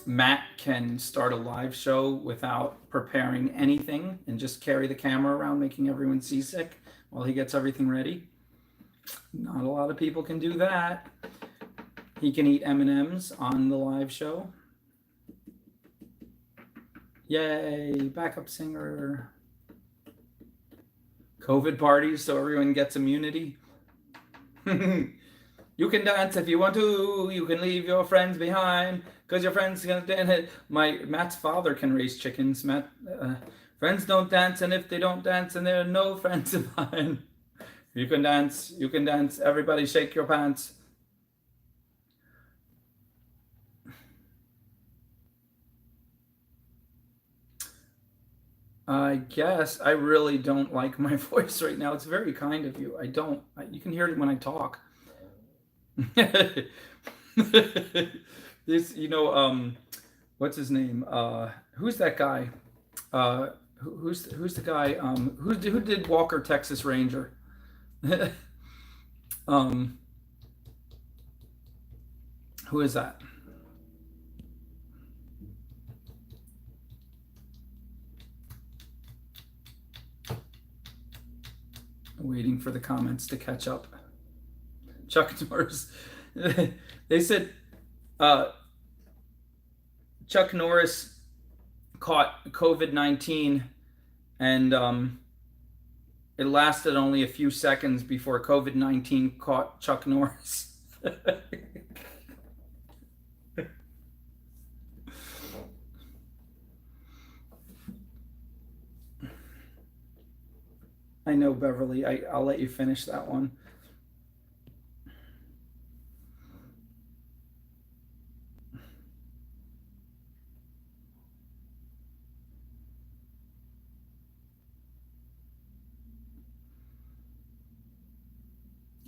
Matt can start a live show without preparing anything and just carry the camera around, making everyone seasick while he gets everything ready. Not a lot of people can do that. He can eat M&Ms on the live show. Yay, backup singer. COVID parties so everyone gets immunity. You can dance if you want to. You can leave your friends behind because your friends gonna dance. Matt's father can raise chickens. Friends don't dance, and if they don't dance, and there are no friends of mine. You can dance. You can dance. Everybody, shake your pants. I guess I really don't like my voice right now. It's very kind of you. You can hear it when I talk. This, what's his name? Who's that guy? Who's the guy? Who did Walker Texas Ranger? Who is that? Waiting for the comments to catch up. Chuck Norris. They said Chuck Norris caught COVID-19 and it lasted only a few seconds before COVID-19 caught Chuck Norris. I know, Beverly. I'll let you finish that one.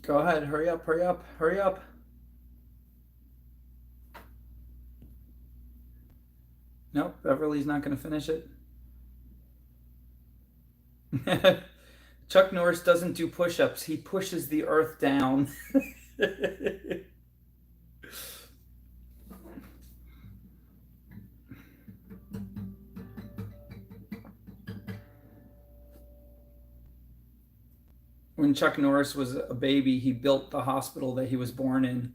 Go ahead. Hurry up, hurry up, hurry up. Nope, Beverly's not going to finish it. Chuck Norris doesn't do push-ups. He pushes the earth down. When Chuck Norris was a baby, he built the hospital that he was born in.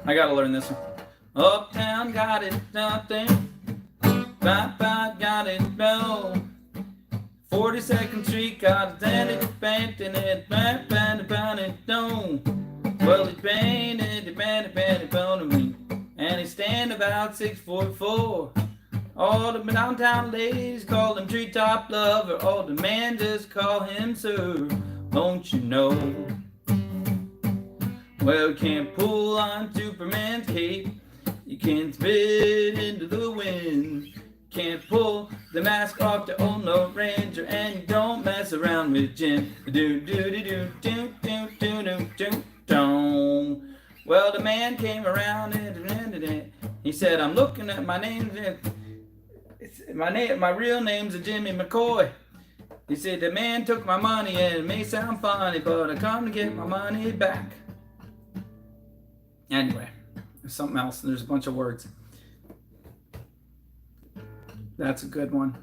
I gotta learn this one. Uptown got it, nothing. Bye-bye got it, no. 42nd Street got it, painted it, bye-bye, no. Well, it's painted, on me. And he stand about 6'4". All the downtown ladies call him treetop lover. All the men just call him sir. Don't you know? Well, you can't pull on Superman's cape. You can't spit into the wind. Can't pull the mask off the old Lone Ranger. And you don't mess around with Jim. Well, the man came around and he said, I'm looking at my name. My real name's Jimmy McCoy. He said, the man took my money and it may sound funny, but I come to get my money back. Anyway, there's something else. There's a bunch of words. That's a good one.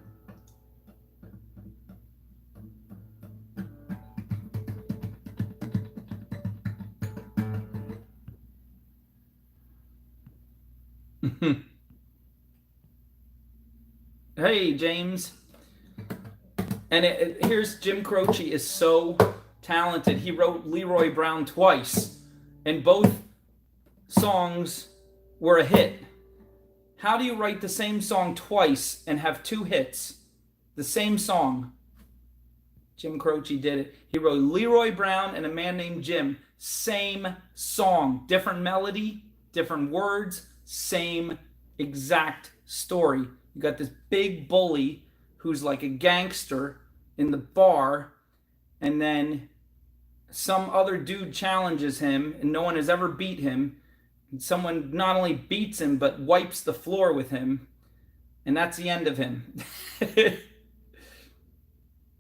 Hey, James. And here's Jim Croce is so talented. He wrote Leroy Brown twice, and both songs were a hit. How do you write the same song twice and have two hits? The same song. Jim Croce did it. He wrote Leroy Brown and A Man Named Jim. Same song. Different melody, different words, same exact story. You got this big bully who's like a gangster in the bar, and then some other dude challenges him, and no one has ever beat him. And someone not only beats him, but wipes the floor with him. And that's the end of him.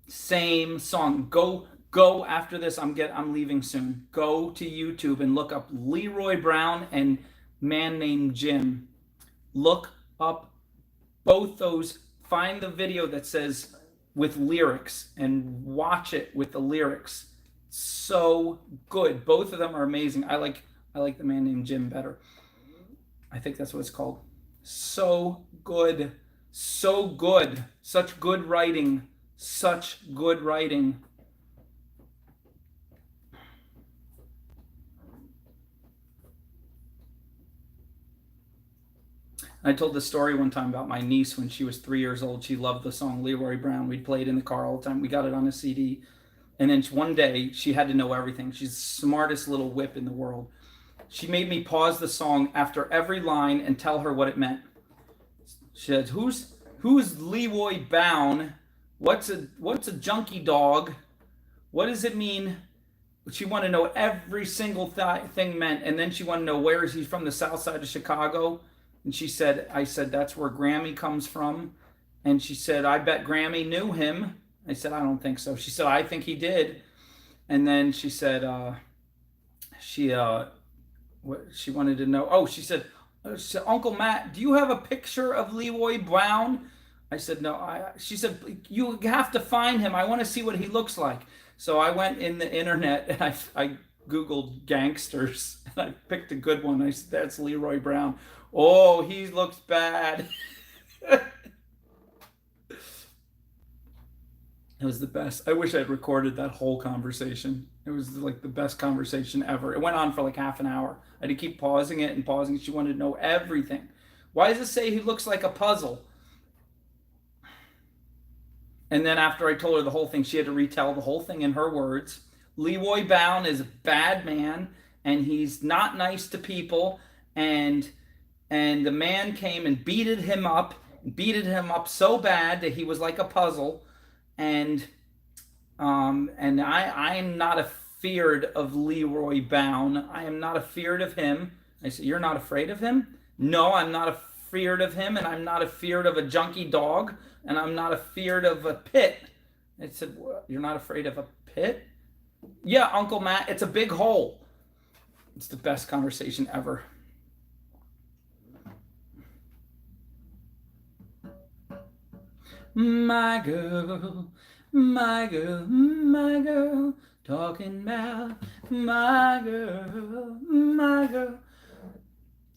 Same song. Go after this. I'm leaving soon. Go to YouTube and look up Leroy Brown and Man Named Jim. Look up both those. Find the video that says with lyrics and watch it with the lyrics. So good. Both of them are amazing. I like I like the man named Jim better. I think that's what it's called. So good. So good. Such good writing. Such good writing. I told this story one time about my niece when she was 3 years old. She loved the song Leroy Brown. We'd play it in the car all the time. We got it on a CD. And then one day she had to know everything. She's the smartest little whip in the world. She made me pause the song after every line and tell her what it meant. She said, "Who's Leroy Brown? What's a junkie dog? What does it mean?" She wanted to know every single thing meant, and then she wanted to know where is he from, the south side of Chicago. And she said, I said, "That's where Grammy comes from." And she said, "I bet Grammy knew him." I said, "I don't think so." She said, "I think he did." And then she said, she wanted to know. Oh, she said, "Uncle Matt, do you have a picture of Leroy Brown?" I said, "No." She said, "You have to find him. I want to see what he looks like." So I went in the internet and I Googled gangsters and I picked a good one. I said, "That's Leroy Brown." Oh, he looks bad. It was the best. I wish I'd recorded that whole conversation. It was like the best conversation ever. It went on for like half an hour. I had to keep pausing it and pausing. She wanted to know everything. Why does it say he looks like a puzzle? And then after I told her the whole thing, she had to retell the whole thing in her words. Leroy Brown is a bad man, and he's not nice to people. And the man came and beat him up so bad that he was like a puzzle. And I am not afeared of Leroy Brown. I am not afeared of him. I said, "You're not afraid of him?" "No, I'm not afeared of him, and I'm not afeared of a junkie dog, and I'm not afeared of a pit." I said, "You're not afraid of a pit?" "Yeah, Uncle Matt, it's a big hole." It's the best conversation ever. My girl, my girl, my girl, talking about my girl, my girl.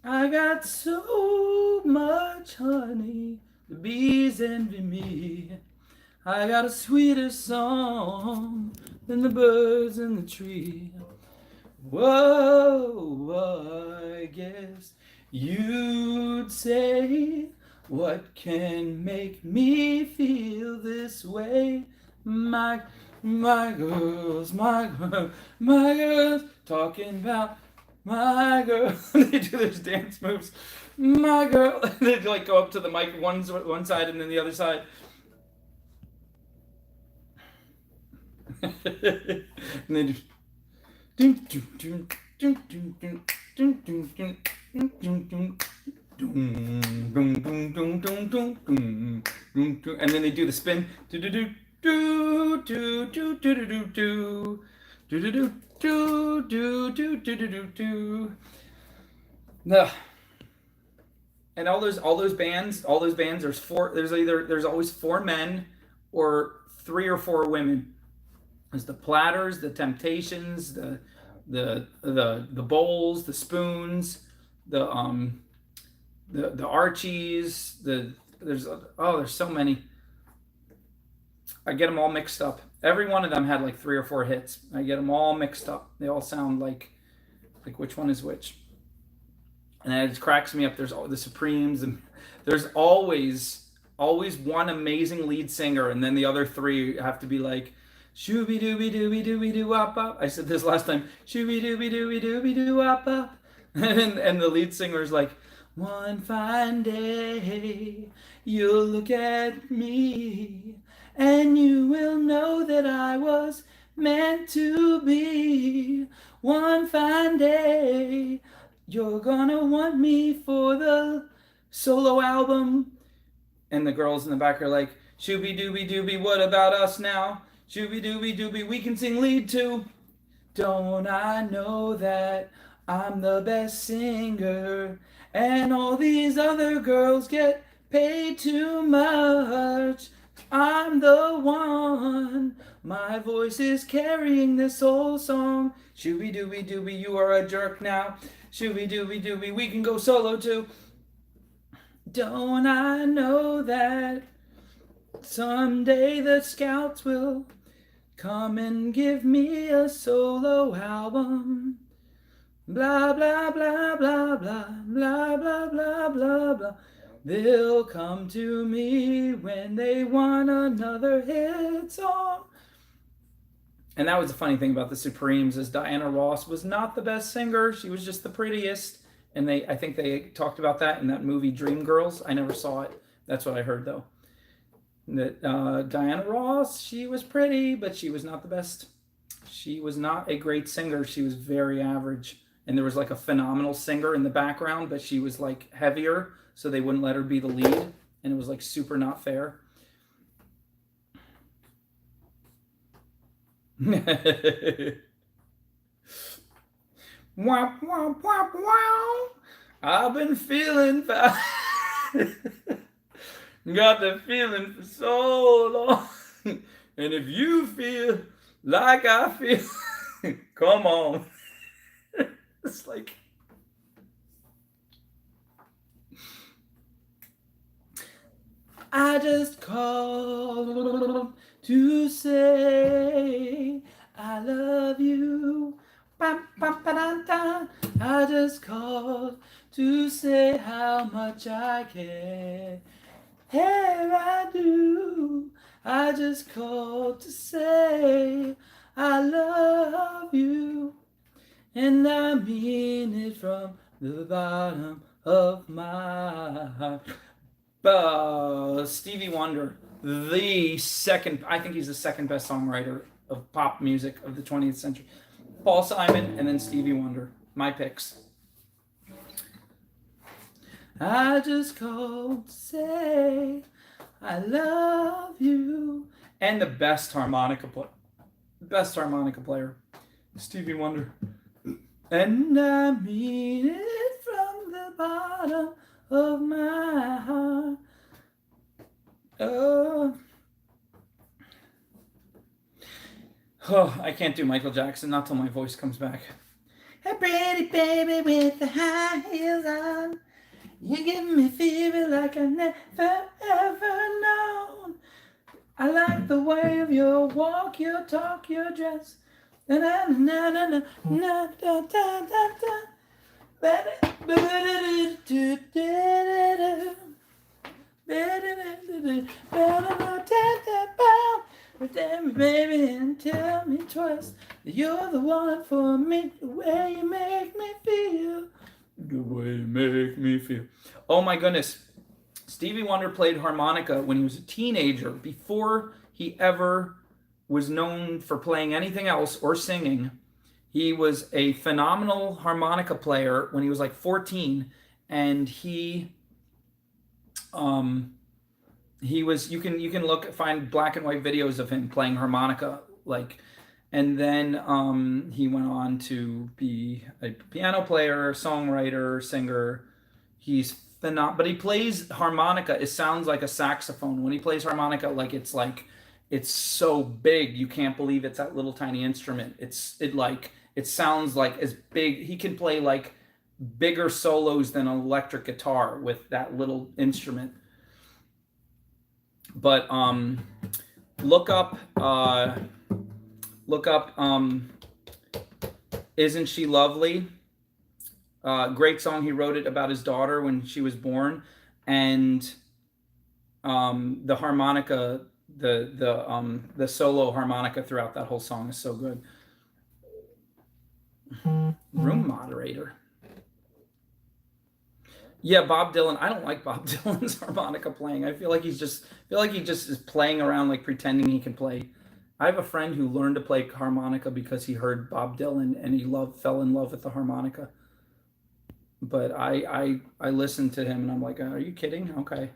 I got so much honey, the bees envy me. I got a sweeter song than the birds in the tree. Whoa, I guess you'd say, what can make me feel this way? My girls, my girls, talking about my girl. They do those dance moves. My girl. They like go up to the mic one side and then the other side. And they do. And then they do the spin. No. And all those bands, there's always four men or 3 or 4 women. There's the Platters, the Temptations, the Bowls, the Spoons, the Archies, there's so many. I get them all mixed up. Every one of them had like 3 or 4 hits. I get them all mixed up. They all sound like which one is which. And it just cracks me up. There's all the Supremes, and there's always one amazing lead singer, and then the other 3 have to be like shooby dooby dooby dooby doo wop up. I said this last time. Shooby dooby dooby dooby doo wop up. And the lead singer's like, one fine day you'll look at me and you will know that I was meant to be. One fine day you're gonna want me for the solo album. And the girls in the back are like, shooby dooby dooby, what about us now? Shooby dooby dooby, we can sing lead too. Don't I know that I'm the best singer, and all these other girls get paid too much. I'm the one, My voice is carrying this whole song. Shooby dooby dooby, you are a jerk now. Shooby dooby dooby, we can go solo too. Don't I know that someday the Scouts will come and give me a solo album? Blah, blah, blah, blah, blah, blah, blah, blah, blah, blah. They'll come to me when they want another hit song. And that was the funny thing about the Supremes is Diana Ross was not the best singer. She was just the prettiest. And I think they talked about that in that movie Dreamgirls. I never saw it. That's what I heard though. That Diana Ross, she was pretty, but she was not the best. She was not a great singer. She was very average. And there was like a phenomenal singer in the background, but she was like heavier, so they wouldn't let her be the lead. And it was like super not fair. Womp, womp, womp, wow. I've been feeling bad. Got the feeling for so long. And if you feel like I feel, come on. It's like, I just called to say I love you. I just called to say how much I care. Here I do. I just called to say I love you. And I mean it from the bottom of my heart. Stevie Wonder, the second, I think he's the second best songwriter of pop music of the 20th century. Paul Simon and then Stevie Wonder. My picks. I just called to say I love you. And the best harmonica player, Stevie Wonder. And I mean it from the bottom of my heart. Oh, I can't do Michael Jackson, not till my voice comes back. Hey, pretty baby with the high heels on, you give me fever like I never ever known. I like the way of your walk, your talk, your dress. Na na na na na na da da da da. Damn me, baby, and tell me twice that you're the one for me. The way you make me feel. The way you make me feel. Oh my goodness. Stevie Wonder played harmonica when he was a teenager, before he ever was known for playing anything else or singing. He was a phenomenal harmonica player when he was like 14, and he was, you can find black and white videos of him playing harmonica, like, and then he went on to be a piano player, songwriter, singer. He's but he plays harmonica. It sounds like a saxophone when he plays harmonica. It's so big you can't believe it's that little tiny instrument. It sounds like as big. He can play like bigger solos than an electric guitar with that little instrument. But look up Isn't She Lovely? Great song. He wrote it about his daughter when she was born, and the harmonica, the solo harmonica throughout that whole song is so good. Room moderator. Yeah, Bob Dylan. I don't like Bob Dylan's harmonica playing. I feel like he just is playing around, like pretending he can play. I have a friend who learned to play harmonica because he heard Bob Dylan and he fell in love with the harmonica. But I listened to him and I'm like, are you kidding? Okay.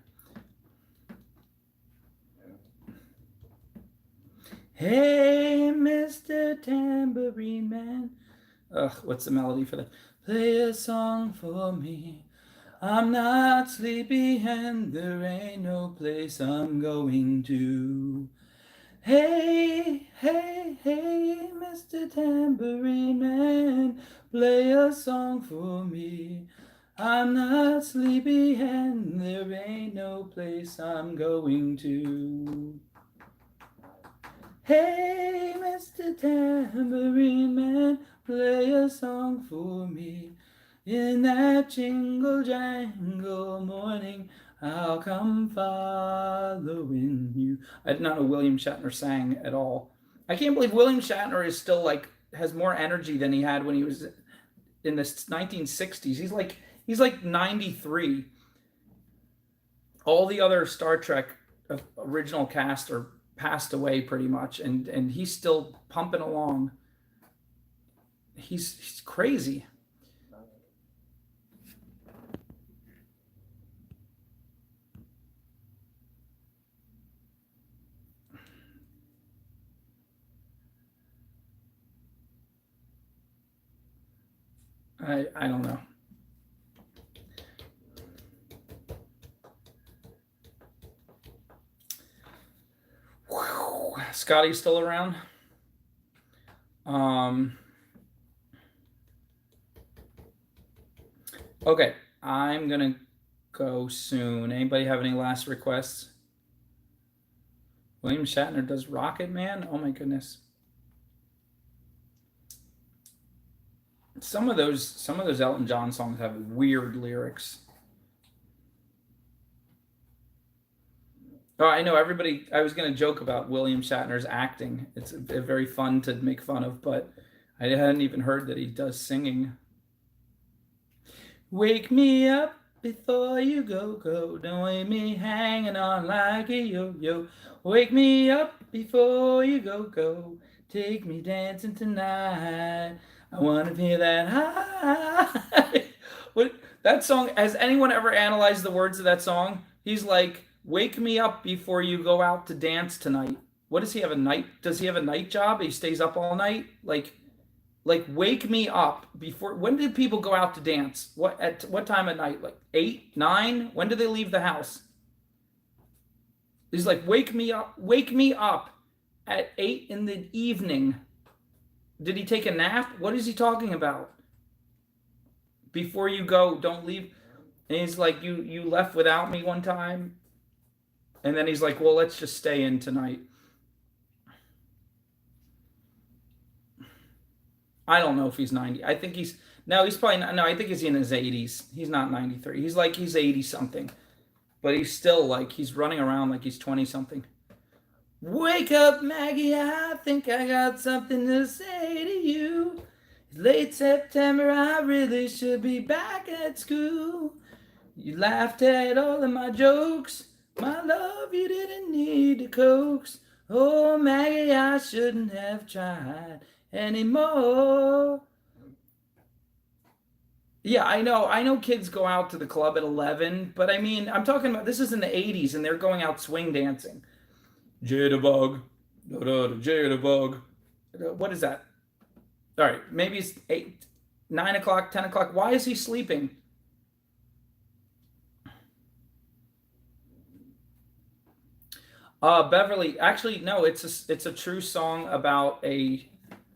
Hey, Mr. Tambourine Man. Ugh, what's the melody for that? Play a song for me. I'm not sleepy and there ain't no place I'm going to. Hey, hey, hey, Mr. Tambourine Man, play a song for me. I'm not sleepy and there ain't no place I'm going to. Hey, Mr. Tambourine Man, play a song for me. In that jingle jangle morning, I'll come following you. I did not know William Shatner sang at all. I can't believe William Shatner is still like has more energy than he had when he was in the 1960s. He's like 93. All the other Star Trek original cast are passed away pretty much, and he's still pumping along. He's crazy. I don't know. Whew. Scotty's still around. Okay, I'm gonna go soon. Anybody have any last requests? William Shatner does Rocket Man? Oh my goodness. Some of those Elton John songs have weird lyrics. Oh, I know everybody. I was going to joke about William Shatner's acting. It's very fun to make fun of, but I hadn't even heard that he does singing. Wake me up before you go, go. Don't leave me hanging on like a yo-yo. Wake me up before you go, go. Take me dancing tonight. I want to feel that high. What that song? Has anyone ever analyzed the words of that song? He's like, "Wake me up before you go out to dance tonight." What does he have a night? Does he have a night job? He stays up all night. Like wake me up before. When did people go out to dance? What time at night? Like 8, 9? When do they leave the house? He's like, wake me up at 8 in the evening. Did he take a nap? What is he talking about? Before you go, don't leave. And he's like, you left without me one time. And then he's like, well, let's just stay in tonight. I don't know if he's 90. I think he's no, he's probably not. No, I think he's in his 80s. He's not 93. He's 80 something, but he's still like he's running around like he's 20 something. Wake up, Maggie. I think I got something to say to you. It's late September. I really should be back at school. You laughed at all of my jokes. My love, you didn't need to coax. Oh, Maggie, I shouldn't have tried anymore. Yeah, I know. I know kids go out to the club at 11, but I mean, I'm talking about this is in the 80s and they're going out swing dancing. Jitterbug. Jitterbug. What is that? All right, maybe it's 8, 9 o'clock, 10 o'clock. Why is he sleeping? Beverly, actually, no, it's a true song about a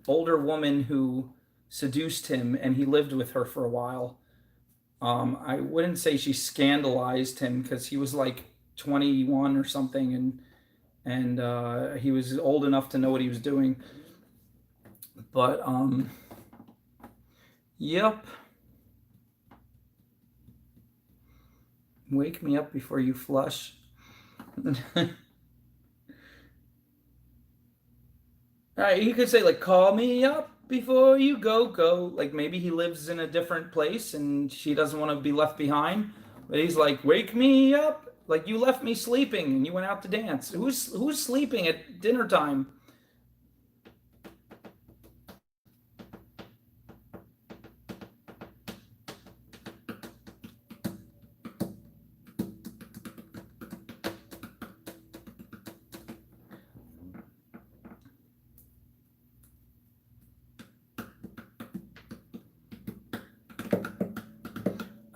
older woman who seduced him and he lived with her for a while. I wouldn't say she scandalized him because he was like 21 or something, and he was old enough to know what he was doing. But yep. Wake me up before you flush. You could say like, call me up before you go, go. Like maybe he lives in a different place and she doesn't want to be left behind. But he's like, wake me up. Like you left me sleeping and you went out to dance. Who's sleeping at dinner time?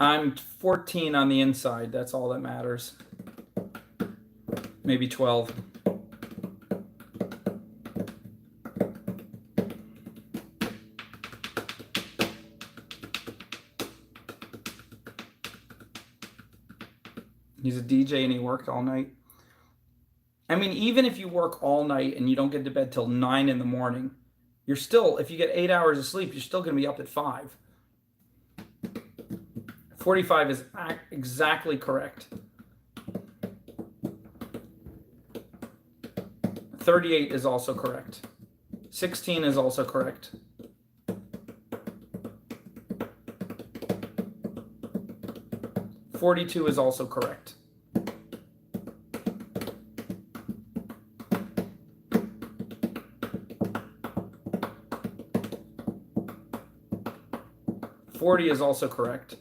I'm 14 on the inside. That's all that matters. Maybe 12. He's a DJ and he worked all night. I mean, even if you work all night and you don't get to bed till 9 in the morning, you're still, if you get 8 hours of sleep, you're still going to be up at 5. 45 is exactly correct. 38 is also correct. 16 is also correct. 42 is also correct. Forty is also correct.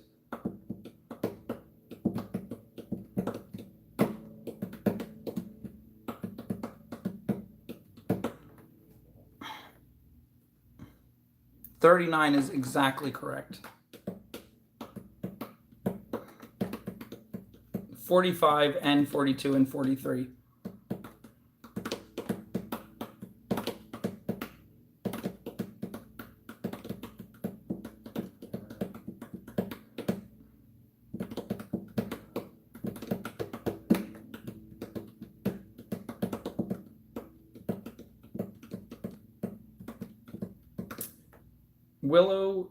$39 is exactly correct. 45 and 42 and 43. Willow,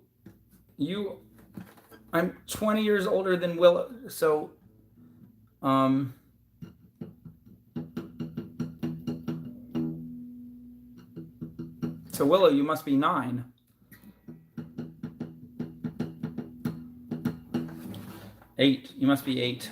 I'm 20 years older than Willow, so Willow, you must be 9. 8, you must be 8.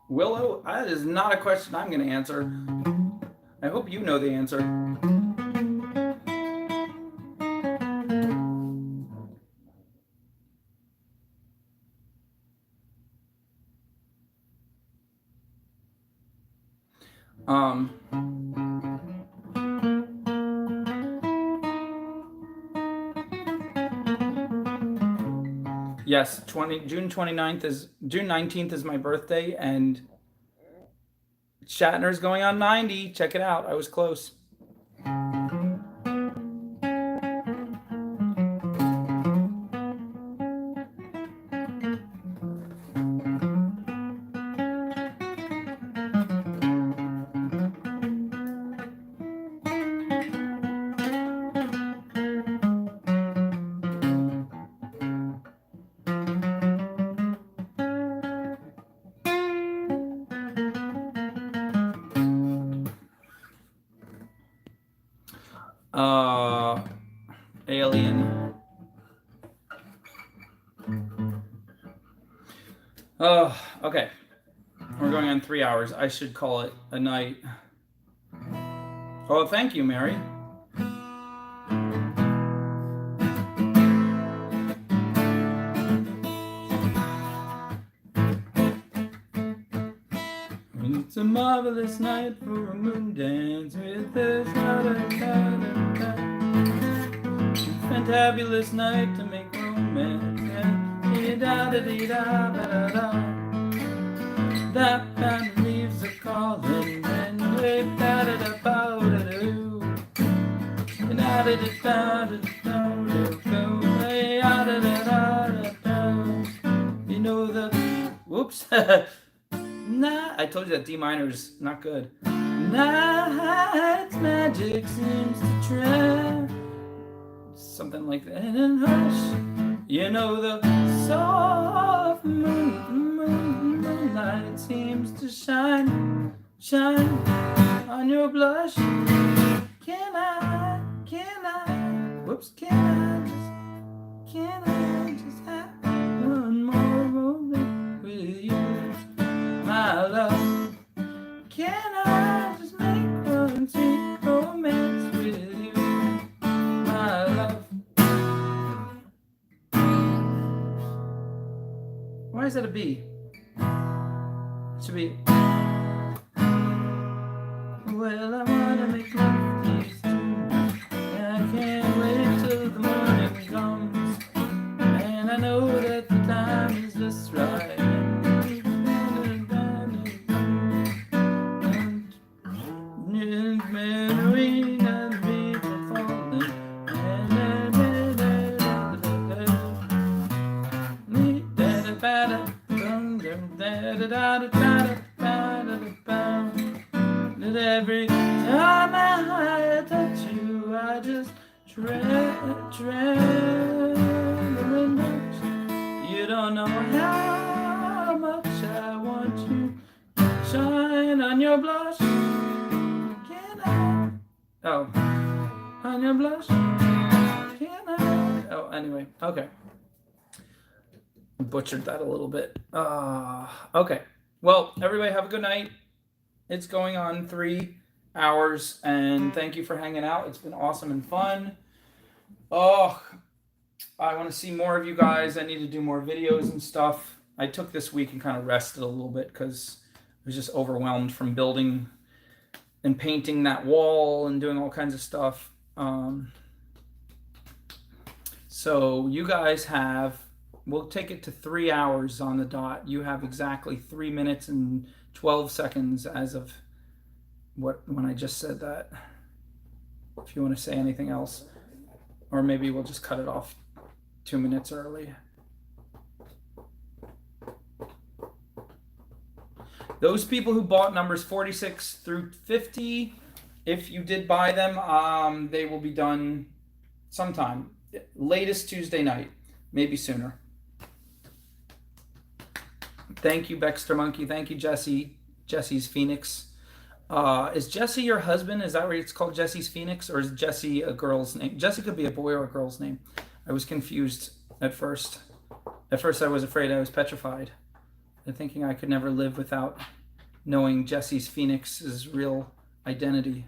Willow, that is not a question I'm going to answer. I hope you know the answer. Yes, June 19th is my birthday, and Shatner's going on 90. Check it out. I was close. Alien. Oh, okay. We're going on 3 hours. I should call it a night. Oh, thank you, Mary. It's a marvelous night for a moon dance with the fantabulous night to make romance. That band leaves a calling and we you know the whoops. Nah, I told you that D minor is not good. Night's magic seems to trap. Something like that. And hush, you know the soft moonlight seems to shine on your blush. Can I, whoops, can I just have one more moment with you, my love? Can I just make one sweet romance with you, my love? Why is that a B? It to be. Well, I wanna make love to these tunes. I can't wait till the morning comes, and I know that the time is just right. Every time I touch you, I just tremble and blush. You don't know how much I want you to shine on your blush. Can I? Oh, on your blush. Can I? Oh, anyway, okay. Butchered that a little bit. Okay. Well, everybody have a good night. It's going on 3 hours, and thank you for hanging out. It's been awesome and fun. Oh, I want to see more of you guys. I need to do more videos and stuff. I took this week and kind of rested a little bit because I was just overwhelmed from building and painting that wall and doing all kinds of stuff. So you guys have, we'll take it to 3 hours on the dot. You have exactly 3 minutes and 12 seconds as of when I just said that. If you want to say anything else, or maybe we'll just cut it off 2 minutes early. Those people who bought numbers 46 through 50, if you did buy them, they will be done sometime. Latest Tuesday night, maybe sooner. Thank you, Baxter Monkey. Thank you, Jesse. Jesse's Phoenix. Is Jesse your husband? Is that what it's called, Jesse's Phoenix? Or is Jesse a girl's name? Jesse could be a boy or a girl's name. I was confused at first. At first I was afraid. I was petrified. And thinking I could never live without knowing Jesse's Phoenix's real identity.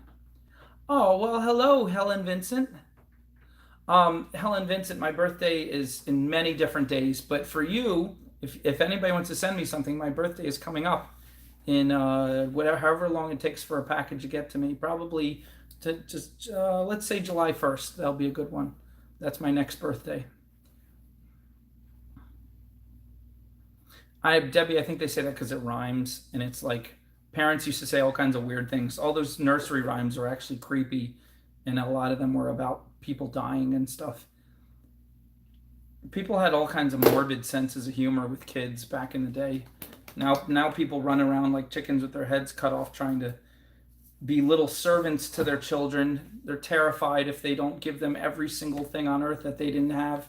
Oh, well, hello, Helen Vincent. Helen Vincent, my birthday is in many different days, but for you, if anybody wants to send me something, my birthday is coming up in however long it takes for a package to get to me. Probably to just let's say July 1st. That'll be a good one. That's my next birthday. Debbie, I think they say that because it rhymes, and it's like parents used to say all kinds of weird things. All those nursery rhymes are actually creepy, and a lot of them were about people dying and stuff. People had all kinds of morbid senses of humor with kids back in the day. Now people run around like chickens with their heads cut off trying to be little servants to their children. They're terrified if they don't give them every single thing on earth that they didn't have,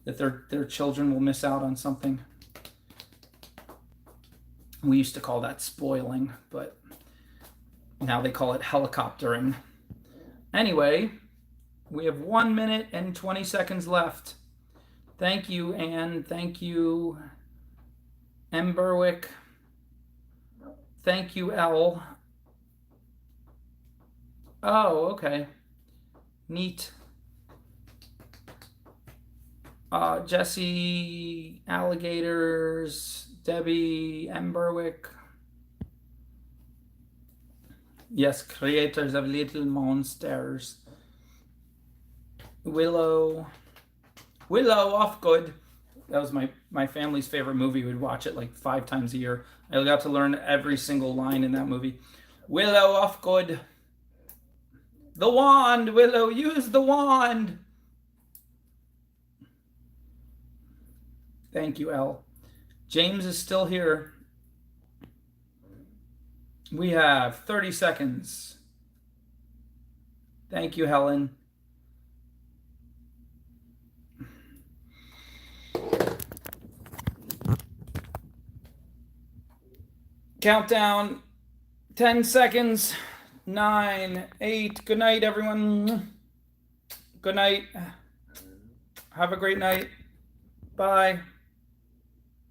that their children will miss out on something. We used to call that spoiling, but now they call it helicoptering. Anyway, we have 1 minute and 20 seconds left. Thank you, Anne. Thank you, M. Berwick. Thank you, L. Oh, okay. Neat. Jesse, Alligators, Debbie, M. Berwick. Yes, creators of Little Monsters. Willow Offgood. That was my family's favorite movie. We'd watch it like 5 times a year. I got to learn every single line in that movie. Willow Offgood. The wand, Willow, use the wand. Thank you, L. James is still here. We have 30 seconds. Thank you, Helen. Countdown. 10 seconds. 9, 8. Good night, everyone. Good night. Have a great night. Bye.